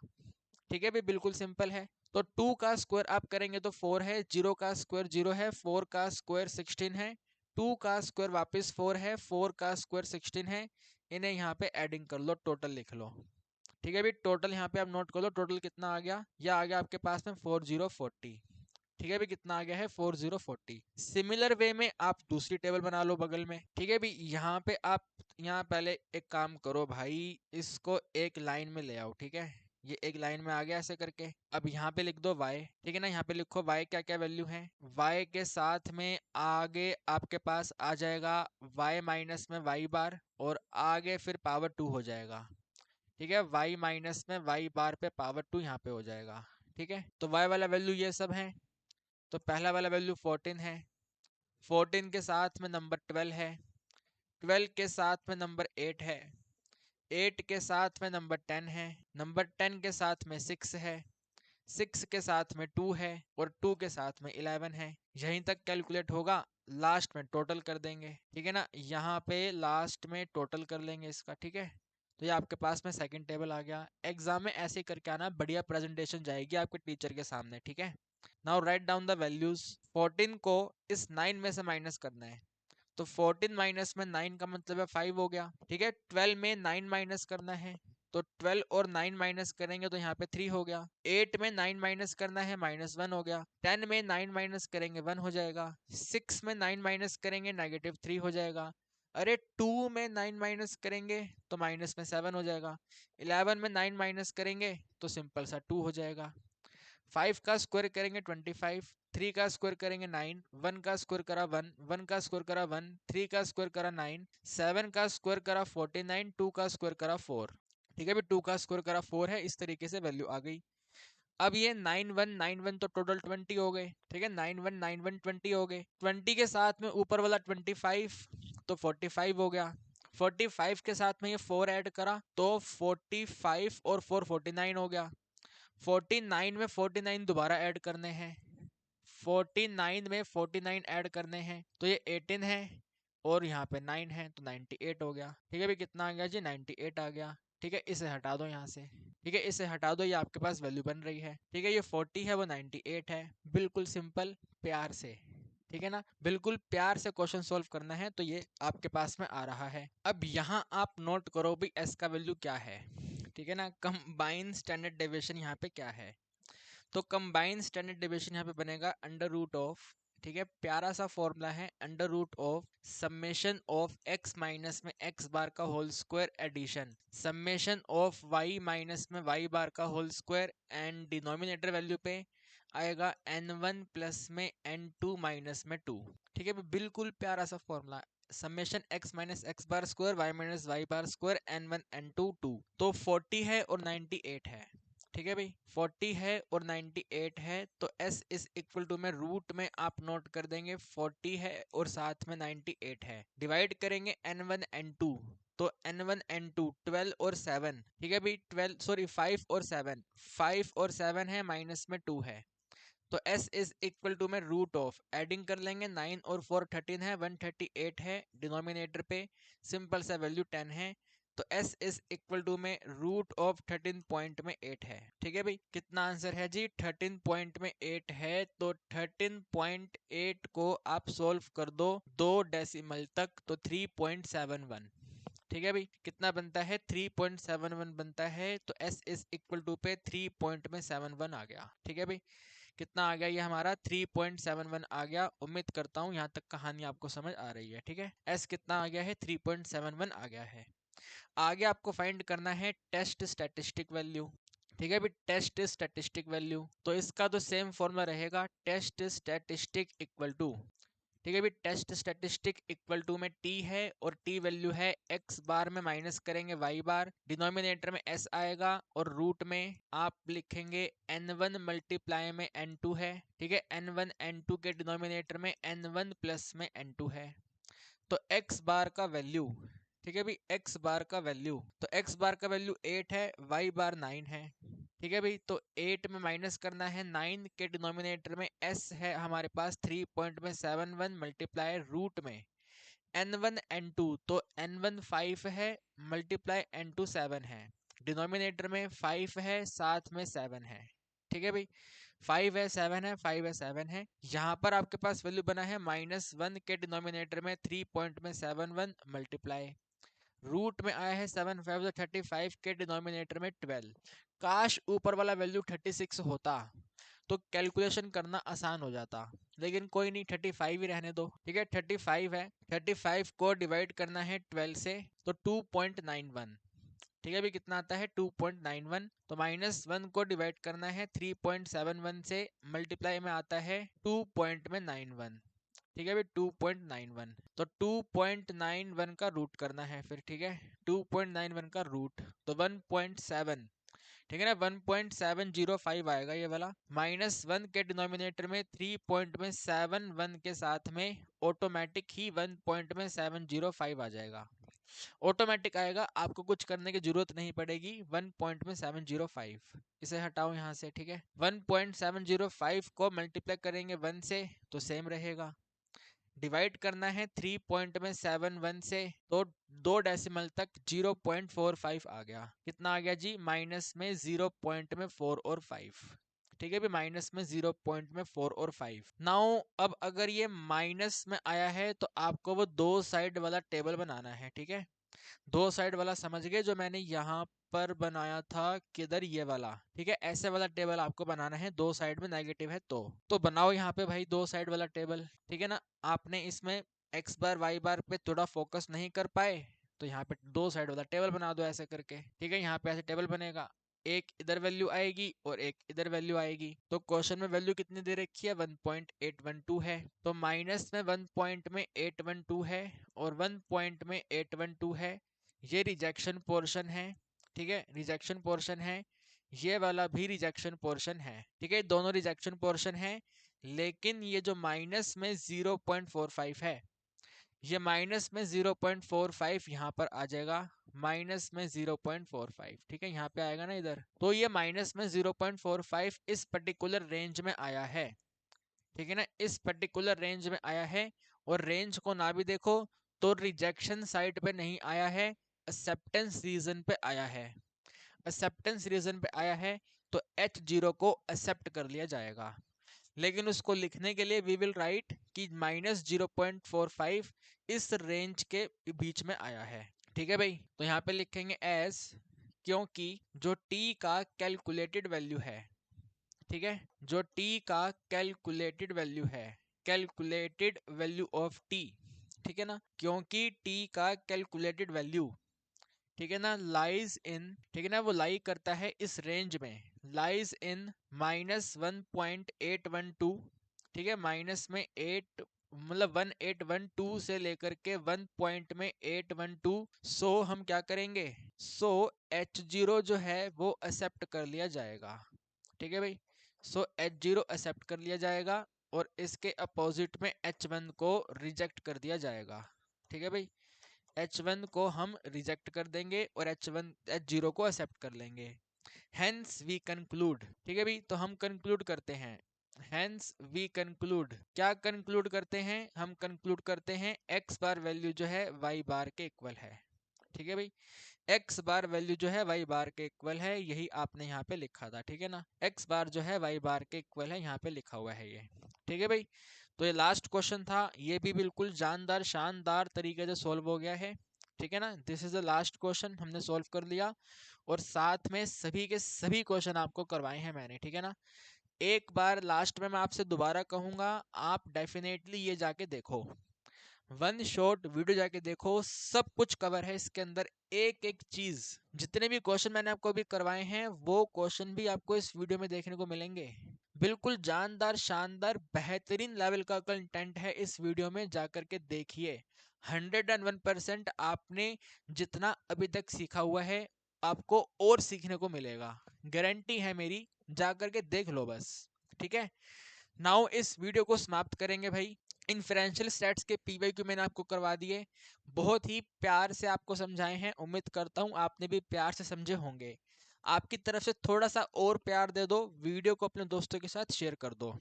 ठीक है भाई, बिल्कुल सिंपल है। तो 2 का स्क्वायर आप करेंगे तो 4 है, 0 का स्क्वायर 0 है, 4 का स्क्वायर 16 है, 2 का स्क्वायर वापस 4 है, 4 का स्क्वायर 16 है, इन्हें यहाँ पे एडिंग कर लो, टोटल लिख लो। ठीक है भाई, टोटल यहाँ पे आप नोट कर लो, टोटल कितना आ गया, यह आ गया आपके पास में 4040। ठीक है भाई, कितना आ गया है 4040। सिमिलर वे में आप दूसरी टेबल बना लो बगल में। ठीक है भाई, यहाँ पे आप, यहाँ पहले एक काम करो भाई, इसको एक लाइन में ले आओ। ठीक है, ये एक लाइन में आ गया ऐसे करके। अब यहाँ पे लिख दो y। ठीक है ना, यहाँ पे लिखो y क्या क्या वैल्यू है, y के साथ में आगे आपके पास आ जाएगा y माइनस में y बार, और आगे फिर पावर 2 हो जाएगा। ठीक है, y माइनस में y बार पे पावर 2 यहाँ पे हो जाएगा। ठीक है, तो y वाला वैल्यू ये सब है। तो पहला वाला वैल्यू 14 है, 14 के साथ में नंबर 12 है, 12 के साथ में नंबर 8 है, 8 के साथ में नंबर 10 है, नंबर 10 के साथ में 6 है, 6 के साथ में 2 है और 2 के साथ में 11 है। यहीं तक कैलकुलेट होगा, लास्ट में टोटल कर देंगे, ठीक है ना। यहाँ पे लास्ट में टोटल कर लेंगे इसका, ठीक है। तो ये आपके पास में सेकंड टेबल आ गया। एग्जाम में ऐसे करके आना, बढ़िया प्रेजेंटेशन जाएगी आपके टीचर के सामने, ठीक है। Now write down the values. 14 को इस 9 में से माइनस करना है, तो 14 माइनस में 9 का मतलब है 5 हो गया, ठीक है। 12 में 9 माइनस करना है, तो 12 और 9 माइनस करेंगे तो यहाँ पे 3 हो गया। 8 में 9 माइनस करना है, -1 हो गया। 10 में 9 माइनस करेंगे 1 हो जाएगा। 6 में 9 माइनस करेंगे -3 हो जाएगा। अरे 2 में 9 माइनस करेंगे तो माइनस में 7 हो जाएगा। 11 में 9 माइनस करेंगे तो सिंपल सा 2 हो जाएगा। 5 का स्क्वायर करेंगे 25, 3 का स्क्वायर करेंगे 9, 1 का स्क्वायर करा 1, 1 का स्क्वायर करा 1, 3 का स्क्वायर करा 9, 7 का स्क्वायर करा 49, 2 का स्क्वायर करा 4, ठीक है भाई। 2 का स्क्वायर करा 4 है। इस तरीके से वैल्यू आ गई। अब ये 9191 तो टोटल 20 हो गए, ठीक है। 9191 20 हो गए। 20 के साथ में ऊपर वाला 25 तो 45 हो गया। 45 के साथ में ये 4 ऐड करा तो 45 और 4 49 हो गया। 49 में 49 दोबारा ऐड करने हैं, 49 में 49 ऐड करने हैं तो ये 18 है और यहाँ पे 9 है तो 98 हो गया, ठीक है भाई। कितना आ गया जी? 98 आ गया, ठीक है। इसे हटा दो यहाँ से, ठीक है, इसे हटा दो, ये आपके पास वैल्यू बन रही है, ठीक है। ये 40 है, वो 98 है। बिल्कुल सिंपल, प्यार से, ठीक है ना। बिल्कुल प्यार से क्वेश्चन सॉल्व करना है तो ये आपके पास में आ रहा है। अब यहाँ आप नोट करो भी एस का वैल्यू क्या है, ठीक है ना। कंबाइन स्टैंडर्ड डेविएशन यहाँ पे क्या है, तो कंबाइन स्टैंडर्ड डेविएशन यहाँ पे बनेगा अंडर रूट ऑफ, ठीक है, प्यारा सा फॉर्मूला है, under root of summation of x minus में x बार का whole square addition summation of y minus में y बार का whole square and denominator value पे आएगा n1 प्लस में n2 माइनस में 2, ठीक है। बिल्कुल प्यारा सा formula, summation x minus x bar square y minus y bar square n1 n2 2, तो 40 है और 98 है, ठीक है भाई। 40 है और 98 है तो s इज इक्वल टू में रूट में आप नोट कर देंगे 40 है और साथ में 98 है, डिवाइड करेंगे n1 n2, तो n1 n2 12 और 7, ठीक है भाई। 5 और 7, 5 और 7 है, माइनस में 2 है, तो s इज इक्वल टू में रूट ऑफ एडिंग कर लेंगे 9 और 4 13 है, 138 है डिनोमिनेटर पे, सिंपल सा वैल्यू 10 है, तो s इज इक्वल टू में रूट ऑफ 13 पॉइंट में 8 है, ठीक है भाई। कितना आंसर है जी? 13 पॉइंट में 8 है, तो 13.8 को आप सोल्व कर दो 2 डेसिमल तक तो 3.71, ठीक है भाई। कितना बनता है? 3.71 बनता है, तो s इज इक्वल टू पे 3.71 आ गया, ठीक है भाई। कितना आ गया ये हमारा? 3.71 आ गया। उम्मीद करता हूँ यहाँ तक कहानी आपको समझ आ रही है, ठीक है। s कितना आ गया है? 3.71 आ गया है। आगे आपको फाइंड करना है टेस्ट स्टैटिस्टिक वैल्यू, ठीक है भाई। टेस्ट स्टैटिस्टिक वैल्यू तो इसका तो सेम फॉर्मूला रहेगा, टेस्ट स्टैटिस्टिक इक्वल टू, ठीक है भाई। टेस्ट स्टैटिस्टिक इक्वल टू में t है और t वैल्यू है x बार में माइनस करेंगे y बार, डिनोमिनेटर में s आएगा और रूट में आप लिखेंगे n1 मल्टीप्लाई में n2 है, ठीक है। n1 n2 के डिनोमिनेटर में n1 प्लस में n2 है, तो x बार का वैल्यू, ठीक है भाई, x बार का वैल्यू, तो x बार का वैल्यू 8 है, y बार 9 है, ठीक है भाई। तो 8 में माइनस करना है 9 के डिनोमिनेटर में s है हमारे पास 3.71 मल्टीप्लाई रूट में n1 n2, तो n1 5 है मल्टीप्लाई n2 7 है, डिनोमिनेटर में 5 है साथ में 7 है, ठीक है भाई। 5 है 7 है, 5 है 7 है। यहाँ पर आपके पास वैल्यू बना है -1 के डिनोमिनेटर में 3.71 मल्टीप्लाई रूट में आया है 7 5 35 के डिनोमिनेटर में 12। काश ऊपर वाला वैल्यू 36 होता तो कैलकुलेशन करना आसान हो जाता, लेकिन कोई नहीं, 35 ही रहने दो, ठीक है। 35 है, 35 को डिवाइड करना है 12 से तो 2.91, ठीक है भाई। कितना आता है? 2.91, तो -1 को डिवाइड करना है 3.71 से, मल्टीप्लाई में आता है 2.91, ठीक है भाई। 2.91, तो 2.91 का रूट करना है फिर, ठीक है। 2.91 का रूट तो 1.7, ठीक है ना। 1.705 आएगा ये वाला, -1 के डिनोमिनेटर में 3.71 के साथ में ऑटोमेटिक ही 1.705 आ जाएगा, ऑटोमेटिक आएगा, आपको कुछ करने की जरूरत नहीं पड़ेगी। 1.705 इसे हटाओ यहाँ से, ठीक है। 1.705 को मल्टीप्लाई करेंगे 1 से तो सेम रहेगा। डिवाइड करना है 3.71 से तो 2 डेसिमल तक 0.45 आ गया। कितना आ गया जी? माइनस में 0.4 और 5। ठीक है भी, माइनस में 0.4 और 5। नाउ अब अगर ये माइनस में आया है तो आपको वो दो साइड वाला टेबल बनाना है, ठीक है। दो साइड वाला समझ गए, जो मैंने यहाँ पर बनाया था, किधर, ये वाला, ठीक है। ऐसे वाला टेबल आपको बनाना है, दो साइड में नेगेटिव है तो बनाओ यहाँ पे भाई दो साइड वाला टेबल, ठीक है ना। आपने इसमें एक्स बार वाई बार पे थोड़ा फोकस नहीं कर पाए तो यहाँ पे दो साइड वाला टेबल बना दो ऐसे करके, ठीक है। यहाँ पे ऐसे टेबल बनेगा, एक इधर वैल्यू आएगी और एक इधर वैल्यू आएगी। तो क्वेश्चन में वैल्यू कितनी दे रखी है? 1.812 है। तो माइनस में 1.812 है और 1.812 है, ये रिजेक्शन पोर्शन है, ठीक है। रिजेक्शन पोर्शन है, ये वाला भी रिजेक्शन पोर्शन है, ठीक है। दोनों रिजेक्शन पोर्शन है। लेकिन ये जो माइनस में 0.45 है, ये माइनस में 0.45 यहाँ पर आ जाएगा, माइनस में 0.45, ठीक है। यहाँ पे आएगा ना इधर, तो ये माइनस में 0.45 इस पर्टिकुलर रेंज में आया है, ठीक है ना। इस पर्टिकुलर रेंज में आया है, और रेंज को ना भी देखो तो रिजेक्शन साइड पे नहीं आया है, एक्सेप्टेंस रीजन पे आया है। एक्सेप्टेंस रीजन पे आया है तो H0 को एक्सेप्ट कर लिया जाएगा। लेकिन उसको लिखने के लिए वी विल राइट कि माइनस 0.45 इस रेंज के बीच में आया है, ठीक है भाई। तो यहाँ पे लिखेंगे एस, क्योंकि जो t का कैलकुलेटेड वैल्यू है, ठीक है, जो t का कैलकुलेटेड वैल्यू है, कैलकुलेटेड वैल्यू ऑफ t, ठीक है ना, क्योंकि t का कैलकुलेटेड वैल्यू, ठीक है ना, लाइज इन, ठीक है ना, वो लाई करता है इस रेंज में, लाइज इन -1.812, ठीक है। माइनस में 8 मतलब 1812 से लेकर के 1 पॉइंट में 812। सो हम क्या करेंगे, सो H0 जो है वो एक्सेप्ट कर लिया जाएगा, ठीक है भाई। सो H0 एक्सेप्ट कर लिया जाएगा और इसके अपोजिट में H1 को रिजेक्ट कर दिया जाएगा, ठीक है भाई। H1 को हम रिजेक्ट कर देंगे और H0 को एक्सेप्ट कर लेंगे। हेंस वी कंक्लूड, ठीक है भाई। तो हम कंक्लूड करते हैं, हेंस वी कंक्लूड, क्या कंक्लूड करते हैं? हम कंक्लूड करते हैं x बार वैल्यू जो है y बार के इक्वल है, ठीक है भाई। x बार वैल्यू जो है y बार के इक्वल है, यही आपने यहाँ पे लिखा था, ठीक है ना। x बार जो है y बार के इक्वल है, यहाँ पे लिखा हुआ है ये, ठीक है भाई। तो ये लास्ट क्वेश्चन था, ये भी बिल्कुल जानदार शानदार तरीके से सॉल्व हो गया है, ठीक है ना। This is the last question, हमने सॉल्व कर लिया और साथ में सभी के सभी क्वेश्चन आपको करवाए हैं मैंने, ठीक है ना। एक बार लास्ट में मैं आपसे दोबारा कहूंगा, आप डेफिनेटली ये जाके देखो, वन शॉट वीडियो जाके देखो, सब कुछ कवर है इसके अंदर, एक एक चीज, जितने भी क्वेश्चन मैंने आपको अभी करवाए हैं वो क्वेश्चन भी आपको इस वीडियो में देखने को मिलेंगे। बिल्कुल जानदार शानदार बेहतरीन लेवल का कंटेंट है इस वीडियो में, जाकर के देखिए। 101% आपने जितना अभी तक सीखा हुआ है आपको और सीखने को मिलेगा, गारंटी है मेरी, जाकर के देख लो बस, ठीक है। नाउ इस वीडियो को समाप्त करेंगे भाई। इन्फ्रेंशियल स्टैट्स के पीवाईक्यू मैंने आपको करवा दिए, बहुत ही प्यार से आपको समझाए हैं, उम्मीद करता हूं आपने भी प्यार से समझे होंगे। आपकी तरफ से थोड़ा सा और प्यार दे दो, वीडियो को अपने दोस्तों के साथ शेयर कर दो।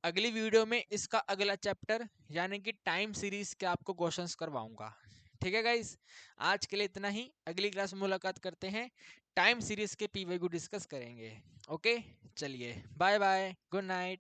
अगली वीडियो में इसका अगला चैप्टर यानी कि टाइम सीरीज के आपको क्वेश्चंस करवाऊंगा, ठीक है गाइस। आज के लिए इतना ही, अगली क्लास में मुलाकात करते हैं, टाइम सीरीज के पीवाईक्यू डिस्कस करेंगे। ओके, चलिए बाय बाय, गुड नाइट।